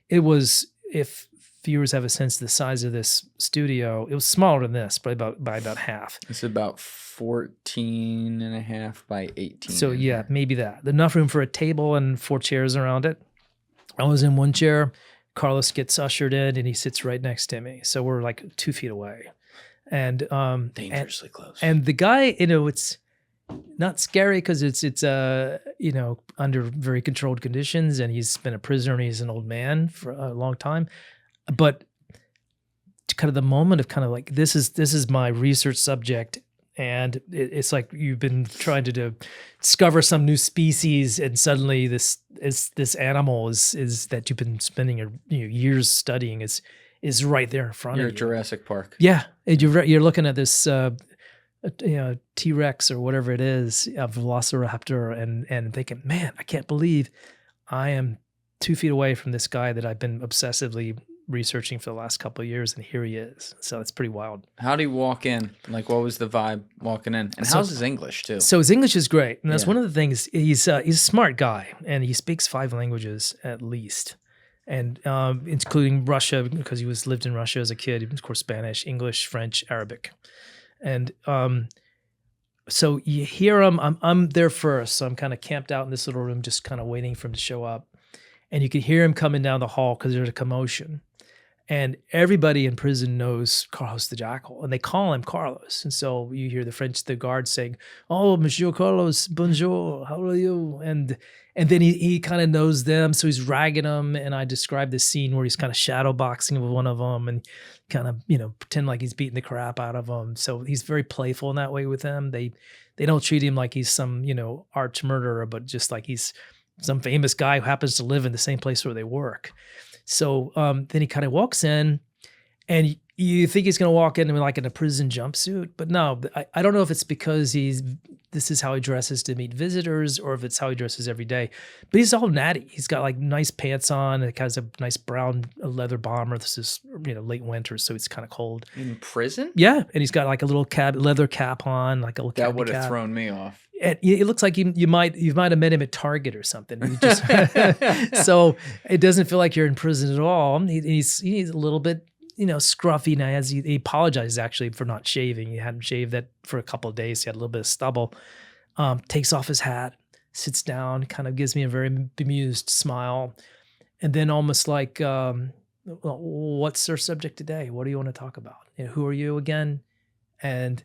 It was, if viewers have a sense of the size of this studio, it was smaller than this, by about half.
It's about 14 and a half by 18.
So yeah, maybe that. Enough room for a table and 4 chairs around it. I was in one chair. Carlos gets ushered in, and he sits right next to me. So we're like 2 feet away, and
dangerously close.
And the guy, it's not scary, because it's under very controlled conditions, and he's been a prisoner, and he's an old man for a long time. But kind of the moment of kind of like, this is my research subject, and it's like you've been trying to discover some new species, and suddenly this animal is that you've been spending your years studying is right there in front
You're
of you.
at Jurassic Park.
Yeah, and you're looking at this T-Rex or whatever it is, a Velociraptor, and thinking, man, I can't believe I am 2 feet away from this guy that I've been obsessively researching for the last couple of years, and here he is. So it's pretty wild.
How did he walk in? Like, what was the vibe walking in? And how's his English too?
So his English is great, and that's one of the things. He's a smart guy, and he speaks 5 languages at least, and including Russia, because he lived in Russia as a kid. Of course, Spanish, English, French, Arabic, and so you hear him. I'm there first, so I'm kind of camped out in this little room, just kind of waiting for him to show up, and you can hear him coming down the hall because there's a commotion. And everybody in prison knows Carlos the Jackal, and they call him Carlos. And so you hear the guards saying, "Oh, Monsieur Carlos, bonjour, how are you?" And then he kind of knows them, so he's ragging them. And I describe this scene where he's kind of shadow boxing with one of them, and kind of pretend like he's beating the crap out of them. So he's very playful in that way with them. They don't treat him like he's some arch murderer, but just like he's some famous guy who happens to live in the same place where they work. So then he kind of walks in, and you think he's going to walk in like in a prison jumpsuit, but no, I don't know if it's because this is how he dresses to meet visitors, or if it's how he dresses every day. But he's all natty. He's got like nice pants on. It has a nice brown leather bomber. This is late winter, so it's kind of cold.
In prison?
Yeah, and he's got like a little leather cap on, like a little
That would have thrown me off.
And it looks like you might have met him at Target or something. You just, so it doesn't feel like you're in prison at all. He's a little bit scruffy now. He apologizes actually for not shaving. He hadn't shaved that for a couple of days. He had a little bit of stubble. Takes off his hat, sits down, kind of gives me a very bemused smile, and then almost like, well, what's our subject today? What do you want to talk about? Who are you again? And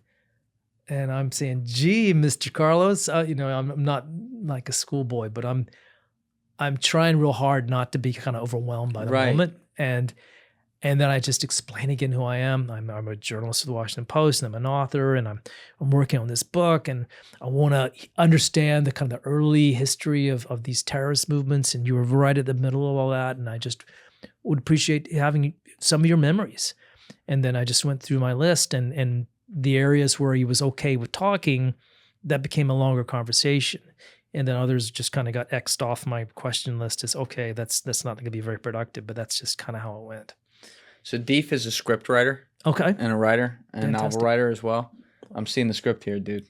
I'm saying, gee, Mr. Carlos, I'm not like a schoolboy, but I'm trying real hard not to be kind of overwhelmed by the moment. And then I just explain again who I am. I'm a journalist for the Washington Post, and I'm an author, and I'm working on this book, and I want to understand the kind of the early history of these terrorist movements, and you were right at the middle of all that, and I just would appreciate having some of your memories. And then I just went through my list, and the areas where he was okay with talking, that became a longer conversation. And then others just kind of got X'd off my question list as, okay, that's not going to be very productive, but that's just kind of how it went.
So Deef is a script writer.
Okay.
And a writer and
Fantastic.
a novel writer as well. I'm seeing the script here, dude.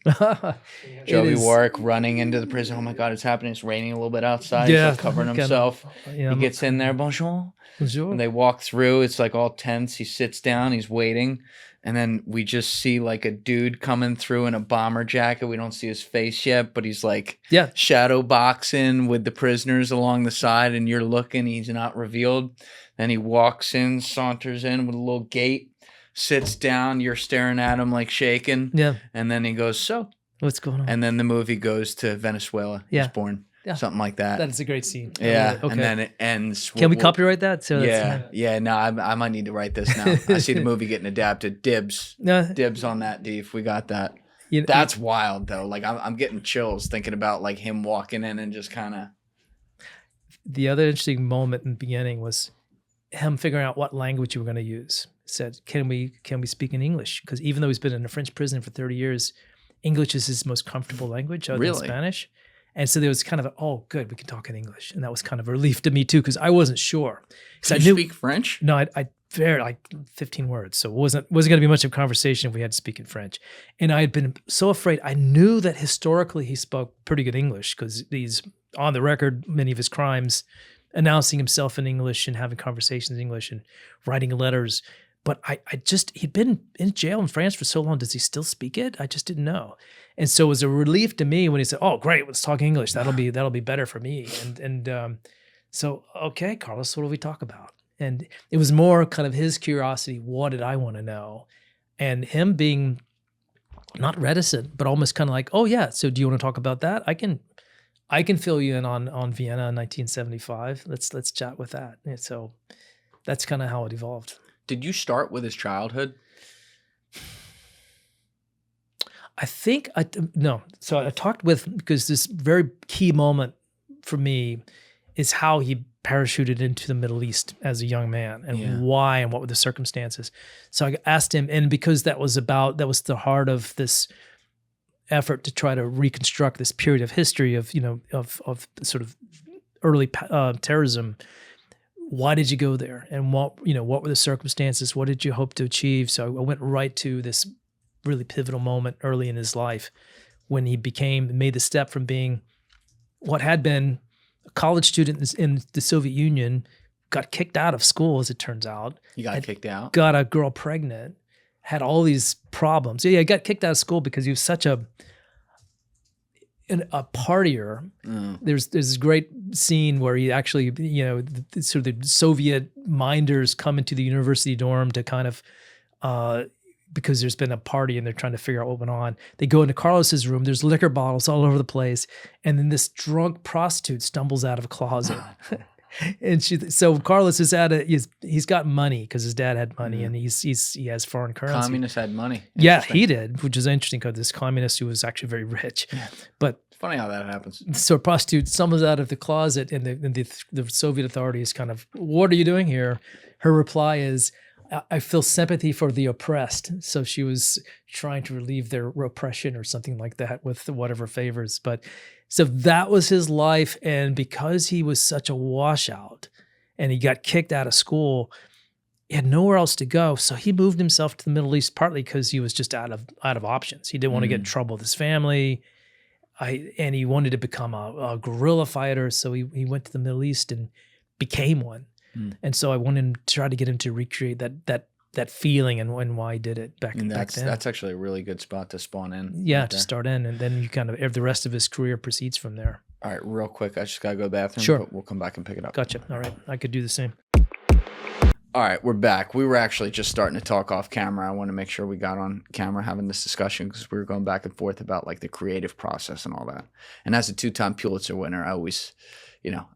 Joby Warrick running into the prison. Oh my God, it's happening. It's raining a little bit outside.
Yeah.
He's like covering himself. He gets in there. Bonjour.
Bonjour.
And they walk through. It's like all tense. He sits down. He's waiting. And then we just see like a dude coming through in a bomber jacket. We don't see his face yet, but he's like shadow boxing with the prisoners along the side. And you're looking. He's not revealed. Then he walks in, saunters in with a little gait, sits down. You're staring at him like shaking. Yeah. And then he goes, so
what's going on?
And then the movie goes to Venezuela. Yeah. He's born. Yeah. Something like that.
That's a great scene.
Yeah. Okay. And then it ends.
Can we copyright that? So
yeah. No, I might need to write this now. I see the movie getting adapted. Dibs on that, Deef. We got that. That's wild though. Like I'm getting chills thinking about like him walking in and just kind of.
The other interesting moment in the beginning was him figuring out what language you were going to use. He said, can we speak in English? Because even though he's been in a French prison for 30 years, English is his most comfortable language other than Spanish. And so there was kind of, oh, good, we can talk in English. And that was kind of a relief to me too, because I wasn't sure.
Can you speak French?
No, I very like 15 words. So it wasn't going to be much of a conversation if we had to speak in French. And I had been so afraid. I knew that historically he spoke pretty good English because he's on the record, many of his crimes, announcing himself in English and having conversations in English and writing letters. But he'd been in jail in France for so long. Does he still speak it? I just didn't know. And so it was a relief to me when he said, oh, great, let's talk English. That'll be better for me. So, okay, Carlos, what do we talk about? And it was more kind of his curiosity. What did I want to know? And him being not reticent, but almost kind of like, oh yeah, so do you want to talk about that? I can fill you in on Vienna in 1975. Let's chat with that. And so that's kind of how it evolved.
Did you start with his childhood?
I think no. So I talked with, because this very key moment for me is how he parachuted into the Middle East as a young man and why and what were the circumstances. So I asked him, and because that was the heart of this effort to try to reconstruct this period of history of sort of early terrorism. Why did you go there? And what were the circumstances? What did you hope to achieve? So I went right to this really pivotal moment early in his life when he made the step from being what had been a college student in the Soviet Union, got kicked out of school, as it turns out.
You got kicked out? Got
a girl pregnant, had all these problems. Yeah, he got kicked out of school because he was such a partier. There's this great scene where he actually, sort of the Soviet minders come into the university dorm to kind of, because there's been a party and they're trying to figure out what went on. They go into Carlos's room. There's liquor bottles all over the place. And then this drunk prostitute stumbles out of a closet And so Carlos is he's got money because his dad had money, and he has foreign currency.
Communists had money.
Yeah, he did, which is interesting because this communist who was actually very rich. But
It's funny how that happens.
so a prostitute summons out of the closet, and the Soviet authorities kind of, what are you doing here? Her reply is, I feel sympathy for the oppressed. So she was trying to relieve their oppression or something like that with whatever favors. But so that was his life. And because he was such a washout and he got kicked out of school, he had nowhere else to go. So he moved himself to the Middle East, partly because he was just out of options. He didn't want to get in trouble with his family. And he wanted to become a guerrilla fighter. So he went to the Middle East and became one. And so I wanted to try to get him to recreate that feeling and why he did it back then.
That's actually a really good spot to spawn in.
Yeah, to start in, and then you kind of the rest of his career proceeds from there.
All right, real quick, I just gotta go to the bathroom.
Sure,
but we'll come back and pick it up.
Gotcha. All right, I could do the same.
All right, we're back. We were actually just starting to talk off camera. I want to make sure we got on camera having this discussion because we were going back and forth about like the creative process and all that. And as a 2-time Pulitzer winner, I always,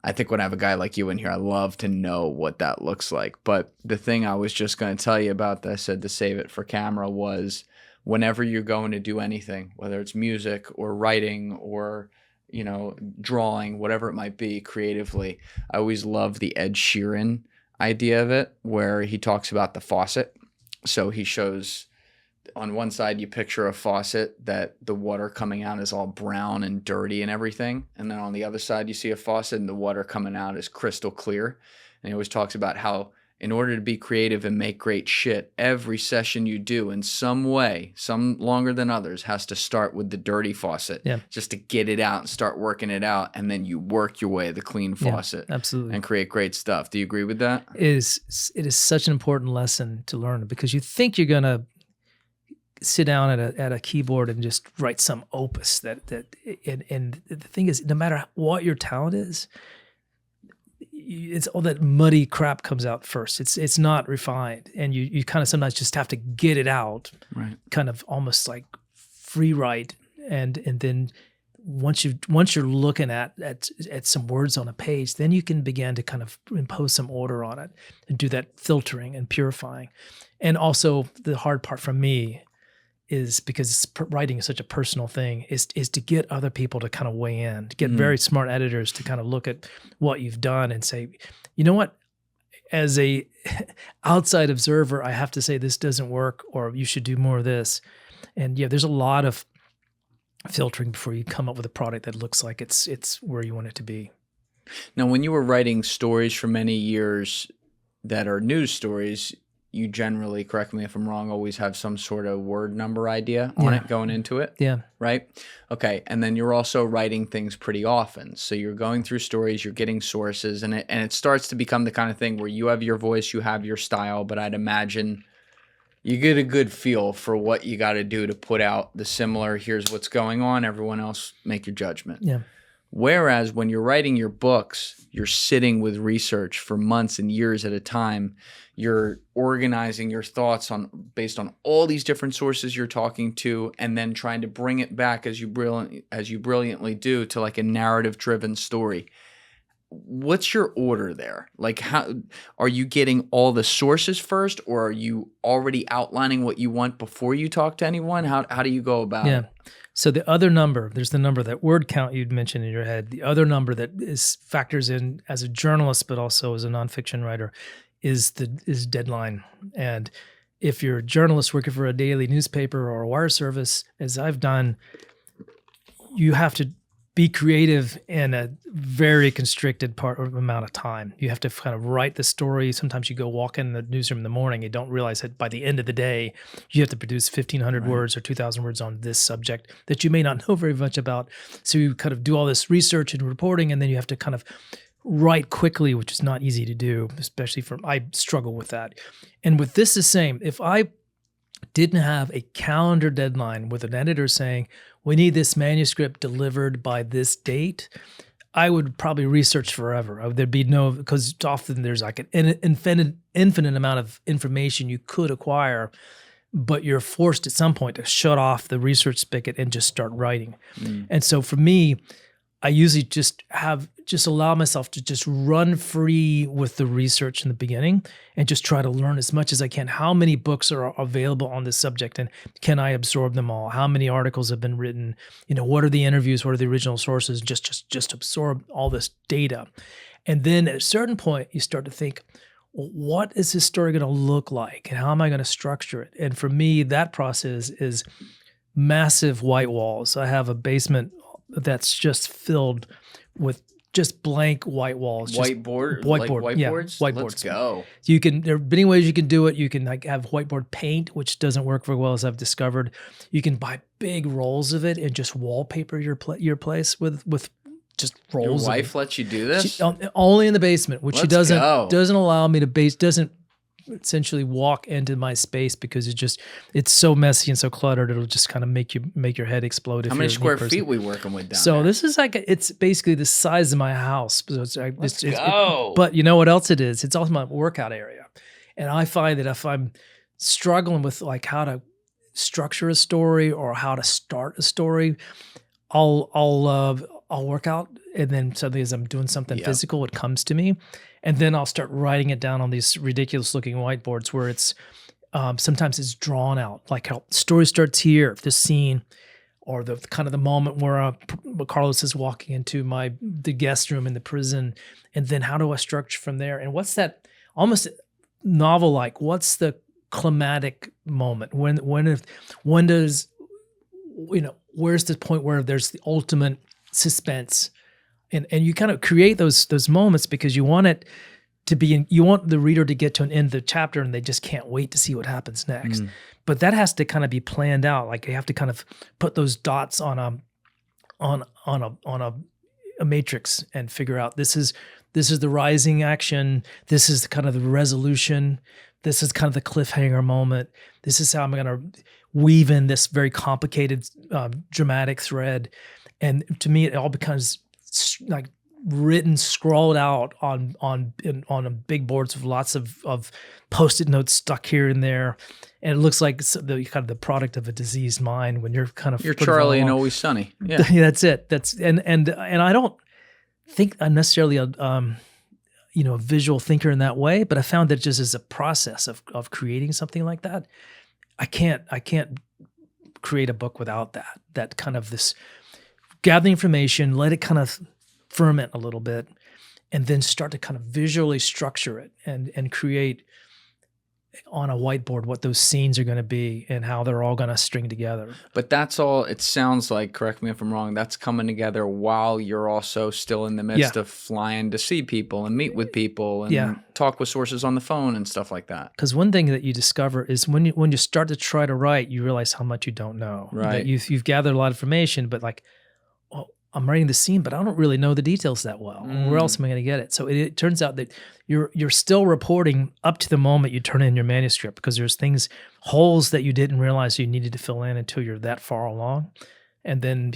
I think when I have a guy like you in here, I love to know what that looks like. But the thing I was just going to tell you about that I said to save it for camera was whenever you're going to do anything, whether it's music or writing or, drawing, whatever it might be creatively, I always love the Ed Sheeran idea of it where he talks about the faucet. So he shows on one side you picture a faucet that the water coming out is all brown and dirty and everything, and then on the other side you see a faucet and the water coming out is crystal clear. And he always talks about how in order to be creative and make great shit, every session you do in some way, some longer than others, has to start with the dirty faucet, just to get it out and start working it out, and then you work your way to the clean faucet,
absolutely,
and create great stuff. Do you agree with that?
It is such an important lesson to learn because you think you're gonna sit down at a keyboard and just write some opus and the thing is, no matter what your talent is, it's all that muddy crap comes out first. It's not refined, and you kind of sometimes just have to get it out,
right?
Kind of almost like free write, and then once you're looking at some words on a page, then you can begin to kind of impose some order on it and do that filtering and purifying. And also the hard part for me is because writing is such a personal thing, is to get other people to kind of weigh in, to get very smart editors to kind of look at what you've done and say, you know what, as a outside observer, I have to say this doesn't work, or you should do more of this. And there's a lot of filtering before you come up with a product that looks like it's where you want it to be.
Now, when you were writing stories for many years that are news stories, you generally, correct me if I'm wrong, always have some sort of word number idea on it going into it.
Yeah.
Right? Okay. And then you're also writing things pretty often. So you're going through stories, you're getting sources, and it starts to become the kind of thing where you have your voice, you have your style, but I'd imagine you get a good feel for what you got to do to put out the similar, here's what's going on, everyone else make your judgment.
Yeah.
Whereas when you're writing your books, you're sitting with research for months and years at a time. You're organizing your thoughts based on all these different sources you're talking to, and then trying to bring it back as you brilliantly do to like a narrative-driven story. What's your order there? Like, how are you getting all the sources first, or are you already outlining what you want before you talk to anyone? How do you go about it?
So the other number, there's the number, that word count you'd mentioned in your head. The other number that factors in as a journalist, but also as a nonfiction writer, is deadline. And if you're a journalist working for a daily newspaper or a wire service, as I've done, you have to be creative in a very constricted amount of time. You have to kind of write the story. Sometimes you go walk in the newsroom in the morning, you don't realize that by the end of the day, you have to produce 1,500 words or 2,000 words on this subject that you may not know very much about. So you kind of do all this research and reporting, and then you have to kind of write quickly, which is not easy to do, especially I struggle with that. And with this the same. If I didn't have a calendar deadline with an editor saying, we need this manuscript delivered by this date, I would probably research forever. There'd be because often there's like an infinite amount of information you could acquire, but you're forced at some point to shut off the research spigot and just start writing. And so for me, I usually just allow myself to just run free with the research in the beginning and just try to learn as much as I can. How many books are available on this subject, and can I absorb them all? How many articles have been written? What are the interviews? What are the original sources? Just absorb all this data. And then at a certain point, you start to think, well, what is this story going to look like? And how am I going to structure it? And for me, that process is massive white walls. I have a basement that's just filled with just blank white walls.
Whiteboard?
Whiteboard.
Like whiteboards?
Yeah, whiteboards.
Let's go.
There are many ways you can do it. You can have whiteboard paint, which doesn't work very well, as I've discovered. You can buy big rolls of it and just wallpaper your place with just rolls.
Your wife lets you do this?
Only in the basement, which she
Let's go.
doesn't allow me to doesn't essentially walk into my space because it's so messy and so cluttered. It'll just kind of make your head explode.
How many square feet we working with down
so
there?
This is it's basically the size of my house. So
Let's go.
But you know what else it is? It's also my workout area. And I find that if I'm struggling with like how to structure a story or how to start a story, I'll work out, and then suddenly as I'm doing something physical, it comes to me. And then I'll start writing it down on these ridiculous looking whiteboards where it's sometimes it's drawn out, like how story starts here, this scene, or the kind of the moment where Carlos is walking into the guest room in the prison, and then how do I structure from there? And what's that almost novel-like? What's the climatic moment? When does where's the point where there's the ultimate suspense? And you kind of create those moments because you want it to be you want the reader to get to an end of the chapter and they just can't wait to see what happens next. But that has to kind of be planned out. Like you have to kind of put those dots on a matrix and figure out this is the rising action, this is kind of the resolution, this is kind of the cliffhanger moment. This is how I'm going to weave in this very complicated dramatic thread. And to me, it all becomes like written, scrawled out on big boards with lots of Post-it notes stuck here and there, and it looks like the kind of the product of a diseased mind when you're
Charlie and Always Sunny. Yeah,
that's it. And I don't think I'm necessarily a visual thinker in that way, but I found that just as a process of creating something like that, I can't create a book without that kind of this. Gather information, let it kind of ferment a little bit, and then start to kind of visually structure it and create on a whiteboard what those scenes are going to be and how they're all going to string together.
But that's all, it sounds like, correct me if I'm wrong, that's coming together while you're also still in the midst of flying to see people and meet with people and talk with sources on the phone and stuff like that.
Because one thing that you discover is when you start to try to write, you realize how much you don't know.
Right.
That you've gathered a lot of information, but like, I'm writing the scene, but I don't really know the details that well. Where else am I going to get it? So it turns out that you're still reporting up to the moment you turn in your manuscript because there's holes that you didn't realize you needed to fill in until you're that far along. And then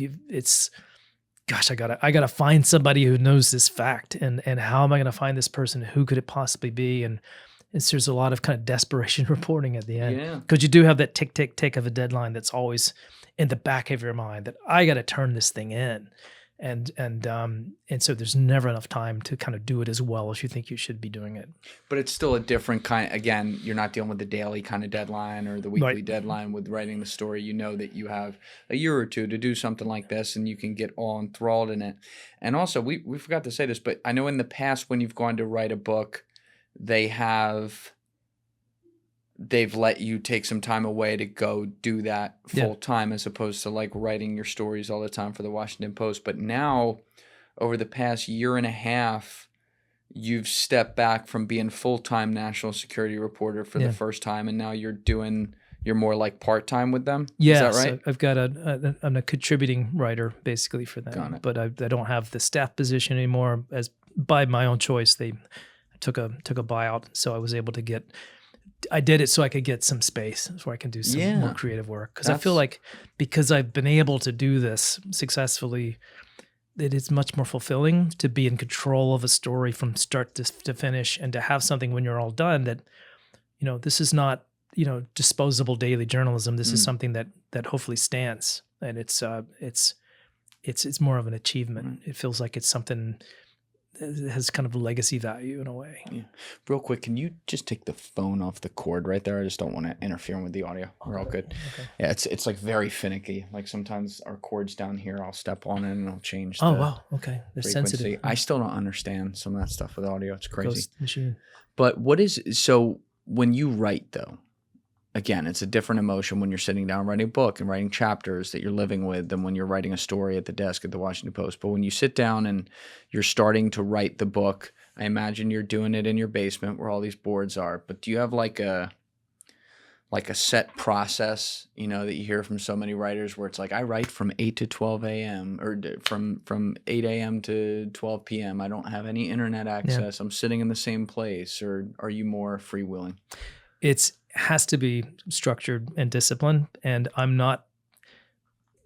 I gotta find somebody who knows this fact, and how am I going to find this person? Who could it possibly be? And there's a lot of kind of desperation reporting at the end because you do have that tick, tick, tick of a deadline that's always in the back of your mind that I got to turn this thing in. And so there's never enough time to kind of do it as well as you think you should be doing it.
But it's still a different kind. Again, you're not dealing with the daily kind of deadline or the weekly deadline with writing the story. You know that you have a year or two to do something like this, and you can get all enthralled in it. And also, we forgot to say this, but I know in the past when you've gone to write a book, they've let you take some time away to go do that full time as opposed to like writing your stories all the time for the Washington Post. But now, over the past year and a half, you've stepped back from being full-time national security reporter for the first time, and now you're more like part-time with them?
Yeah,
is that right?
So I've got I'm a contributing writer basically for them, but I don't have the staff position anymore. As by my own choice, they took a buyout, so I was able to I did it so I could get some space so I can do some more creative work. Because I feel like because I've been able to do this successfully, it is much more fulfilling to be in control of a story from start to finish, and to have something when you're all done that, this is not, disposable daily journalism. This is something that hopefully stands, and it's it's more of an achievement. It feels like it's something that has kind of legacy value in a way.
Yeah. Real quick, can you just take the phone off the cord right there? I just don't want to interfere with the audio. We're all good.
Okay.
Yeah, it's like very finicky. Like sometimes our cord's down here, I'll step on it and it'll change the
Oh wow. Okay. They're
frequency.
sensitive.
I still don't understand some of that stuff with audio. It's crazy.
Ghost machine.
But so when you write though, again, it's a different emotion when you're sitting down writing a book and writing chapters that you're living with than when you're writing a story at the desk at the Washington Post. But when you sit down and you're starting to write the book, I imagine you're doing it in your basement where all these boards are. But do you have like a set process, that you hear from so many writers where it's like, I write from 8 to 12 a.m. or from 8 a.m. to 12 p.m. I don't have any internet access. I'm sitting in the same place. Or are you more freewheeling?
It has to be structured and disciplined, and I'm not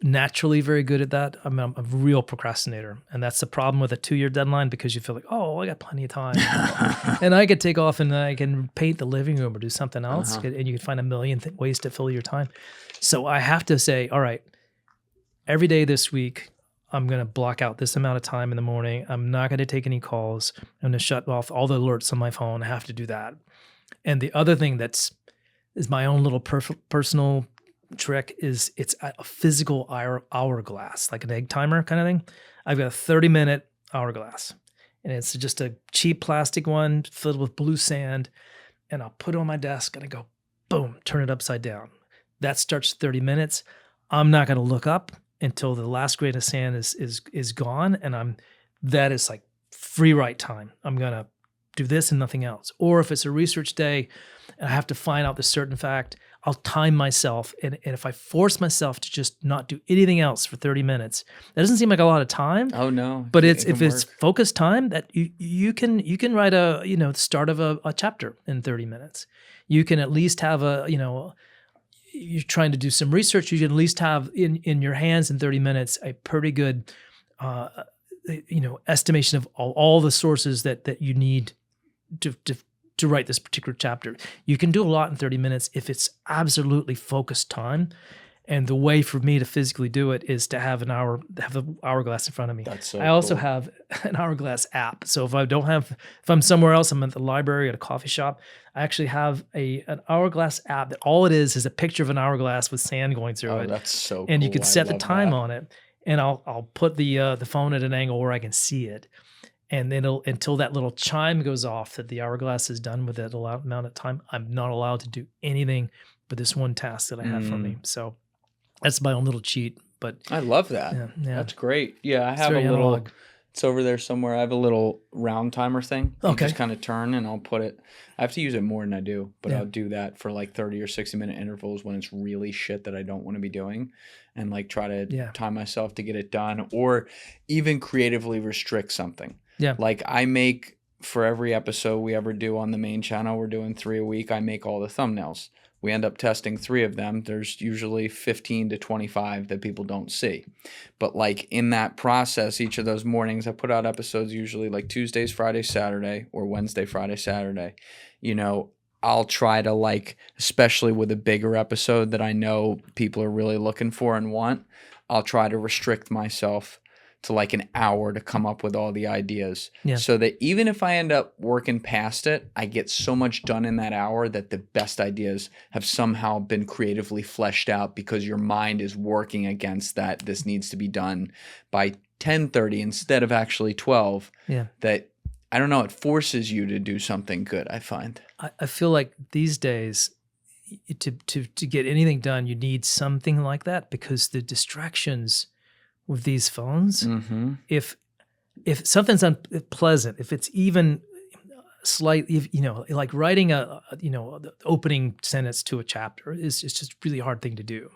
naturally very good at that. I'm a real procrastinator, and that's the problem with a 2-year deadline, because you feel like, oh, I got plenty of time, and I could take off and I can paint the living room or do something else, and you can find a million ways to fill your time. So I have to say, all right, every day this week, I'm going to block out this amount of time in the morning. I'm not going to take any calls. I'm going to shut off all the alerts on my phone. I have to do that. And the other thing is my own little personal trick is it's a physical hourglass, like an egg timer kind of thing. I've got a 30-minute hourglass, and it's just a cheap plastic one filled with blue sand, and I'll put it on my desk and I go, boom, turn it upside down. That starts 30 minutes. I'm not going to look up until the last grain of sand is gone, and that is like free write time. I'm going to do this and nothing else. Or if it's a research day and I have to find out the certain fact, I'll time myself. And if I force myself to just not do anything else for 30 minutes, that doesn't seem like a lot of time.
Oh no.
But if it's focused time, that you can write the start of a chapter in 30 minutes. You can at least have you're trying to do some research, you can at least have in your hands in 30 minutes a pretty good estimation of all the sources that you need to write this particular chapter. You can do a lot in 30 minutes if it's absolutely focused time. And the way for me to physically do it is to have the hourglass in front of me.
That's so
I also
cool.
have an hourglass app. So if I'm somewhere else, I'm at the library, at a coffee shop, I actually have an hourglass app that all it is a picture of an hourglass with sand going through it.
That's so cool.
And you can set the
love
time
that.
on it. And I'll put the phone at an angle where I can see it. And then until that little chime goes off that the hourglass is done with that amount of time, I'm not allowed to do anything but this one task that I have for me. So that's my own little cheat. But
I love that.
Yeah.
That's great. Yeah, I
It's
have a
very
little.
analog.
It's over there somewhere. I have a little round timer thing. You
Okay.
just kind of turn and I'll put it. I have to use it more than I do, but
Yeah.
I'll do that for like 30 or 60-minute intervals when it's really shit that I don't want to be doing, and like try to time myself to get it done, or even creatively restrict something.
Yeah.
Like I make, for every episode we ever do on the main channel, we're doing 3 a week. I make all the thumbnails. We end up testing 3 of them. There's usually 15 to 25 that people don't see. But like in that process, each of those mornings, I put out episodes usually like Tuesdays, Fridays, Saturday, or Wednesday, Friday, Saturday. I'll try to, like, especially with a bigger episode that I know people are really looking for and want, I'll try to restrict myself to like an hour to come up with all the ideas, so that even if I end up working past it, I get so much done in that hour that the best ideas have somehow been creatively fleshed out, because your mind is working against that. This needs to be done by 10:30 instead of actually 12.
Yeah.
That, I don't know, it forces you to do something good, I find.
I feel like these days, to get anything done, you need something like that, because the distractions with these phones, if something's unpleasant, if it's even slightly, like writing the opening sentence to a chapter is just a really hard thing to do.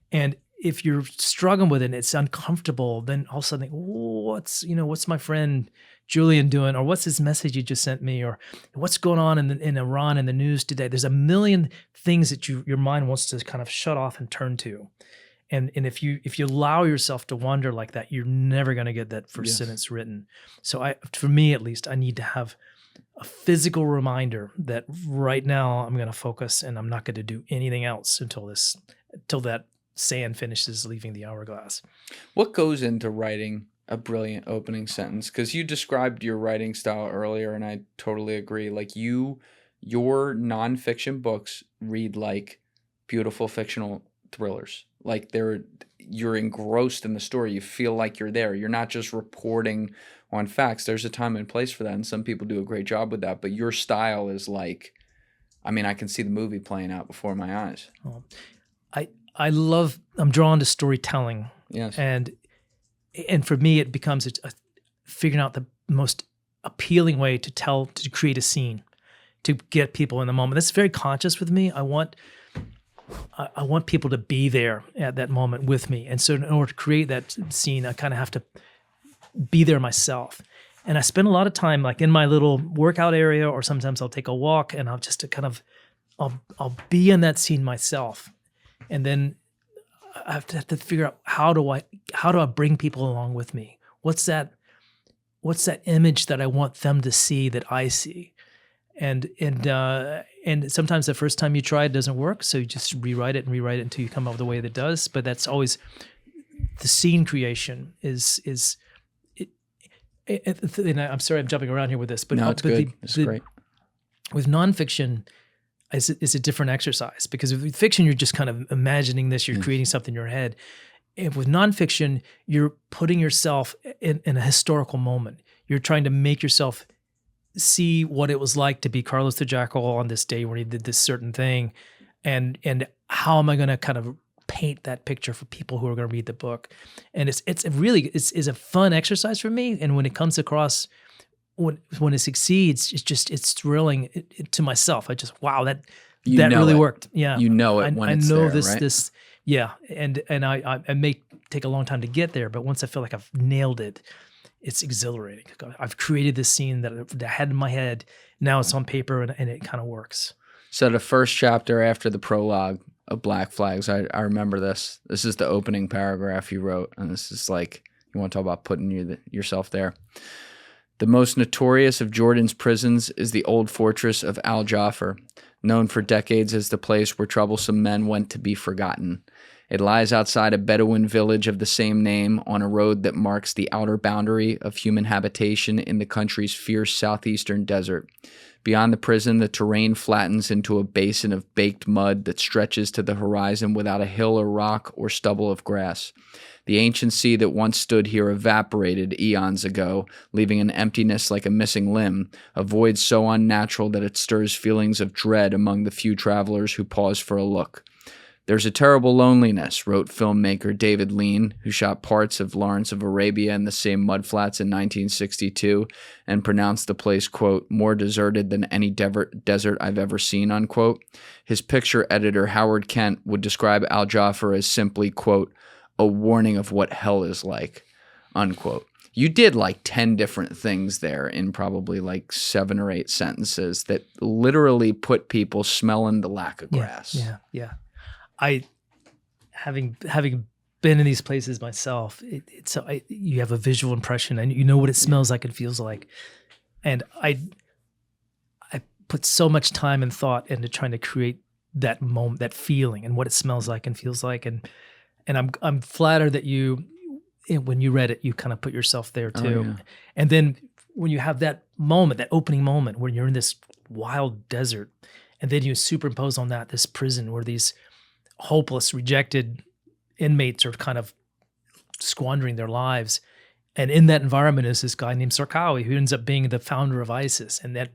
And if you're struggling with it and it's uncomfortable, then all of a sudden, what's my friend Julian doing? Or what's this message you just sent me? Or what's going on in Iran in the news today? There's a million things that your mind wants to kind of shut off and turn to. And if you allow yourself to wander like that, you're never going to get that first sentence written. So for me at least, I need to have a physical reminder that right now I'm going to focus and I'm not going to do anything else until that sand finishes leaving the hourglass.
What goes into writing a brilliant opening sentence? Because you described your writing style earlier, and I totally agree. Like your nonfiction books read like beautiful fictional thrillers. Like you're engrossed in the story. You feel like you're there. You're not just reporting on facts. There's a time and place for that, and some people do a great job with that. But your style is like, I mean, I can see the movie playing out before my eyes.
I'm drawn to storytelling.
Yes.
And for me, it becomes figuring out the most appealing way to create a scene, to get people in the moment. That's very conscious with me. I want people to be there at that moment with me. And so in order to create that scene, I kind of have to be there myself. And I spend a lot of time like in my little workout area, or sometimes I'll take a walk and I'll I'll be in that scene myself. And then I have to figure out how do I bring people along with me? What's that image that I want them to see that I see? And sometimes the first time you try it doesn't work, so you just rewrite it until you come up with a way that does. But that's always the scene creation is. And I'm sorry I'm jumping around here with this, but
no, it's good. It's great.
With nonfiction, it's a different exercise, because with fiction you're just kind of imagining this, you're creating something in your head. And with nonfiction, you're putting yourself in a historical moment. You're trying to make yourself see what it was like to be Carlos the Jackal on this day when he did this certain thing, and how am I going to kind of paint that picture for people who are going to read the book. And it's a fun exercise for me. And when it comes across, when it succeeds, it's thrilling to myself. I just, wow, that really worked. Yeah.
You know it when it's there, right?
This, yeah. And I may take a long time to get there, but once I feel like I've nailed it, it's exhilarating. I've created this scene that I had in my head. Now it's on paper and it kind of works.
So the first chapter after the prologue of Black Flags, I remember this. This is the opening paragraph you wrote, and this is like, you want to talk about putting yourself there. The most notorious of Jordan's prisons is the old fortress of Al Jafar, known for decades as the place where troublesome men went to be forgotten. It lies outside a Bedouin village of the same name on a road that marks the outer boundary of human habitation in the country's fierce southeastern desert. Beyond the prison, the terrain flattens into a basin of baked mud that stretches to the horizon without a hill or rock or stubble of grass. The ancient sea that once stood here evaporated eons ago, leaving an emptiness like a missing limb, a void so unnatural that it stirs feelings of dread among the few travelers who pause for a look. There's a terrible loneliness, wrote filmmaker David Lean, who shot parts of Lawrence of Arabia in the same mudflats in 1962 and pronounced the place, quote, more deserted than any desert I've ever seen, unquote. His picture editor, Howard Kent, would describe Al Jafar as simply, quote, a warning of what hell is like, unquote. You did like 10 different things there in probably like 7 or 8 sentences that literally put people smelling the lack of grass.
Yeah. Having been in these places myself, you have a visual impression and you know what it smells like and feels like. And I put so much time and thought into trying to create that moment, that feeling, and what it smells like and feels like. And I'm flattered that when you read it, you kind of put yourself there too. Oh, yeah. And then when you have that moment, that opening moment when you're in this wild desert, and then you superimpose on that this prison where these hopeless, rejected inmates are kind of squandering their lives. And in that environment is this guy named Sarkawi, who ends up being the founder of ISIS. And that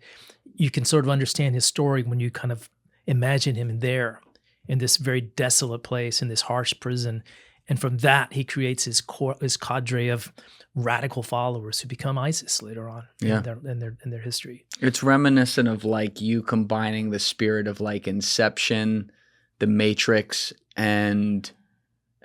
you can sort of understand his story when you kind of imagine him in this very desolate place, in this harsh prison. And from that, he creates his cadre of radical followers who become ISIS later on in their history.
It's reminiscent of like you combining the spirit of like Inception, The Matrix, and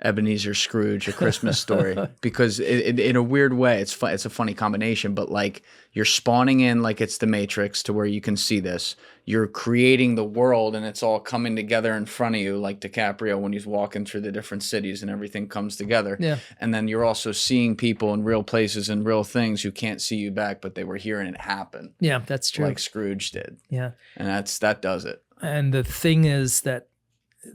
Ebenezer Scrooge, A Christmas Story, because in a weird way, it's a funny combination, but like you're spawning in like it's The Matrix to where you can see this. You're creating the world and it's all coming together in front of you, like DiCaprio when he's walking through the different cities and everything comes together. Yeah. And then you're also seeing people in real places and real things who can't see you back, but they were here and it happened.
Yeah, that's true.
Like Scrooge did.
Yeah.
And that does it.
And the thing is that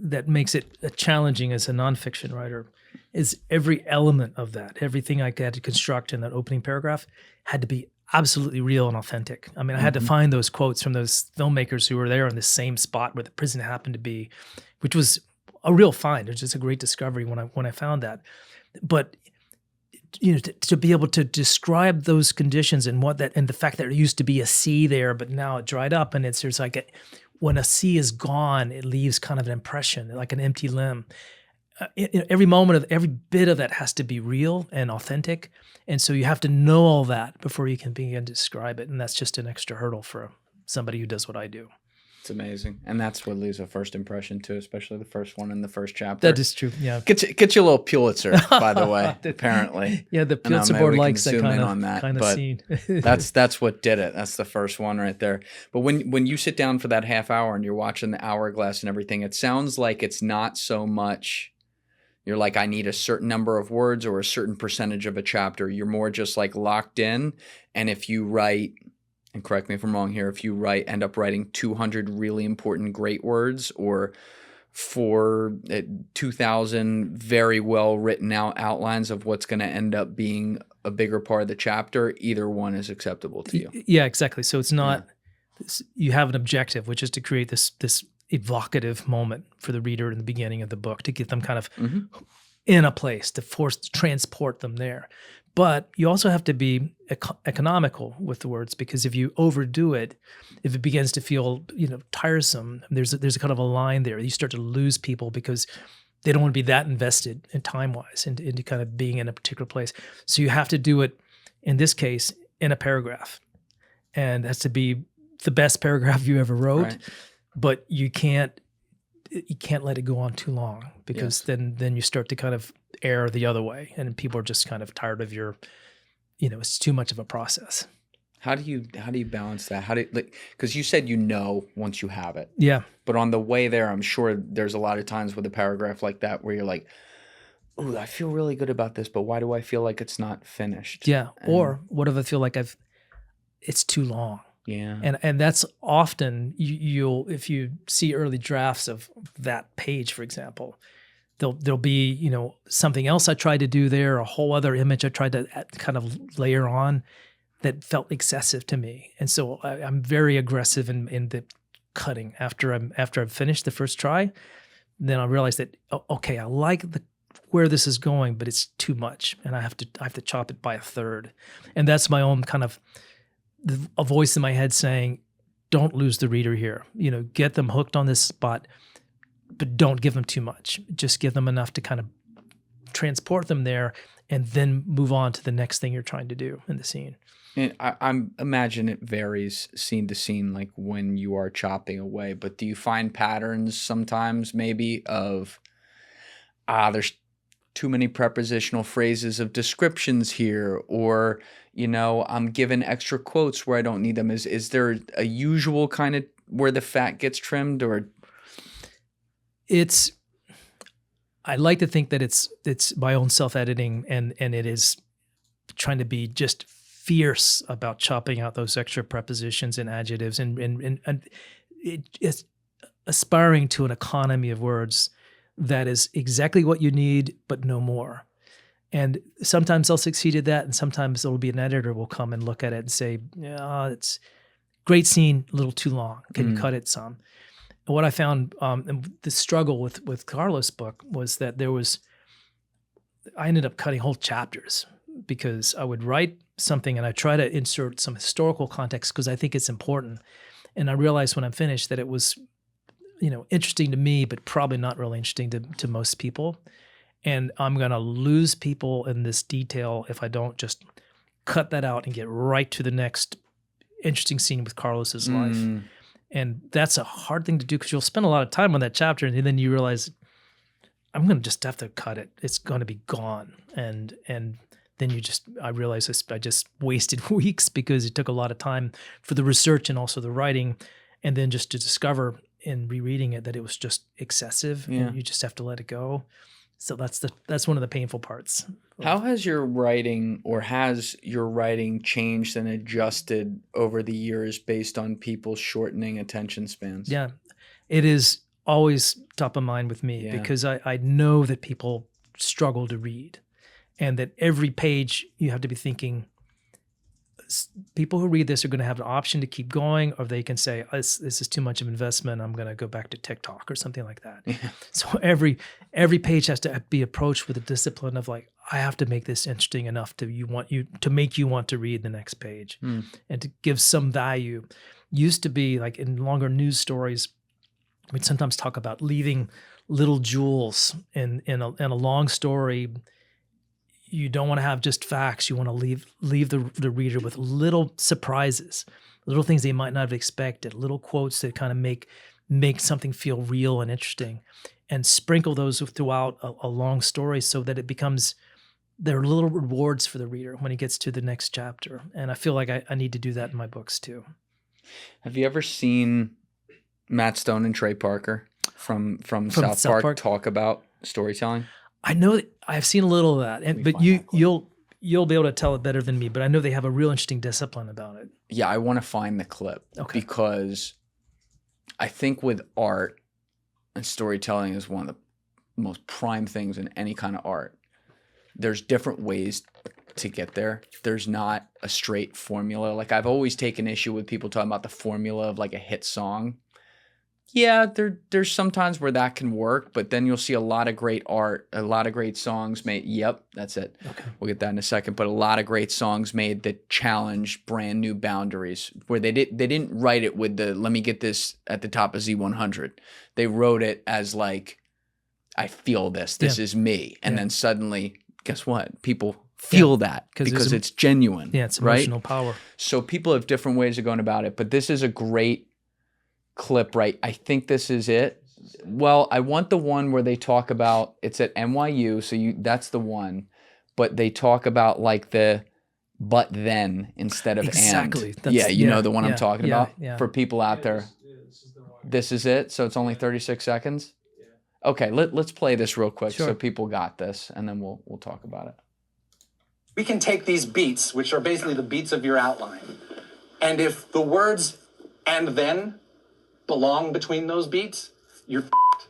that makes it challenging as a nonfiction writer is every element of that, everything I had to construct in that opening paragraph had to be absolutely real and authentic. I mean, I had to find those quotes from those filmmakers who were there in the same spot where the prison happened to be, which was a real find. It was just a great discovery when I found that. But to be able to describe those conditions and and the fact that there used to be a sea there, but now it dried up, and there's like when a sea is gone, it leaves kind of an impression, like an empty limb. Every moment of every bit of that has to be real and authentic, and so you have to know all that before you can begin to describe it, and that's just an extra hurdle for somebody who does what I do.
It's amazing, and that's what leaves a first impression too, especially the first one in the first chapter.
That is true. Yeah,
Gets you a little Pulitzer, by the way. Apparently,
yeah, the Pulitzer board likes that kind of scene.
that's what did it. That's the first one right there. But when you sit down for that half hour and you're watching the hourglass and everything, it sounds like it's not so much. You're like, I need a certain number of words or a certain percentage of a chapter. You're more just like locked in, and if you write. And correct me if I'm wrong here, if you end up writing 200 really important great words or 2,000 very well written out outlines of what's going to end up being a bigger part of the chapter, either one is acceptable to you.
Yeah, exactly. So it's not, you have an objective, which is to create this evocative moment for the reader in the beginning of the book, to get them kind of in a place, to transport them there. But you also have to be economical with the words, because if you overdo it, if it begins to feel tiresome, there's a kind of a line there. You start to lose people because they don't want to be that invested in time-wise into kind of being in a particular place. So you have to do it, in this case, in a paragraph. And it has to be the best paragraph you ever wrote, right. But you can't let it go on too long, because then you start to kind of err the other way, and people are just kind of tired of your, it's too much of a process.
How do you balance that? Because you said once you have it.
Yeah.
But on the way there, I'm sure there's a lot of times with a paragraph like that where you're like, oh, I feel really good about this, but why do I feel like it's not finished?
Yeah. Or what if I feel like it's too long?
Yeah.
And that's often if you see early drafts of that page, for example, there'll be, something else I tried to do there, a whole other image I tried to kind of layer on that felt excessive to me. And so I'm very aggressive in the cutting after I've finished the first try. Then I realize that, okay, I like where this is going, but it's too much, and I have to chop it by a third. And that's my own kind of a voice in my head saying, don't lose the reader here. Get them hooked on this spot, but don't give them too much. Just give them enough to kind of transport them there, and then move on to the next thing you're trying to do in the scene.
And I imagine it varies scene to scene, like when you are chopping away. But do you find patterns sometimes maybe of, there's too many prepositional phrases of descriptions here, or, I'm given extra quotes where I don't need them. Is there a usual kind of where the fat gets trimmed, or?
I like to think that it's my own self-editing, and it is trying to be just fierce about chopping out those extra prepositions and adjectives, and it's aspiring to an economy of words that is exactly what you need, but no more. And sometimes I'll succeed at that, and sometimes it'll be an editor will come and look at it and say, yeah, it's great scene, a little too long. Can you cut it some? And what I found, the struggle with Carlos' book was that I ended up cutting whole chapters, because I would write something and I try to insert some historical context because I think it's important. And I realized when I'm finished that it was, interesting to me, but probably not really interesting to most people. And I'm going to lose people in this detail if I don't just cut that out and get right to the next interesting scene with Carlos's life. And that's a hard thing to do, because you'll spend a lot of time on that chapter, and then you realize, I'm going to just have to cut it. It's going to be gone. And then I realized I just wasted weeks, because it took a lot of time for the research and also the writing, and then just to discover in rereading it that it was just excessive, and you just have to let it go. So that's one of the painful parts.
How has your writing changed and adjusted over the years based on people's shortening attention spans?
Yeah, it is always top of mind with me because I know that people struggle to read, and that every page you have to be thinking, people who read this are going to have an option to keep going, or they can say, this is too much of investment, I'm going to go back to TikTok or something like that. Yeah. So every page has to be approached with a discipline of like, I have to make this interesting enough to make you want to read the next page and to give some value. Used to be like in longer news stories, we'd sometimes talk about leaving little jewels in a long story. You don't want to have just facts. You want to leave the reader with little surprises, little things they might not have expected, little quotes that kind of make something feel real and interesting, and sprinkle those throughout a long story so that it becomes, they're little rewards for the reader when he gets to the next chapter. And I feel like I need to do that in my books too.
Have you ever seen Matt Stone and Trey Parker from South Park talk about storytelling?
I know I've seen a little of that, but you'll be able to tell it better than me. But I know they have a real interesting discipline about it.
Yeah, I want to find the clip because I think with art and storytelling is one of the most prime things in any kind of art. There's different ways to get there. There's not a straight formula. Like I've always taken issue with people talking about the formula of like a hit song. Yeah, there's sometimes where that can work, but then you'll see a lot of great art, a lot of great songs made. Yep, that's it. Okay. We'll get that in a second. But a lot of great songs made that challenge brand new boundaries, where they didn't write it with the let me get this at the top of Z100. They wrote it as like, I feel this. This is me, and then suddenly, guess what? People feel that because it's genuine. Yeah, it's emotional power. So people have different ways of going about it, but this is a great clip, right? I think this is it. Well, I want the one where they talk about, it's at NYU, so that's the one, but they talk about like the but then instead of and. Yeah, you know the one I'm talking about? Yeah. For people out there. This is it? So it's only 36 seconds? Yeah. Okay, let's play this real quick so people got this, and then we'll talk about it.
We can take these beats, which are basically the beats of your outline, and if the words and then belong between those beats, you're f***ed,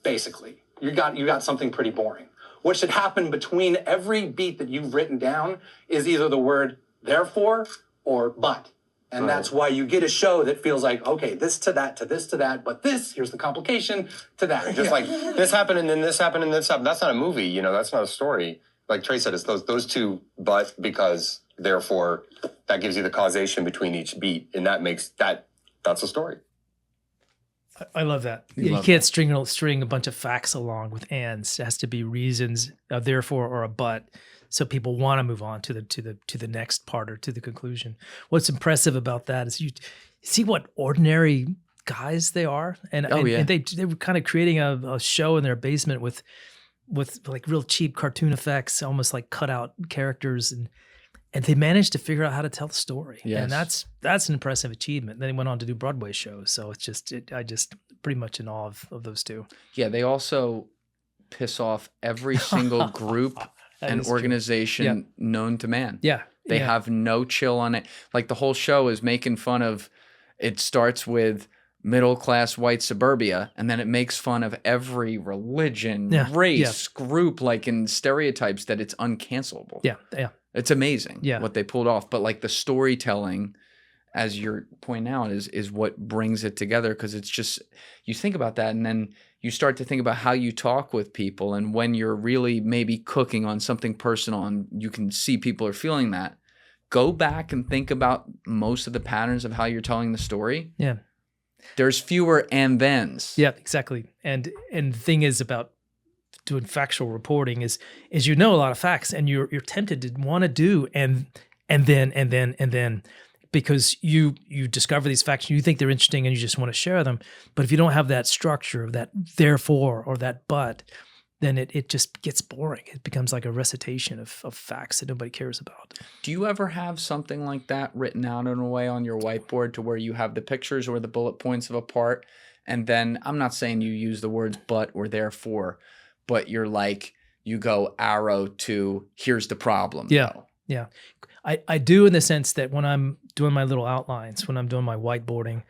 basically. You got something pretty boring. What should happen between every beat that you've written down is either the word therefore or but. And that's why you get a show that feels like, okay, this to that, to this to that, but this, here's the complication to that.
Just like this happened and then this happened and this happened. That's not a movie, you know, that's not a story. Like Trey said, it's those two, but, because, therefore, that gives you the causation between each beat, and that's a story.
I love that. You can't string a bunch of facts along with ands. It has to be reasons, a therefore or a but, so people want to move on to the next part or to the conclusion. What's impressive about that is you see what ordinary guys they are, and they were kind of creating a show in their basement with like real cheap cartoon effects, almost like cut out characters, and they managed to figure out how to tell the story. Yes. And that's an impressive achievement. Then they went on to do Broadway shows. So it's I just pretty much in awe of those two.
Yeah, they also piss off every single group and organization known to man. Yeah. They have no chill on it. Like the whole show is making fun of, it starts with middle-class white suburbia, and then it makes fun of every religion, race, group, like in stereotypes that it's uncancelable. Yeah, yeah. It's amazing what they pulled off. But like the storytelling, as you're pointing out, is what brings it together, because it's just, you think about that and then you start to think about how you talk with people, and when you're really maybe cooking on something personal and you can see people are feeling that, go back and think about most of the patterns of how you're telling the story. Yeah. There's fewer and thens.
Yeah, exactly. And the thing is about doing factual reporting is you know a lot of facts, and you're tempted to want to do and then because you discover these facts, you think they're interesting and you just want to share them. But if you don't have that structure of that therefore or that but, then it just gets boring. It becomes like a recitation of facts that nobody cares about.
Do you ever have something like that written out in a way on your whiteboard to where you have the pictures or the bullet points of a part, and then, I'm not saying you use the words but or therefore, but you're like, you go arrow to here's the problem.
Yeah, yeah. I do, in the sense that when I'm doing my little outlines, when I'm doing my whiteboarding,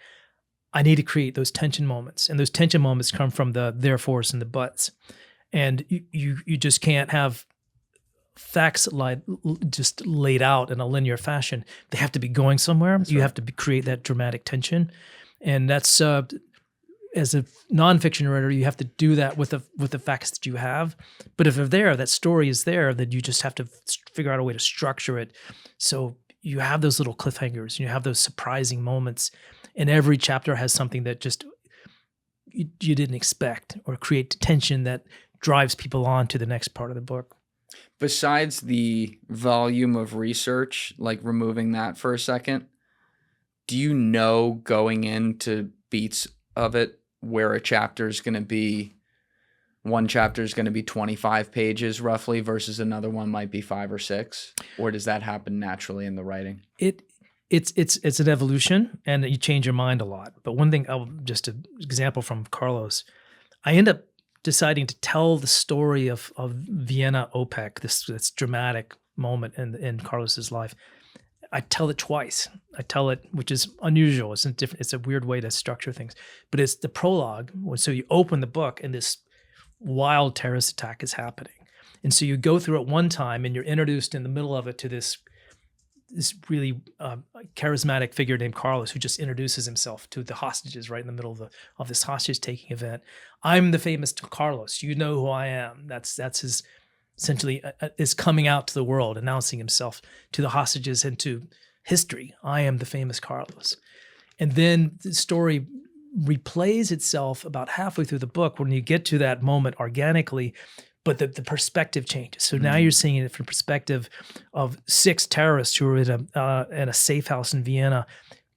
I need to create those tension moments, and those tension moments come from the therefores and the buts, and you just can't have facts just laid out in a linear fashion. They have to be going somewhere. You have to create that dramatic tension, and that's as a nonfiction writer, you have to do that with the facts that you have. But if they're there, that story is there, then you just have to figure out a way to structure it so you have those little cliffhangers, and you have those surprising moments, and every chapter has something that just you didn't expect, or create tension that drives people on to the next part of the book.
Besides the volume of research, like removing that for a second, do you know going into beats of it where a chapter is going to be, one chapter is going to be 25 pages roughly versus another one might be 5 or 6? Or does that happen naturally in the writing?
It's an evolution, and you change your mind a lot. But one thing, just an example from Carlos, I end up deciding to tell the story of Vienna OPEC, this dramatic moment in Carlos's life. I tell it twice. I tell it, which is unusual. It's a weird way to structure things. But it's the prologue. So you open the book, and this wild terrorist attack is happening. And so you go through it one time, and you're introduced in the middle of it to this really charismatic figure named Carlos, who just introduces himself to the hostages right in the middle of this hostage-taking event. I'm the famous Carlos. You know who I am. That's his, essentially, is coming out to the world, announcing himself to the hostages and to history. I am the famous Carlos. And then the story replays itself about halfway through the book when you get to that moment organically, but the perspective changes. So now you're seeing it from the perspective of 6 terrorists who are in a safe house in Vienna,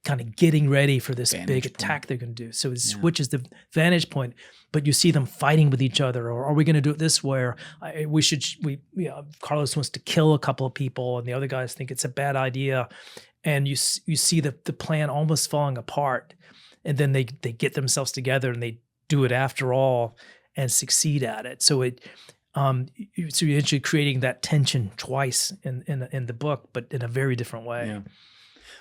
kind of getting ready for this big attack they're going to do. So it switches the vantage point, but you see them fighting with each other. Or are we going to do it this way? Or Carlos wants to kill a couple of people, and the other guys think it's a bad idea. And you see the plan almost falling apart, and then they get themselves together and they do it after all and succeed at it. So so you're actually creating that tension twice in the book, but in a very different way.
Yeah.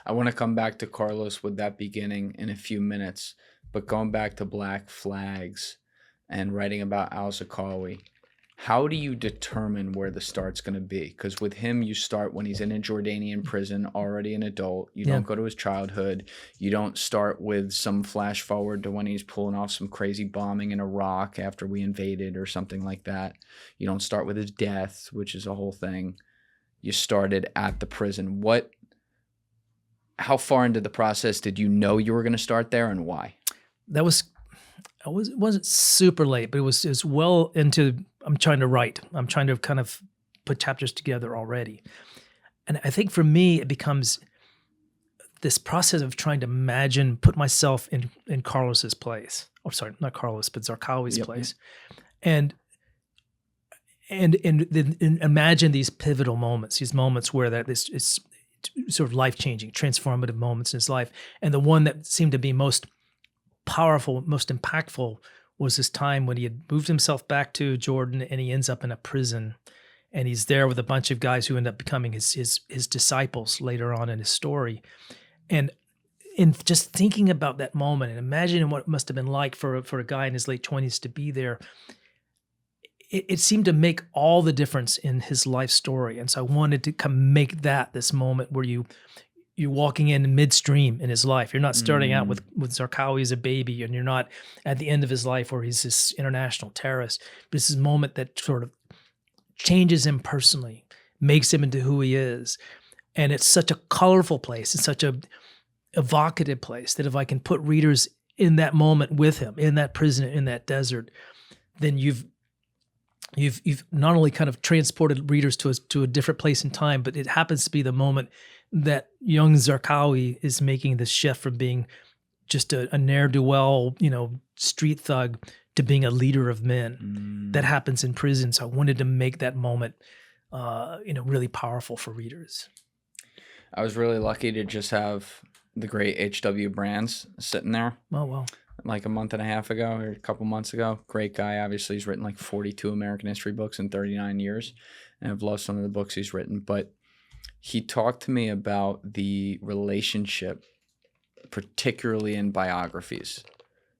I want to come back to Carlos with that beginning in a few minutes, but going back to Black Flags and writing about al-Zarqawi, how do you determine where the start's going to be? Because with him, you start when he's in a Jordanian prison, already an adult. You don't go to his childhood. You don't start with some flash forward to when he's pulling off some crazy bombing in Iraq after we invaded or something like that. You don't start with his death, which is a whole thing. You started at the prison. How far into the process did you know you were going to start there, and why?
It wasn't super late, but it was well into. I'm trying to write. I'm trying to kind of put chapters together already, and I think for me it becomes this process of trying to put myself in Carlos's place. Oh, sorry, not Carlos, but Zarqawi's place, and imagine these pivotal moments, these moments where this is sort of life-changing, transformative moments in his life, and the one that seemed to be most powerful, most impactful was this time when he had moved himself back to Jordan, and he ends up in a prison, and he's there with a bunch of guys who end up becoming his disciples later on in his story. And in just thinking about that moment and imagining what it must have been like for a guy in his late 20s to be there, it seemed to make all the difference in his life story. And so I wanted to come make that this moment where you're walking in midstream in his life. You're not starting out with Zarqawi as a baby, and you're not at the end of his life where he's this international terrorist. But it's this moment that sort of changes him personally, makes him into who he is. And it's such a colorful place. It's such a evocative place that if I can put readers in that moment with him, in that prison, in that desert, then you've not only kind of transported readers to a different place in time, but it happens to be the moment that young Zarqawi is making this shift from being just a ne'er-do-well, street thug to being a leader of men. That happens in prison. So I wanted to make that moment, really powerful for readers.
I was really lucky to just have the great H.W. Brands sitting there.
Oh, well.
Like a month and a half ago or a couple months ago. Great guy. Obviously, he's written like 42 American history books in 39 years. And I've loved some of the books he's written. But he talked to me about the relationship particularly in biographies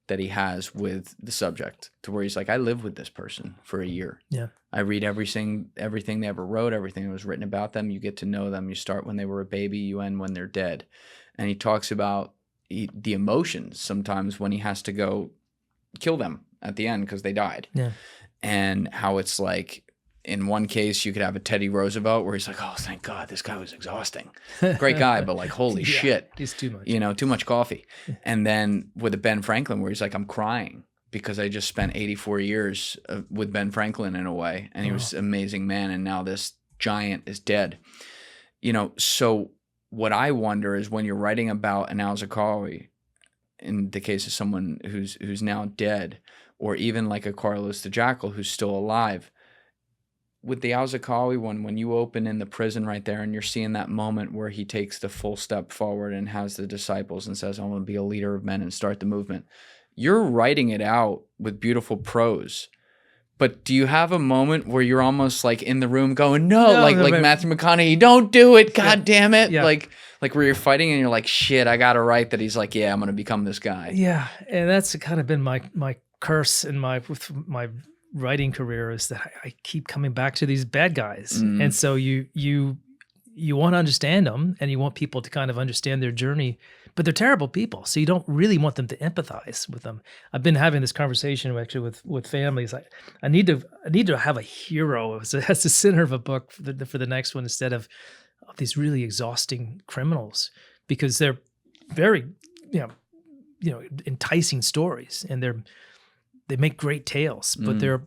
that he has with the subject, to where he's like, I lived with this person for a year.
Yeah.
I read everything they ever wrote, everything that was written about them. You get to know them. You start when they were a baby, you end when they're dead. And he talks about the emotions sometimes when he has to go kill them at the end because they died.
Yeah.
And how it's like, in one case, you could have a Teddy Roosevelt where he's like, oh, thank God, this guy was exhausting. Great guy, but like, holy shit.
He's too much.
You know, too much coffee. And then with a Ben Franklin where he's like, I'm crying because I just spent 84 years with Ben Franklin in a way. And he was an amazing man. And now this giant is dead. You know, so what I wonder is when you're writing about an al-Zarqawi, in the case of someone who's now dead, or even like a Carlos the Jackal who's still alive, with the al-Zarqawi one, when you open in the prison right there and you're seeing that moment where he takes the full step forward and has the disciples and says, I want to be a leader of men and start the movement. You're writing it out with beautiful prose. But do you have a moment where you're almost like in the room going, no, like Matthew McConaughey, don't do it, God damn it.
Yeah.
Like where you're fighting and you're like, shit, I got to write that he's like, yeah, I'm going to become this guy.
Yeah. And that's kind of been my curse in with my writing career, is that I keep coming back to these bad guys. And so you want to understand them and you want people to kind of understand their journey, but they're terrible people. So you don't really want them to empathize with them. I've been having this conversation actually with families. I need to have a hero as the center of a book for the next one, instead of these really exhausting criminals, because they're very, enticing stories, and they make great tales, but they're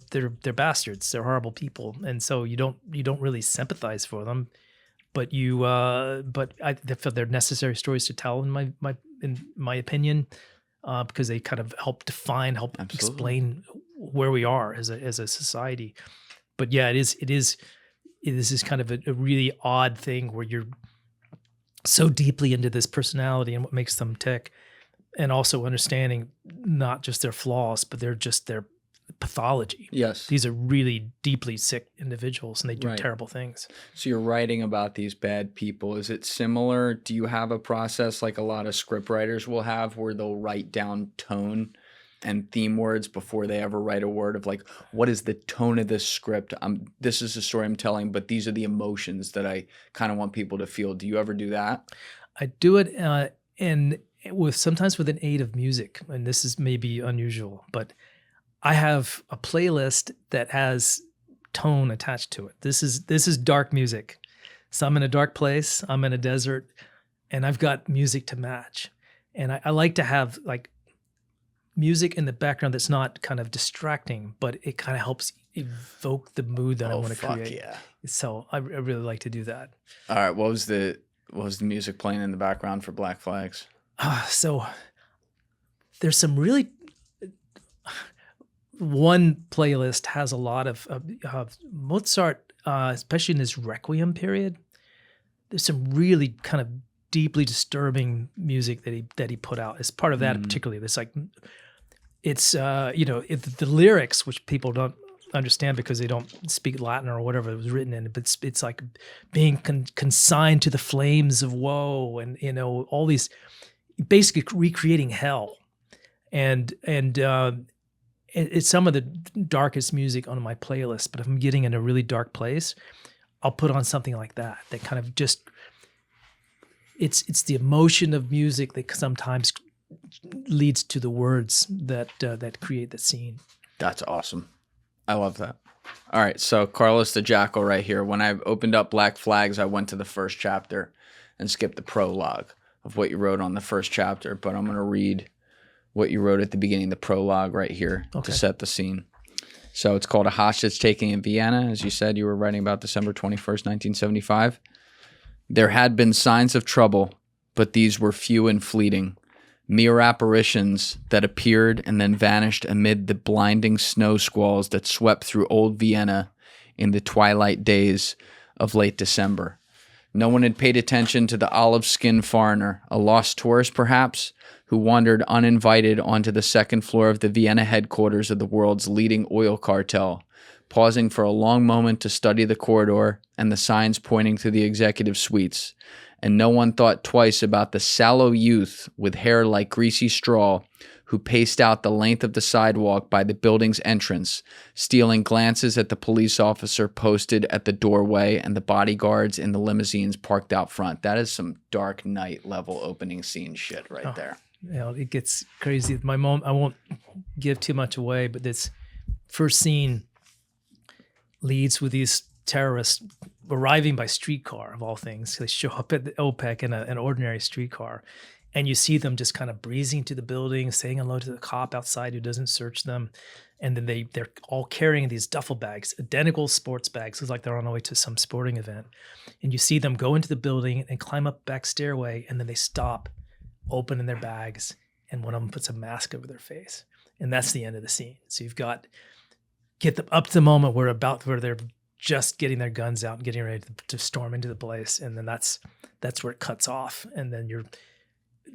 bastards. They're horrible people, and so you don't really sympathize for them. But I feel they're necessary stories to tell in my opinion, because they kind of help explain where we are as a society. But yeah, it is kind of a really odd thing where you're so deeply into this personality and what makes them tick, and also understanding not just their flaws, but their pathology.
Yes.
These are really deeply sick individuals, and they do
Right.
terrible things.
So you're writing about these bad people. Is it similar? Do you have a process like a lot of script writers will have, where they'll write down tone and theme words before they ever write a word of like, what is the tone of this script? This is the story I'm telling, but these are the emotions that I kind of want people to feel. Do you ever do that?
I do it sometimes with an aid of music, and this is maybe unusual, but I have a playlist that has tone attached to it. This is dark music. So I'm in a dark place, I'm in a desert, and I've got music to match. And I like to have like music in the background that's not kind of distracting, but it kind of helps evoke the mood that I want to create.
Yeah.
So I really like to do that.
All right. What was the music playing in the background for Black Flags?
So there's some really, one playlist has a lot of Mozart, especially in his Requiem period. There's some really kind of deeply disturbing music that he put out. As part of that, particularly, it's like the lyrics, which people don't understand because they don't speak Latin or whatever it was written in, but it's like being consigned to the flames of woe, and all these, basically recreating hell, and it's some of the darkest music on my playlist. But if I'm getting in a really dark place, I'll put on something like that kind of just, it's the emotion of music that sometimes leads to the words that create the scene.
That's awesome. I love that. All right, so Carlos the Jackal right here. When I opened up Black Flags, I went to the first chapter and skipped the prologue of what you wrote on the first chapter, but I'm going to read what you wrote at the beginning, the prologue right here, to set the scene. So it's called A Hostage Taking in Vienna. As you said, you were writing about December 21st, 1975. There had been signs of trouble, but these were few and fleeting, mere apparitions that appeared and then vanished amid the blinding snow squalls that swept through old Vienna in the twilight days of late December. No one had paid attention to the olive-skinned foreigner, a lost tourist perhaps, who wandered uninvited onto the second floor of the Vienna headquarters of the world's leading oil cartel, pausing for a long moment to study the corridor and the signs pointing to the executive suites, and no one thought twice about the sallow youth with hair like greasy straw who paced out the length of the sidewalk by the building's entrance, stealing glances at the police officer posted at the doorway and the bodyguards in the limousines parked out front. That is some Dark Knight level opening scene shit right there.
You know, it gets crazy. My mom, I won't give too much away, but this first scene leads with these terrorists arriving by streetcar, of all things. They show up at the OPEC in an ordinary streetcar, and you see them just kind of breezing to the building, saying hello to the cop outside who doesn't search them. And then they're all carrying these duffel bags, identical sports bags. It's like they're on their way to some sporting event. And you see them go into the building and climb up back stairway, and then they stop, open in their bags, and one of them puts a mask over their face. And that's the end of the scene. So you've got get them up to the moment where they're just getting their guns out and getting ready to storm into the place, and then that's where it cuts off, and then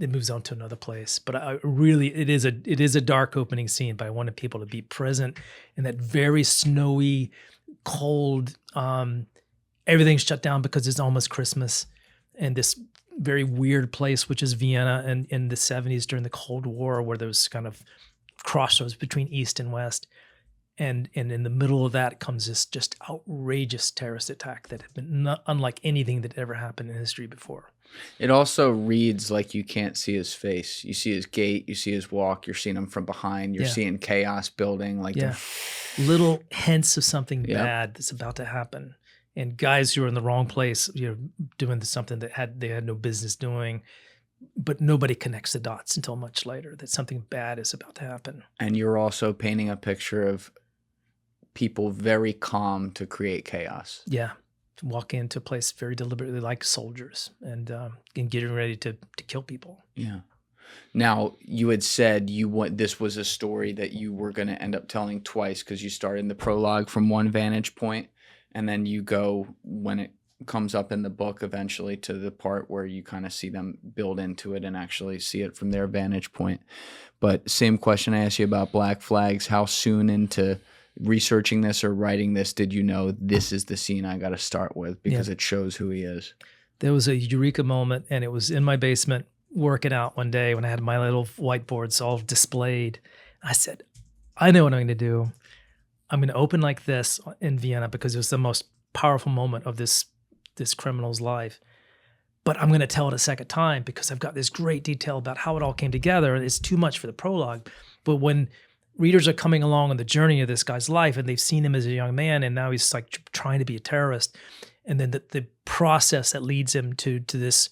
it moves on to another place. But it is a dark opening scene, but I wanted people to be present in that very snowy, cold, everything's shut down because it's almost Christmas, and this very weird place, which is Vienna, and in the 70s during the Cold War, where there was kind of crossroads between East and West. And in the middle of that comes this just outrageous terrorist attack that had been unlike anything that ever happened in history before.
It also reads like you can't see his face. You see his gait, you see his walk, you're seeing him from behind, you're seeing chaos building. Like
little hints of something bad that's about to happen. And guys who are in the wrong place, doing something that they had no business doing, but nobody connects the dots until much later that something bad is about to happen.
And you're also painting a picture of people very calm to create chaos.
Yeah. Walk into a place very deliberately like soldiers and getting ready to kill people.
Yeah. Now, you had said this was a story that you were going to end up telling twice because you started in the prologue from one vantage point, and then you go, when it comes up in the book eventually, to the part where you kind of see them build into it and actually see it from their vantage point. But same question I asked you about Black Flags. How soon into researching this or writing this did you know this is the scene I got to start with because it shows who he is?
There was a eureka moment, and it was in my basement working out one day when I had my little whiteboards all displayed. I said, I know what I'm going to do. I'm going to open like this in Vienna because it was the most powerful moment of this criminal's life. But I'm going to tell it a second time because I've got this great detail about how it all came together. It's too much for the prologue. But when readers are coming along on the journey of this guy's life and they've seen him as a young man and now he's like trying to be a terrorist, and then the process that leads him to this,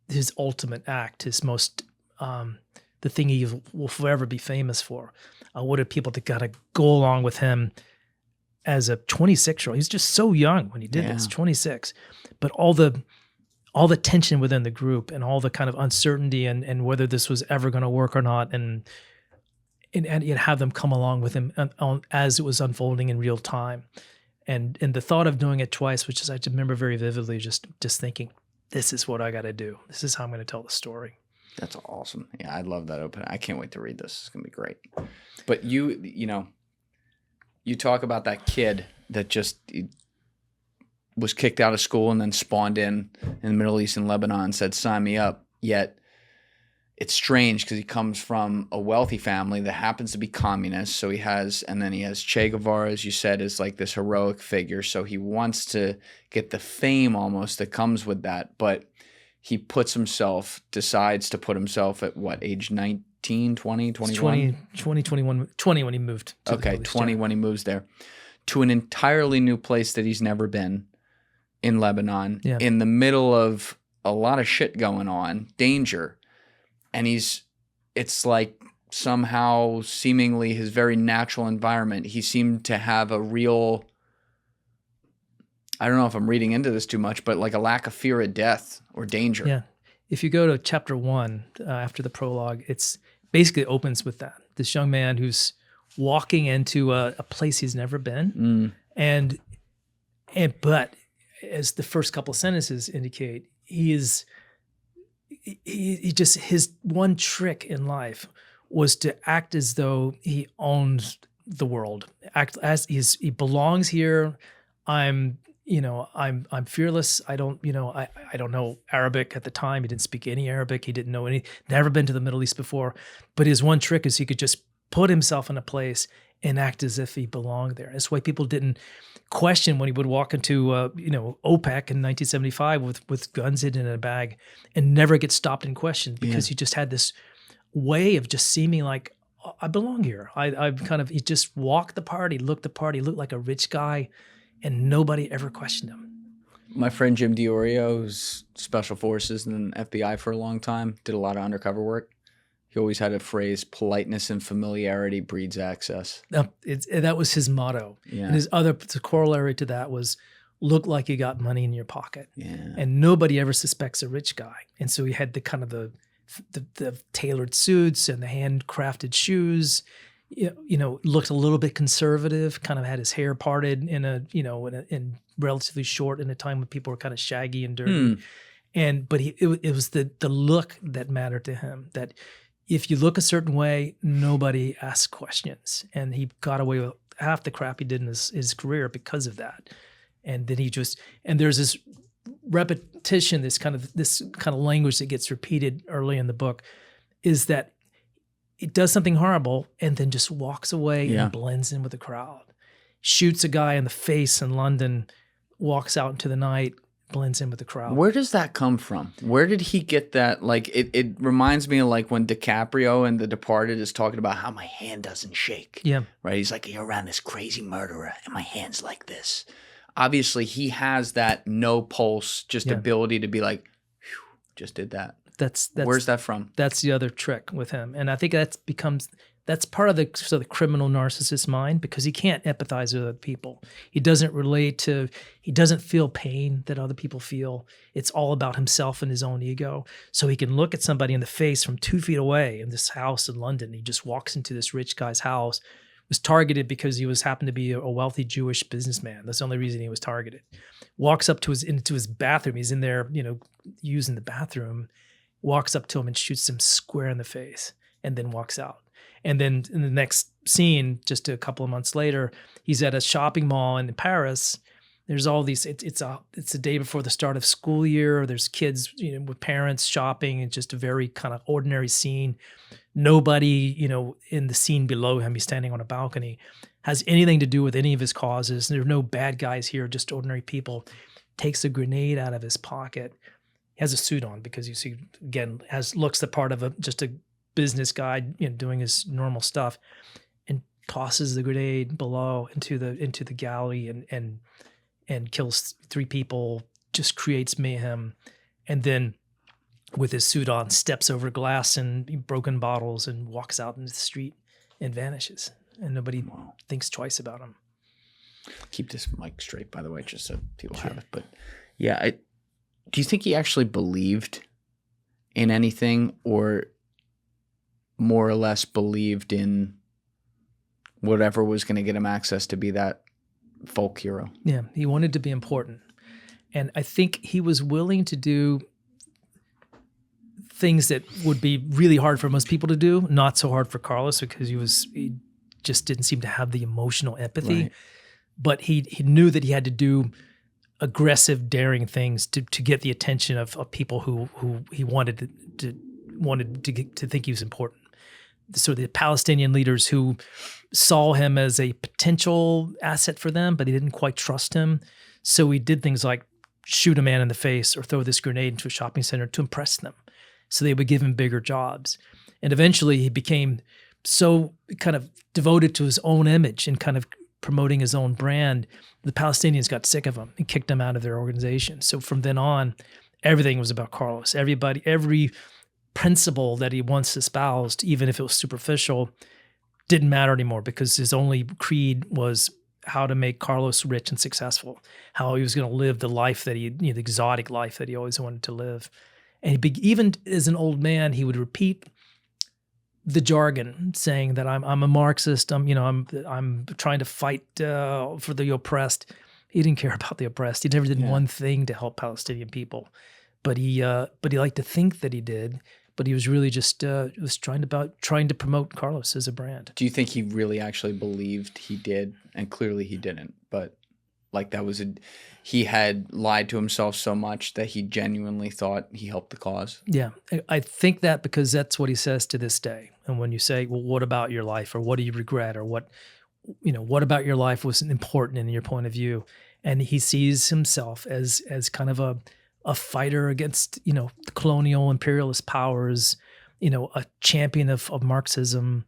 his ultimate act, his most, the thing he will forever be famous for. I wanted people to gotta go along with him as a 26-year-old. He's just so young when he did this, 26. But all the tension within the group and all the kind of uncertainty and whether this was ever going to work or not, and have them come along with him as it was unfolding in real time. And the thought of doing it twice, which is I remember very vividly just thinking, this is what I got to do. This is how I'm going to tell the story.
That's awesome. Yeah, I love that opening. I can't wait to read this. It's going to be great. But you talk about that kid that just was kicked out of school and then spawned in the Middle East and Lebanon and said, sign me up. Yet it's strange because he comes from a wealthy family that happens to be communist. So he has Che Guevara, as you said, is like this heroic figure. So he wants to get the fame almost that comes with that. But he decides to put himself at what, age 19, 20, 21?
20 when he moved.
Okay, 20 when he moves there. To an entirely new place that he's never been in Lebanon, in the middle of a lot of shit going on, danger. And it's like somehow seemingly his very natural environment. He seemed to have a real, I don't know if I'm reading into this too much, but like a lack of fear of death or danger.
Yeah. If you go to chapter 1, after the prologue, it's basically opens with that. This young man who's walking into a place he's never been. But as the first couple of sentences indicate, he just, his one trick in life was to act as though he owns the world, act as he belongs here. I'm I'm fearless. I don't know Arabic at the time. He didn't speak any Arabic. He didn't know any, never been to the Middle East before. But his one trick is he could just put himself in a place and act as if he belonged there. That's why people didn't question when he would walk into, OPEC in 1975 with guns hidden in a bag and never get stopped and questioned because he just had this way of just seeming like, I belong here. He just walked the party, looked the party, looked like a rich guy, and nobody ever questioned him.
My friend Jim DiOrio, who's Special Forces and FBI for a long time, did a lot of undercover work. He always had a phrase, politeness and familiarity breeds access.
That was his motto. Yeah. And his other corollary to that was, look like you got money in your pocket. Yeah. And nobody ever suspects a rich guy. And so he had the kind of the tailored suits and the handcrafted shoes. Looked a little bit conservative, kind of had his hair parted in relatively short in a time when people were kind of shaggy and dirty. But it was the look that mattered to him, that if you look a certain way, nobody asks questions. And he got away with half the crap he did in his career because of that. And then there's this repetition, this kind of language that gets repeated early in the book, is that it does something horrible and then just walks away and blends in with the crowd. Shoots a guy in the face in London, walks out into the night, blends in with the crowd.
Where does that come from? Where did he get that? Like, it reminds me of like when DiCaprio in The Departed is talking about how my hand doesn't shake. Yeah. Right? He's like, you're around this crazy murderer and my hand's like this. Obviously, he has that no pulse, just ability to be like, just did that.
That's
where's that from?
That's the other trick with him, and I think that's part of the sort of criminal narcissist mind, because he can't empathize with other people. He doesn't he doesn't feel pain that other people feel. It's all about himself and his own ego. So he can look at somebody in the face from 2 feet away in this house in London. He just walks into this rich guy's house. Was targeted because he happened to be a wealthy Jewish businessman. That's the only reason he was targeted. Walks up into his bathroom. He's in there, using the bathroom. Walks up to him and shoots him square in the face, and then walks out. And then in the next scene, just a couple of months later, he's at a shopping mall in Paris. There's all these. It's a day before the start of school year. There's kids, with parents shopping, and just a very kind of ordinary scene. Nobody, in the scene below him, he's standing on a balcony, has anything to do with any of his causes. There are no bad guys here, just ordinary people. Takes a grenade out of his pocket. He has a suit on because you see, again, looks the part of just a business guy, doing his normal stuff, and tosses the grenade below into the gallery and kills 3 people, just creates mayhem, and then with his suit on, steps over glass and broken bottles and walks out into the street and vanishes. And nobody thinks twice about him.
Keep this mic straight, by the way, just so people have it. But yeah, do you think he actually believed in anything, or more or less believed in whatever was going to get him access to be that folk hero?
Yeah, he wanted to be important. And I think he was willing to do things that would be really hard for most people to do, not so hard for Carlos, because he just didn't seem to have the emotional empathy. Right. But he knew that he had to do aggressive, daring things to get the attention of people who he wanted to think he was important. So the Palestinian leaders who saw him as a potential asset for them, but they didn't quite trust him. So he did things like shoot a man in the face or throw this grenade into a shopping center to impress them. So they would give him bigger jobs. And eventually he became so kind of devoted to his own image and kind of promoting his own brand. The Palestinians got sick of him and kicked him out of their organization. So from then on, everything was about Carlos. Every principle that he once espoused, even if it was superficial, didn't matter anymore, because his only creed was how to make Carlos rich and successful, how he was going to live the life that the exotic life that he always wanted to live. And even as an old man, he would repeat the jargon, saying that I'm a Marxist. I'm trying to fight for the oppressed. He didn't care about the oppressed. He never did one thing to help Palestinian people, but he liked to think that he did. But he was really just trying to promote Carlos as a brand.
Do you think he really actually believed he did? And clearly he didn't. But like he had lied to himself so much that he genuinely thought he helped the cause?
Yeah, I think that because that's what he says to this day. And when you say, well, what about your life, or what do you regret, or what about your life was important in your point of view? And he sees himself as kind of a fighter against, the colonial imperialist powers, a champion of Marxism,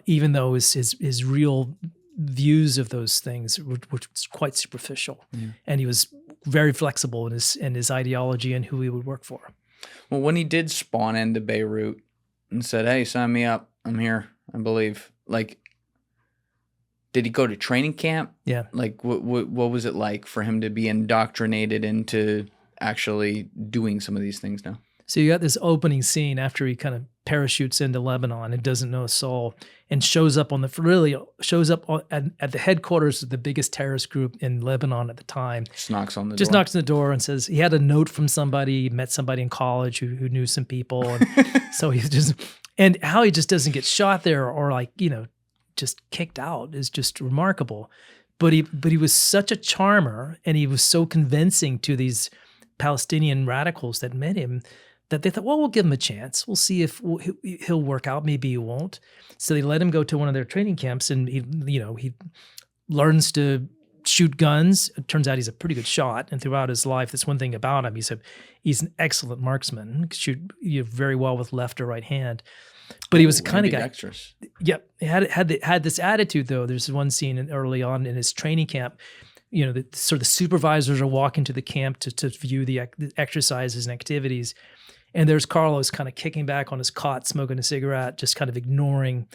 even though his real views of those things were quite superficial. Yeah. And he was very flexible in his ideology and who he would work for.
Well, when he did spawn into Beirut and said, "Hey, sign me up. I'm here," I believe. Like, did he go to training camp?
Yeah.
Like, what was it like for him to be indoctrinated into actually doing some of these things now?
So you got this opening scene after he kind of parachutes into Lebanon and doesn't know a soul, and shows up at the headquarters of the biggest terrorist group in Lebanon at the time.
Just knocks on the door
and says he had a note from somebody, met somebody in college who knew some people, and so and how he just doesn't get shot there or just kicked out is just remarkable. But he was such a charmer, and he was so convincing to these Palestinian radicals that met him, that they thought, well, we'll give him a chance. We'll see if he'll work out. Maybe he won't. So they let him go to one of their training camps, and he learns to shoot guns. It turns out he's a pretty good shot, and throughout his life, that's one thing about him. He's an excellent marksman. He can shoot very well with left or right hand. But he was the kind of guy.
Dexterous.
Yep, he had this attitude though. There's one scene early on in his training camp. The supervisors are walking to the camp to view the exercises and activities. And there's Carlos kind of kicking back on his cot, smoking a cigarette, just kind of ignoring,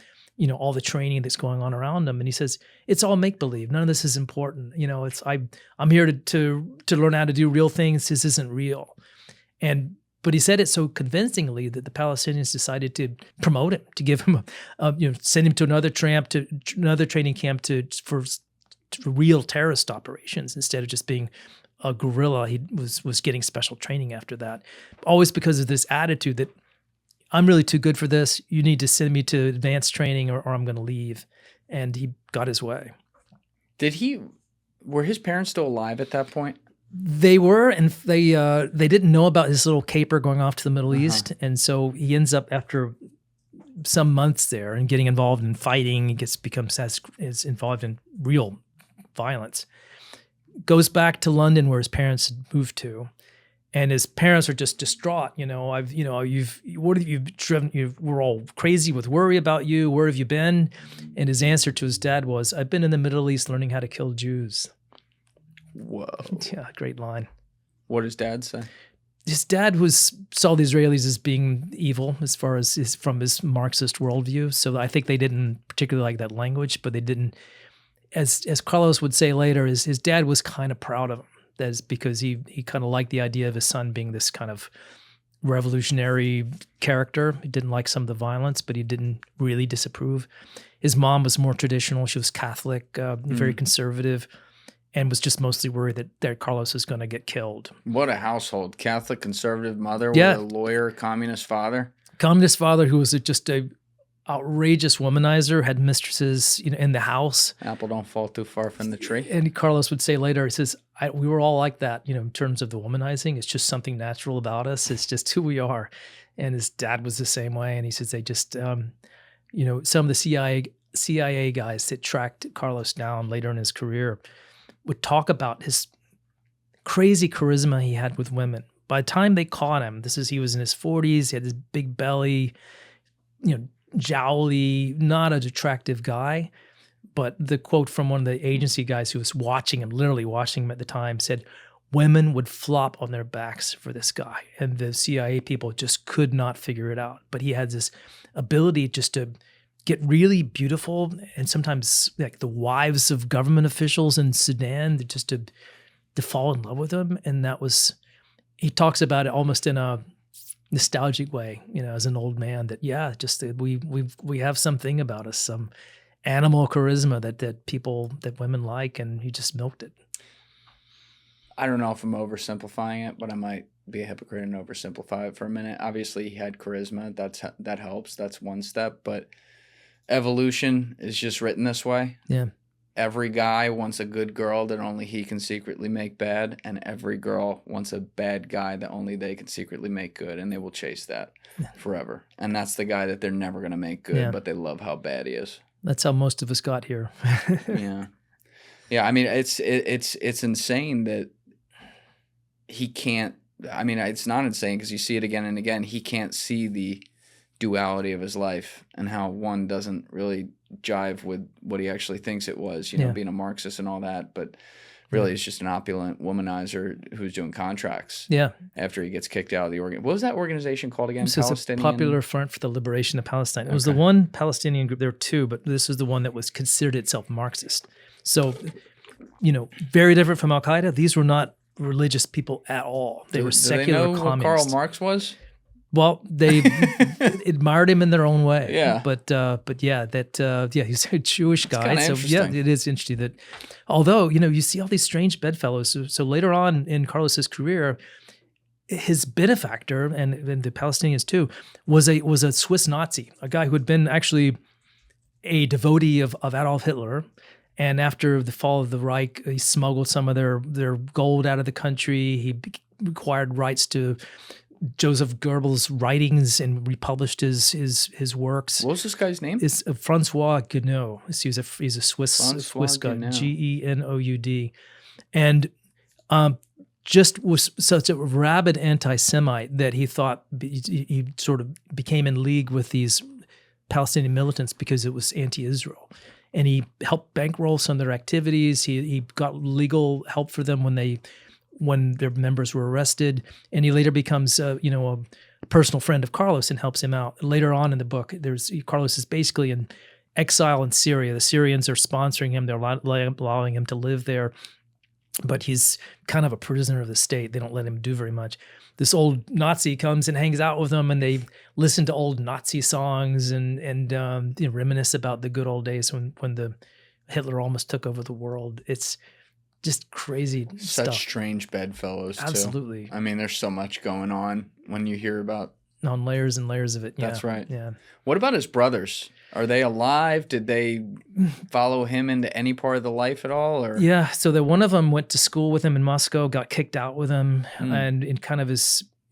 all the training that's going on around him. And he says, "It's all make-believe. None of this is important. I'm here to learn how to do real things. This isn't real." But he said it so convincingly that the Palestinians decided to promote him, to give him send him to another training camp for real terrorist operations instead of just being a guerrilla. He was getting special training after that, always because of this attitude that I'm really too good for this. You need to send me to advanced training or I'm going to leave. And he got his way.
Were his parents still alive at that point?
They were, and they didn't know about his little caper going off to the Middle East. And so he ends up, after some months there and getting involved in fighting, he becomes involved in real violence. Goes back to London where his parents had moved to, and his parents are just distraught. We're all crazy with worry about you. Where have you been? And his answer to his dad was, "I've been in the Middle East learning how to kill Jews."
Whoa.
Yeah, great line.
What does dad say?
His dad saw the Israelis as being evil as far as from his Marxist worldview. So I think they didn't particularly like that language, but they didn't. As Carlos would say later, his dad was kind of proud of him. That's because he kind of liked the idea of his son being this kind of revolutionary character. He didn't like some of the violence, but he didn't really disapprove. His mom was more traditional. She was Catholic, very conservative, and was just mostly worried that Carlos was going to get killed.
What a household. Catholic, conservative mother
Yeah.
with a lawyer, communist father.
Communist father who was just a outrageous womanizer, had mistresses in the house.
Apple don't fall too far from the tree.
And Carlos would say later, he says, we were all like that, in terms of the womanizing. It's just something natural about us. It's just who we are. And his dad was the same way. And he says they just, some of the CIA guys that tracked Carlos down later in his career would talk about his crazy charisma he had with women. By the time they caught him, he was in his 40s, he had this big belly, jowly, not an attractive guy. But the quote from one of the agency guys who was literally watching him at the time, said, women would flop on their backs for this guy. And the CIA people just could not figure it out. But he had this ability just to get really beautiful, and sometimes like the wives of government officials in Sudan, just to fall in love with him. And he talks about it almost in a nostalgic way, as an old man, that we have something about us, some animal charisma that women like, and he just milked it.
I don't know if I'm oversimplifying it, but I might be a hypocrite and oversimplify it for a minute. Obviously, he had charisma. That helps. That's one step. But evolution is just written this way.
Yeah.
every guy wants a good girl that only he can secretly make bad, and every girl wants a bad guy that only they can secretly make good, and they will chase that forever. And that's the guy that they're never going to make good, but they love how bad he is.
That's how most of us got here.
Yeah. Yeah, I mean, it's insane that he can't, I mean, it's not insane because you see it again and again. He can't see the duality of his life and how one doesn't really jive with what he actually thinks it was, you know, being a Marxist and all that. But really, it's just an opulent womanizer who's doing contracts.
Yeah.
After he gets kicked out of the organ. What was that organization called again?
This is a Popular Front for the Liberation of Palestine. It was the one Palestinian group. There were two, but this is the one that was considered itself Marxist. So, you know, very different from Al Qaeda. These were not religious people at all. They were secular
communists. What Karl Marx was?
Well, they admired him in their own way.
Yeah.
But he's a Jewish guy. So yeah,
interesting.
it is interesting that, although, you know, you see all these strange bedfellows. So later on in Carlos's career, his benefactor, and the Palestinians too, was a Swiss Nazi, a guy who had been actually a devotee of Adolf Hitler. And after the fall of the Reich, he smuggled some of their gold out of the country. He acquired rights to Joseph Goebbels' writings and republished his works.
What was this guy's name?
It's Francois Genoud. He's a Swiss guy, Genoud, and just was such a rabid anti-Semite that he thought he sort of became in league with these Palestinian militants because it was anti-Israel. And he helped bankroll some of their activities. He got legal help for them when their members were arrested, and he later becomes a personal friend of Carlos and helps him out. Later on in the book, Carlos is basically in exile in Syria. The Syrians are sponsoring him; they're allowing him to live there, but he's kind of a prisoner of the state. They don't let him do very much. This old Nazi comes and hangs out with them, and they listen to old Nazi songs and reminisce about the good old days when the Hitler almost took over the world. It's just crazy
Such
stuff.
strange bedfellows, too.
Absolutely.
I mean, there's so much going on when you hear about...
On layers and layers of it. Yeah.
That's right.
Yeah.
What about his brothers? Are they alive? Did they follow him into any part of the life at all? Or
Yeah. So one of them went to school with him in Moscow, got kicked out with him, and kind of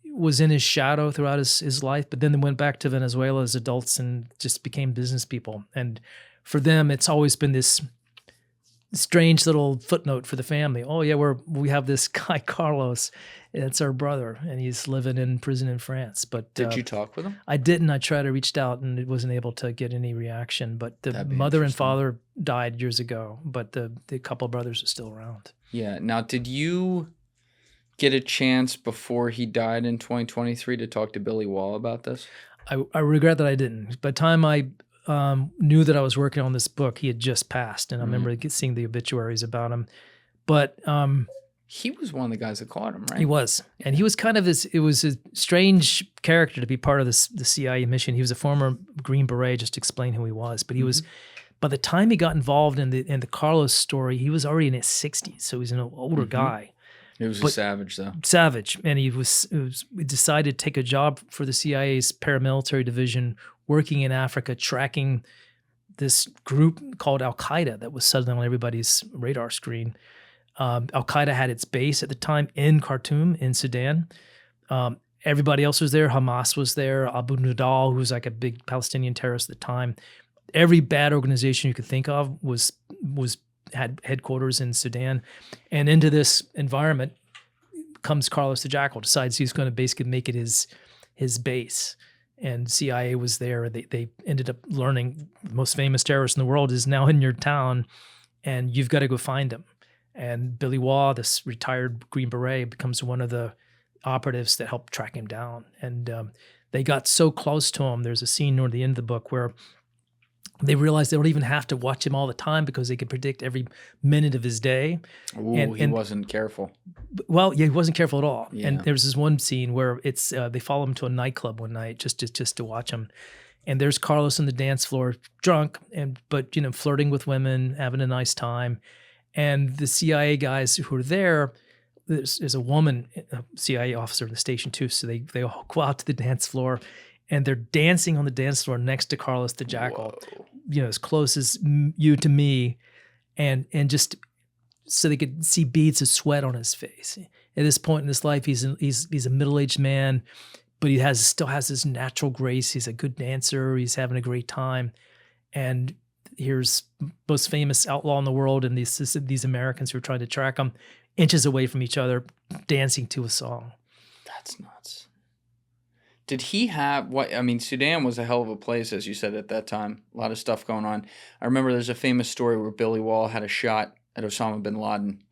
was in his shadow throughout his life. But then they went back to Venezuela as adults and just became business people. And for them, it's always been this strange little footnote for the family. Oh yeah, we have this guy Carlos. It's our brother, and he's living in prison in France. But
did you talk with him?
I didn't. I tried to reach out and wasn't able to get any reaction. But the
That'd be
mother and
interesting.
father died years ago, but the couple of brothers are still around.
Yeah. Now, did you get a chance before he died in 2023 to talk to Billy Wall about this?
I regret that I didn't. By the time I knew that I was working on this book, he had just passed, and I remember seeing the obituaries about him. But
He was one of the guys that caught him, right?
he was, and he was kind of this. It was a strange character to be part of the CIA mission. He was a former Green Beret, just to explain who he was. But he was, by the time he got involved in the Carlos story, he was already in his 60s, so he's an older guy.
He was a savage, though.
Savage, and he decided to take a job for the CIA's paramilitary division, working in Africa, tracking this group called Al Qaeda that was suddenly on everybody's radar screen. Al Qaeda had its base at the time in Khartoum, in Sudan. Everybody else was there. Hamas was there. Abu Nidal, who was like a big Palestinian terrorist at the time. Every bad organization you could think of had headquarters in Sudan. And into this environment comes Carlos the Jackal, decides he's going to basically make it his base. And CIA was there. They ended up learning the most famous terrorist in the world is now in your town, and you've got to go find him. And Billy Waugh, this retired Green Beret, becomes one of the operatives that helped track him down. And they got so close to him. There's a scene near the end of the book where they realized they don't even have to watch him all the time because they could predict every minute of his day.
Ooh, he wasn't careful.
Well, yeah, he wasn't careful at all.
Yeah.
And there's this one scene where it's they follow him to a nightclub one night just to watch him. And there's Carlos on the dance floor, drunk, but flirting with women, having a nice time. And the CIA guys who are there, there's a woman, a CIA officer in the station too. So they all go out to the dance floor, and they're dancing on the dance floor next to Carlos the Jackal.
Whoa.
As close as you to me. and just so they could see beads of sweat on his face. At this point in his life, he's a middle-aged man, but he still has his natural grace. He's a good dancer. He's having a great time, and here's most famous outlaw in the world, and these Americans who are trying to track him, inches away from each other, dancing to a song.
That's nuts. Did he have what? I mean, Sudan was a hell of a place, as you said at that time. A lot of stuff going on. I remember there's a famous story where Billy Wall had a shot at Osama bin Laden,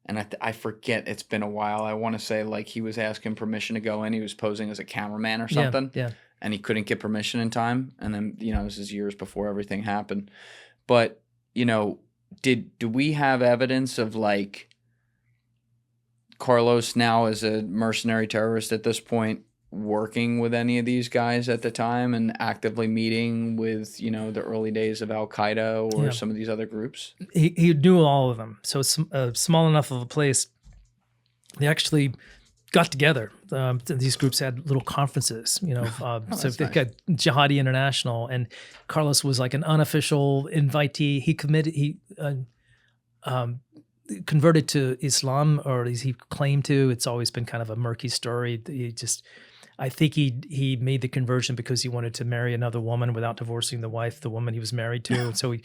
and I forget. It's been a while. I want to say like he was asking permission to go in. He was posing as a cameraman or something.
Yeah.
And he couldn't get permission in time. And then, this is years before everything happened. But, do we have evidence of like Carlos now as a mercenary terrorist at this point working with any of these guys at the time and actively meeting with, the early days of Al-Qaeda or some of these other groups?
He knew all of them. So it's small enough of a place. They actually got together. These groups had little conferences, so they got Jihadi International, and Carlos was like an unofficial invitee. He converted to Islam, or he claimed to. It's always been kind of a murky story. I think he made the conversion because he wanted to marry another woman without divorcing the woman he was married to. So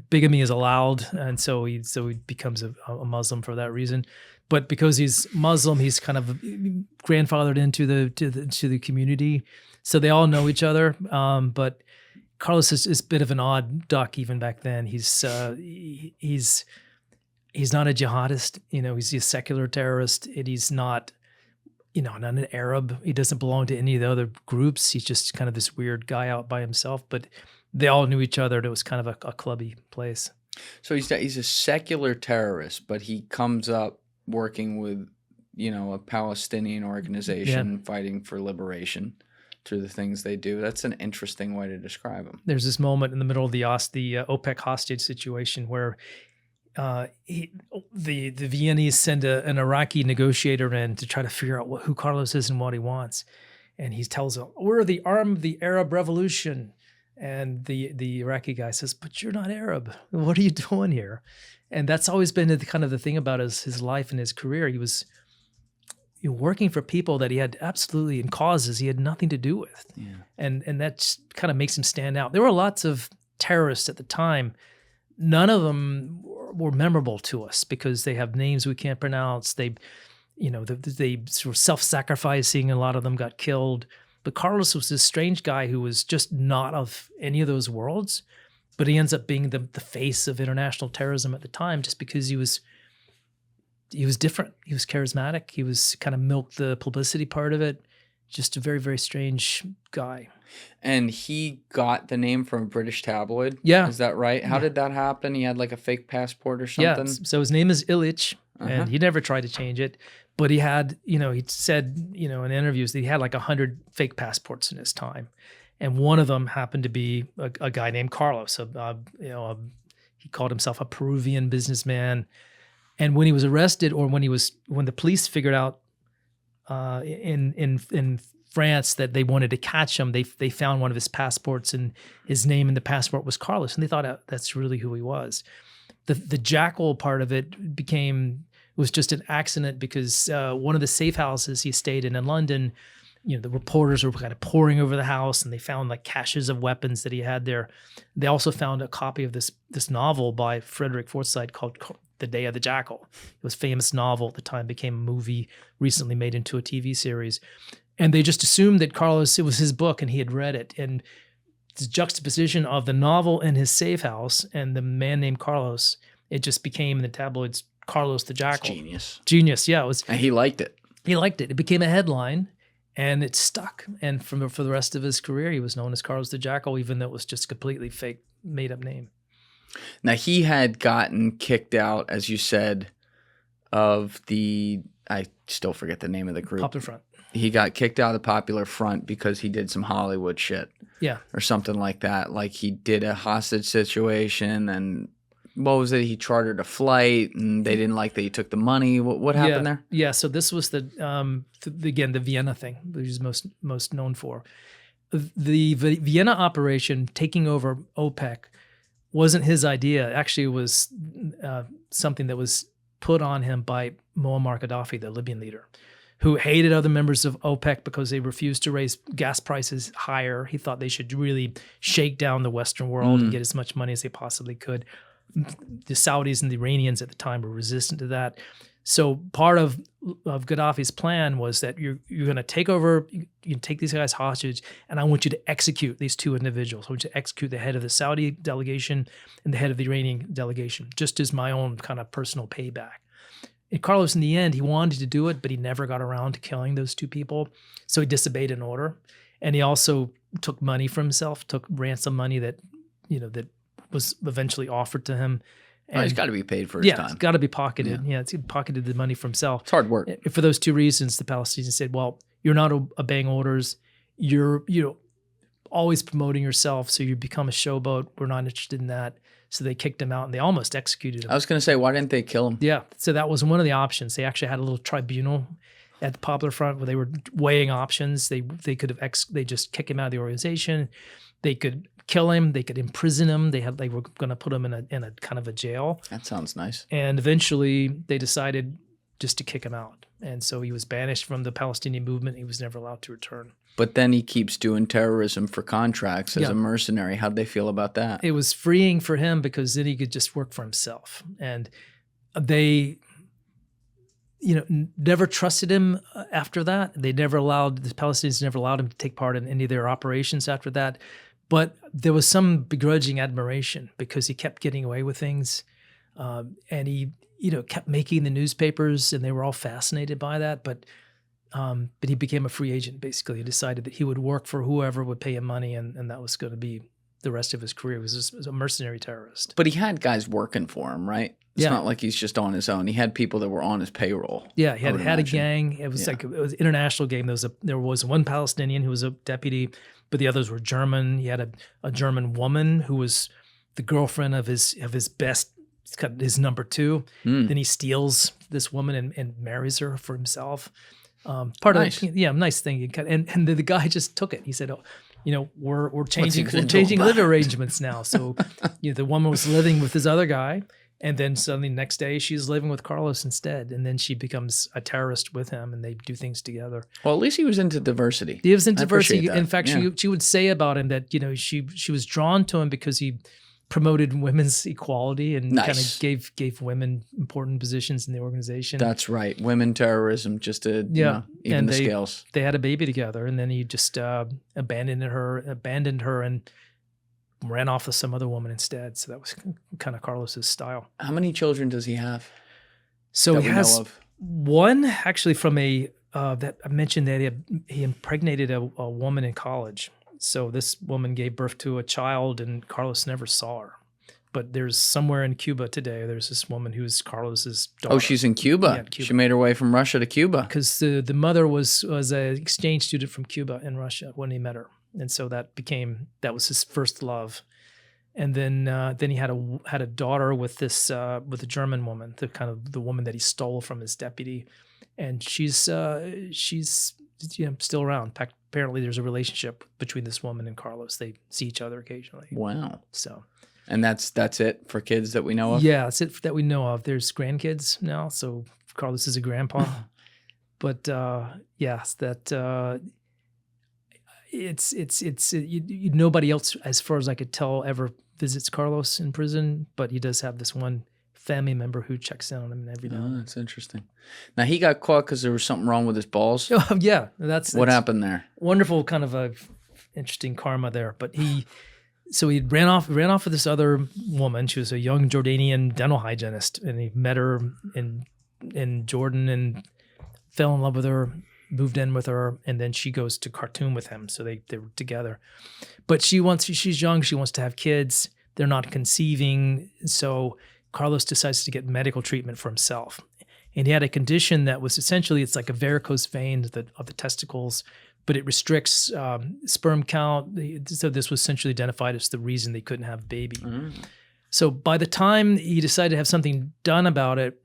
bigamy is allowed, and so he becomes a Muslim for that reason. But because he's Muslim, he's kind of grandfathered into the community, so they all know each other. But Carlos is a bit of an odd duck even back then. He's not a jihadist, he's a secular terrorist, and he's not, not an Arab. He doesn't belong to any of the other groups. He's just kind of this weird guy out by himself. But they all knew each other. It was kind of a clubby place.
So he's a secular terrorist, but he comes up working with, a Palestinian organization fighting for liberation through the things they do. That's an interesting way to describe him.
There's this moment in the middle of the OPEC hostage situation where the Viennese send an Iraqi negotiator in to try to figure out who Carlos is and what he wants. And he tells them, we're the arm of the Arab Revolution. And the Iraqi guy says, but you're not Arab. What are you doing here? And that's always been kind of the thing about his life and his career. He was working for people that he had absolutely in causes he had nothing to do with. Yeah. And that kind of makes him stand out. There were lots of terrorists at the time. None of them were memorable to us because they have names we can't pronounce. They sort of self-sacrificing. A lot of them got killed. But Carlos was this strange guy who was just not of any of those worlds. But he ends up being the face of international terrorism at the time just because he was different. He was charismatic. He was kind of milked the publicity part of it. Just a very, very strange guy.
And he got the name from a British tabloid?
Yeah.
Is that right? How did that happen? He had like a fake passport or something?
Yeah. So his name is Illich, and he never tried to change it. But he had, he said, in interviews that he had like 100 fake passports in his time. And one of them happened to be a guy named Carlos. He called himself a Peruvian businessman. And when he was arrested, or when the police figured out in France that they wanted to catch him, they found one of his passports, and his name in the passport was Carlos, and they thought that's really who he was. The Jackal part of it was just an accident because one of the safe houses he stayed in London, the reporters were kind of pouring over the house, and they found like caches of weapons that he had there. They also found a copy of this novel by Frederick Forsyth called The Day of the Jackal. It was a famous novel at the time, became a movie, recently made into a TV series. And they just assumed that Carlos, it was his book and he had read it. And the juxtaposition of the novel in his safe house and the man named Carlos, it just became in the tabloids Carlos the Jackal.
It's
Genius, yeah.
And he liked it.
He liked it. It became a headline. And it stuck. And for the rest of his career, he was known as Carlos the Jackal, even though it was just a completely fake, made-up name.
Now, he had gotten kicked out, as you said, of I still forget the name of the group.
Popular Front.
He got kicked out of the Popular Front because he did some Hollywood shit.
Yeah. Or
something like that. Like he did a hostage situation, and what was it? He chartered a flight, and they didn't like that he took the money. What happened there?
Yeah, so this was the Vienna thing, which he's most known for. The Vienna operation taking over OPEC wasn't his idea. Actually, it was something that was put on him by Muammar Gaddafi, the Libyan leader, who hated other members of OPEC because they refused to raise gas prices higher. He thought they should really shake down the Western world and get as much money as they possibly could. The Saudis and the Iranians at the time were resistant to that. So part of Gaddafi's plan was that you're going to take over, you can take these guys hostage, and I want you to execute these two individuals. I want you to execute the head of the Saudi delegation and the head of the Iranian delegation, just as my own kind of personal payback. And Carlos, in the end, he wanted to do it, but he never got around to killing those two people. So he disobeyed an order. And he also took money for himself, took ransom money that was eventually offered to him. And
He's got to be paid for his time.
It's got to be pocketed. Yeah, he pocketed the money for himself.
It's hard work.
For those two reasons, the Palestinians said, well, you're not obeying orders. You're always promoting yourself, so you become a showboat. We're not interested in that. So they kicked him out, and they almost executed him.
I was going to say, why didn't they kill him?
Yeah, so that was one of the options. They actually had a little tribunal at the Popular Front where they were weighing options. They could have they just kick him out of the organization. They could kill him. They could imprison him. They were going to put him in a kind of a jail.
That sounds nice.
And eventually they decided just to kick him out. And so he was banished from the Palestinian movement. He was never allowed to return.
But then he keeps doing terrorism for contracts as a mercenary. How'd they feel about that?
It was freeing for him because then he could just work for himself. And they, never trusted him after that. The Palestinians never allowed him to take part in any of their operations after that. But there was some begrudging admiration because he kept getting away with things. And he, kept making the newspapers, and they were all fascinated by that. But he became a free agent, basically. He decided that he would work for whoever would pay him money, and that was going to be the rest of his career. He was a mercenary terrorist.
But he had guys working for him, right? It's not like he's just on his own. He had people that were on his payroll.
Yeah, he had a gang. It was it was an international game. There was one Palestinian who was a deputy, but the others were German. He had a German woman who was the girlfriend of his best, his number two. Then he steals this woman and marries her for himself. Nice thing. And the guy just took it. He said, we're changing living arrangements now. So the woman was living with this other guy, and then suddenly next day she's living with Carlos instead, and then she becomes a terrorist with him, and they do things together.
Well, at least he was into diversity.
He was into diversity. In fact, she would say about him that she was drawn to him because he promoted women's equality and kind of gave women important positions in the organization.
That's right. Women terrorism, just to even the scales.
They had a baby together, and then he just abandoned her and ran off with some other woman instead. So that was kind of Carlos's style.
How many children does he have?
So he has one actually from that I mentioned that he impregnated a woman in college. So this woman gave birth to a child, and Carlos never saw her. But there's somewhere in Cuba today, there's this woman who's Carlos's daughter.
Oh, she's in Cuba.
Yeah, Cuba.
She made her way from Russia to Cuba.
Because the mother was an exchange student from Cuba in Russia when he met her. And so that was his first love. And then he had a daughter with a German woman, the woman that he stole from his deputy. And she's still around. Apparently, there's a relationship between this woman and Carlos. They see each other occasionally.
Wow.
So,
and that's it for kids that we know of?
Yeah, that's it that we know of. There's grandkids now, so Carlos is a grandpa. But nobody else, as far as I could tell, ever visits Carlos in prison. But he does have this one family member who checks in on him every now and then.
That's interesting. Now, he got caught because there was something wrong with his balls?
Oh, yeah. That's
what happened there?
Wonderful kind of a interesting karma there. But he ran off with this other woman. She was a young Jordanian dental hygienist, and he met her in Jordan and fell in love with her, moved in with her, and then she goes to Khartoum with him. So they were together. But she's young. She wants to have kids. They're not conceiving. So Carlos decides to get medical treatment for himself. And he had a condition that was essentially, it's like a varicose vein of the testicles, but it restricts sperm count. So this was essentially identified as the reason they couldn't have a baby. So by the time he decided to have something done about it,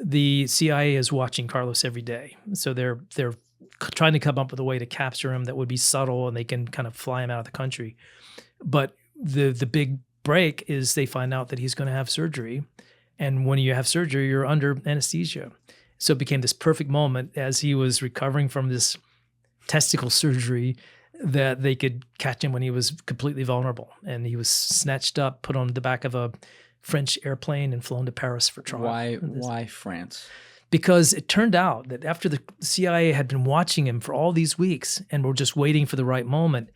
the CIA is watching Carlos every day. So they're trying to come up with a way to capture him that would be subtle, and they can kind of fly him out of the country. But the big break is they find out that he's going to have surgery. And when you have surgery, you're under anesthesia. So it became this perfect moment as he was recovering from this testicle surgery that they could catch him when he was completely vulnerable. And he was snatched up, put on the back of a French airplane and flown to Paris for trial.
Why France?
Because it turned out that after the CIA had been watching him for all these weeks and were just waiting for the right moment,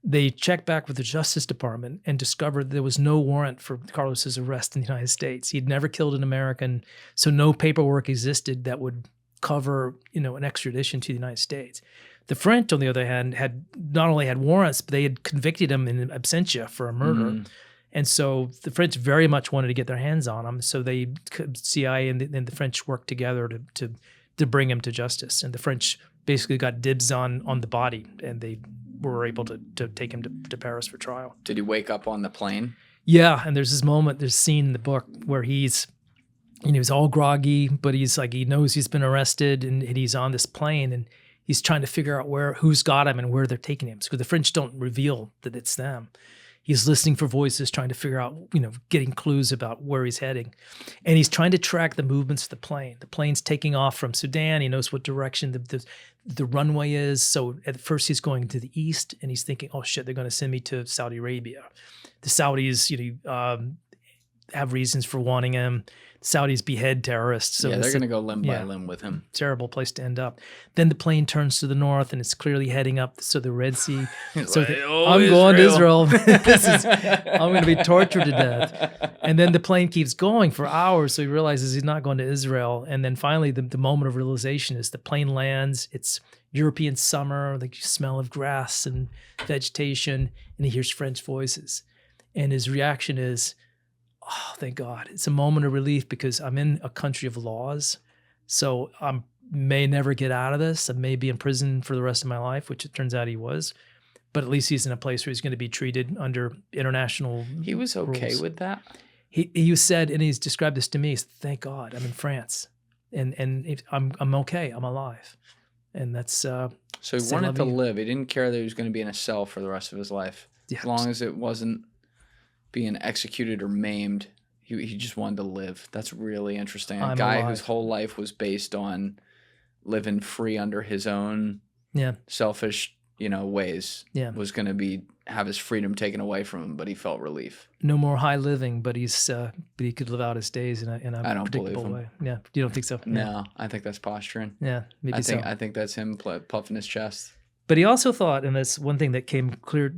they checked back with the Justice Department and discovered there was no warrant for Carlos's arrest in the United States. He'd never killed an American, so no paperwork existed that would cover, an extradition to the United States. The French, on the other hand, had not only had warrants, but they had convicted him in absentia for a murder. And so the French very much wanted to get their hands on him. So they, CIA and the French worked together to bring him to justice. And the French basically got dibs on the body, and they were able to take him to Paris for trial.
Did he wake up on the plane?
Yeah, and there's a scene in the book where he's all groggy, but he's like, he knows he's been arrested, and he's on this plane, and he's trying to figure out who's got him and where they're taking him. So the French don't reveal that it's them. He's listening for voices, trying to figure out, getting clues about where he's heading. And he's trying to track the movements of the plane. The plane's taking off from Sudan. He knows what direction the runway is. So at first he's going to the east, and he's thinking, oh shit, they're going to send me to Saudi Arabia. The Saudis, have reasons for wanting him. Saudis behead terrorists. So
they're going to go limb by limb with him.
Terrible place to end up. Then the plane turns to the north, and it's clearly heading up the Red Sea. So I'm going to Israel. I'm going to be tortured to death. And then the plane keeps going for hours, so he realizes he's not going to Israel. And then finally, the moment of realization is the plane lands. It's European summer, like smell of grass and vegetation, and he hears French voices. And his reaction is, oh, thank God. It's a moment of relief because I'm in a country of laws. So I may never get out of this. I may be in prison for the rest of my life, which it turns out he was. But at least he's in a place where he's going to be treated under international
He was okay
rules.
with that?
He said, and he's described this to me, thank God, I'm in France. And I'm okay. I'm alive. And that's...
So he wanted to live. He didn't care that he was going to be in a cell for the rest of his life.
Yeah.
As long as it wasn't being executed or maimed, he just wanted to live. That's really interesting. A guy whose whole life was based on living free under his own selfish, ways was going to have his freedom taken away from him, but he felt relief.
No more high living, but he could live out his days in a
I don't
predictable
believe him.
way. Yeah, you don't think so?
No, I think that's posturing.
Yeah, maybe so.
I think that's him puffing his chest.
But he also thought, and that's one thing that came clear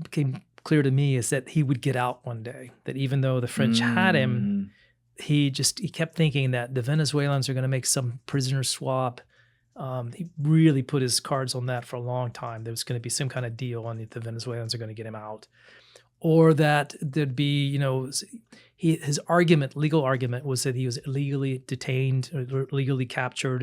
to me, is that he would get out one day. That even though the French had him, he kept thinking that the Venezuelans are going to make some prisoner swap. He really put his cards on that for a long time. There was going to be some kind of deal, and the Venezuelans are going to get him out, or that there'd be, his legal argument was that he was illegally detained, or legally captured,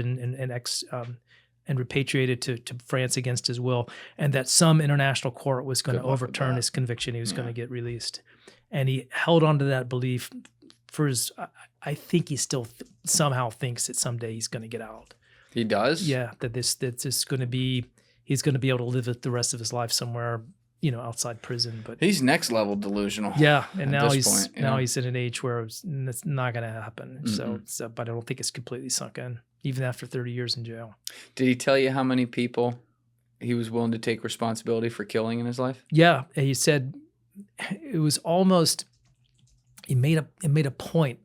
and repatriated to France against his will, and that some international court was going to overturn his conviction. He was going to get released. And he held on to that belief for I think he still somehow thinks that someday he's going to get out.
He does?
Yeah, that's going to be, he's going to be able to live it the rest of his life somewhere, outside prison. But
he's next level delusional.
Yeah, and now he's at an age where it's not going to happen.
Mm-hmm.
So, but I don't think it's completely sunk in, even after 30 years in jail.
Did he tell you how many people he was willing to take responsibility for killing in his life?
Yeah, he said it was almost. He made a point,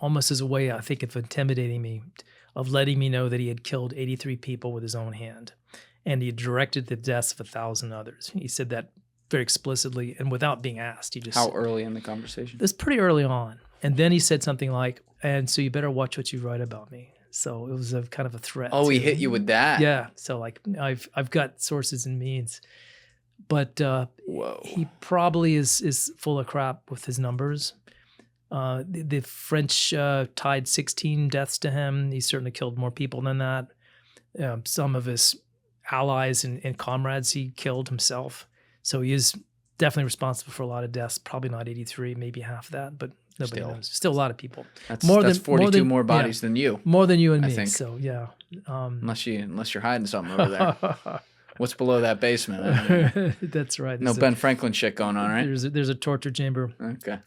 almost as a way, I think, of intimidating me, of letting me know that he had killed 83 people with his own hand, and he directed the deaths of 1,000 others. He said that very explicitly and without being asked. He just
How early in the conversation?
It was pretty early on, and then he said something like, "And so you better watch what you write about me." So it was a kind of a threat.
Oh, he hit you with that?
Yeah. So like I've got sources and means, but he probably is full of crap with his numbers. The French tied 16 deaths to him. He certainly killed more people than that. Some of his allies and comrades he killed himself. So he is definitely responsible for a lot of deaths. Probably not 83, maybe half that, but nobody knows. Still a lot of people.
That's 42 more bodies than you.
More than you and
I
me.
think.
So yeah.
Unless you're hiding something over there. What's below that basement?
That's right.
No Ben Franklin shit going on, right?
There's a torture chamber.
Okay.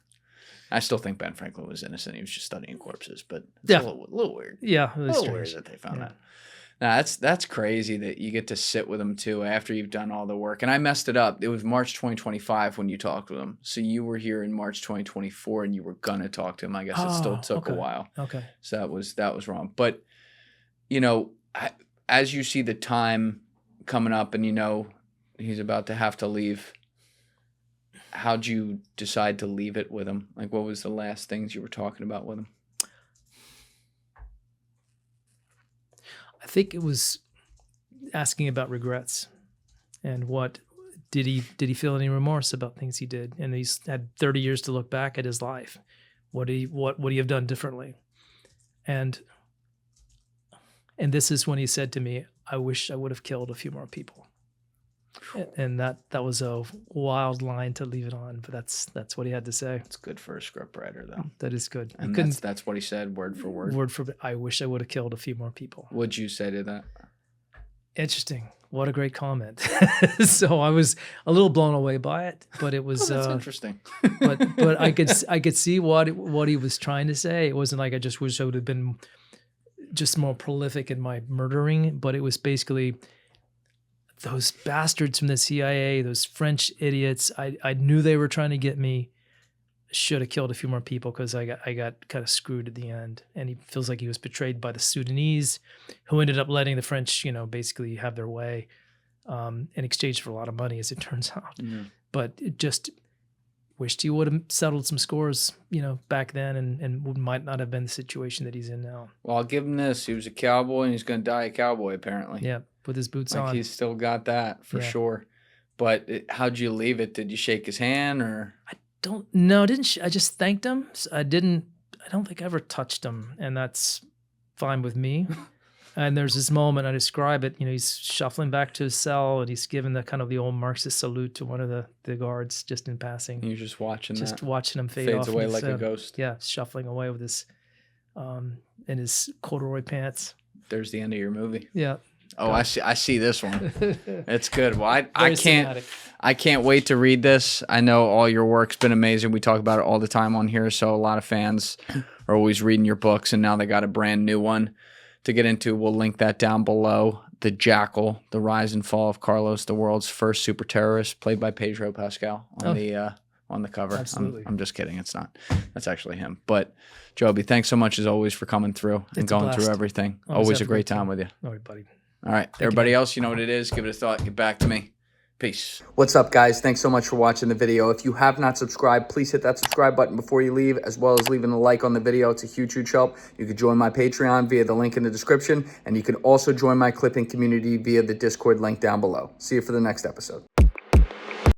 I still think Ben Franklin was innocent. He was just studying corpses, but it's
Yeah.
a little weird.
Yeah,
A
it was
little weird
strange.
that they found
Yeah.
that. Now that's crazy that you get to sit with him too after you've done all the work. And I messed it up. It was March 2025 when you talked with him. So you were here in March 2024 and you were gonna talk to him. I guess it still
Oh,
took a
okay.
while.
Okay.
So that was wrong. But you know, as you see the time coming up and you know he's about to have to leave, how'd you decide to leave it with him? Like, what was the last things you were talking about with him?
I think it was asking about regrets and what did he feel any remorse about things he did? And he's had 30 years to look back at his life. What would he have done differently? And this is when he said to me, I wish I would have killed a few more people. And that was a wild line to leave it on, but that's what he had to say.
It's good for a scriptwriter, though.
That is good.
And that's what he said, word for word.
Word for I wish I would have killed a few more people.
What'd you say to that?
Interesting. What a great comment. So I was a little blown away by it, but it was
That's interesting.
but I could see what he was trying to say. It wasn't like I just wish I would have been just more prolific in my murdering, but it was basically those bastards from the CIA, those French idiots. I knew they were trying to get me. Should have killed a few more people because I got kind of screwed at the end. And he feels like he was betrayed by the Sudanese, who ended up letting the French, basically have their way in exchange for a lot of money, as it turns out.
Mm-hmm.
But it just wished he would have settled some scores, back then, and might not have been the situation that he's in now.
Well, I'll give him this. He was a cowboy, and he's going to die a cowboy, apparently.
Yeah, with his boots
Like,
on.
he's still got that, for
Yeah.
sure. But how'd you leave it? Did you shake his hand, or?
I just thanked him. I don't think I ever touched him, and that's fine with me. And there's this moment, I describe it, he's shuffling back to his cell and he's giving the kind of the old Marxist salute to one of the guards just in passing.
You're just watching that.
Watching him fade
Fades
off.
away
and
like a ghost.
Yeah, shuffling away with his in his corduroy pants.
There's the end of your movie.
Yeah.
Oh, I see this one. It's good. Well, I
Very
can't
cinematic.
I can't wait to read this. I know all your work's been amazing. We talk about it all the time on here, so a lot of fans are always reading your books, and now they got a brand new one to get into. We'll link that down below. The Jackal, The Rise and Fall of Carlos, the world's first super terrorist, played by Pedro Pascal on the cover.
Absolutely.
I'm just kidding. It's not. That's actually him. But Joby, thanks so much as always for coming through and
It's a
going through
blast.
everything.
Always
Always
have
a great time with you.
All right, buddy.
All right. Everybody else, you know what it is. Give it a thought. Get back to me. Peace.
What's up, guys? Thanks so much for watching the video. If you have not subscribed, please hit that subscribe button before you leave, as well as leaving a like on the video. It's a huge, huge help. You can join my Patreon via the link in the description, and you can also join my clipping community via the Discord link down below. See you for the next episode.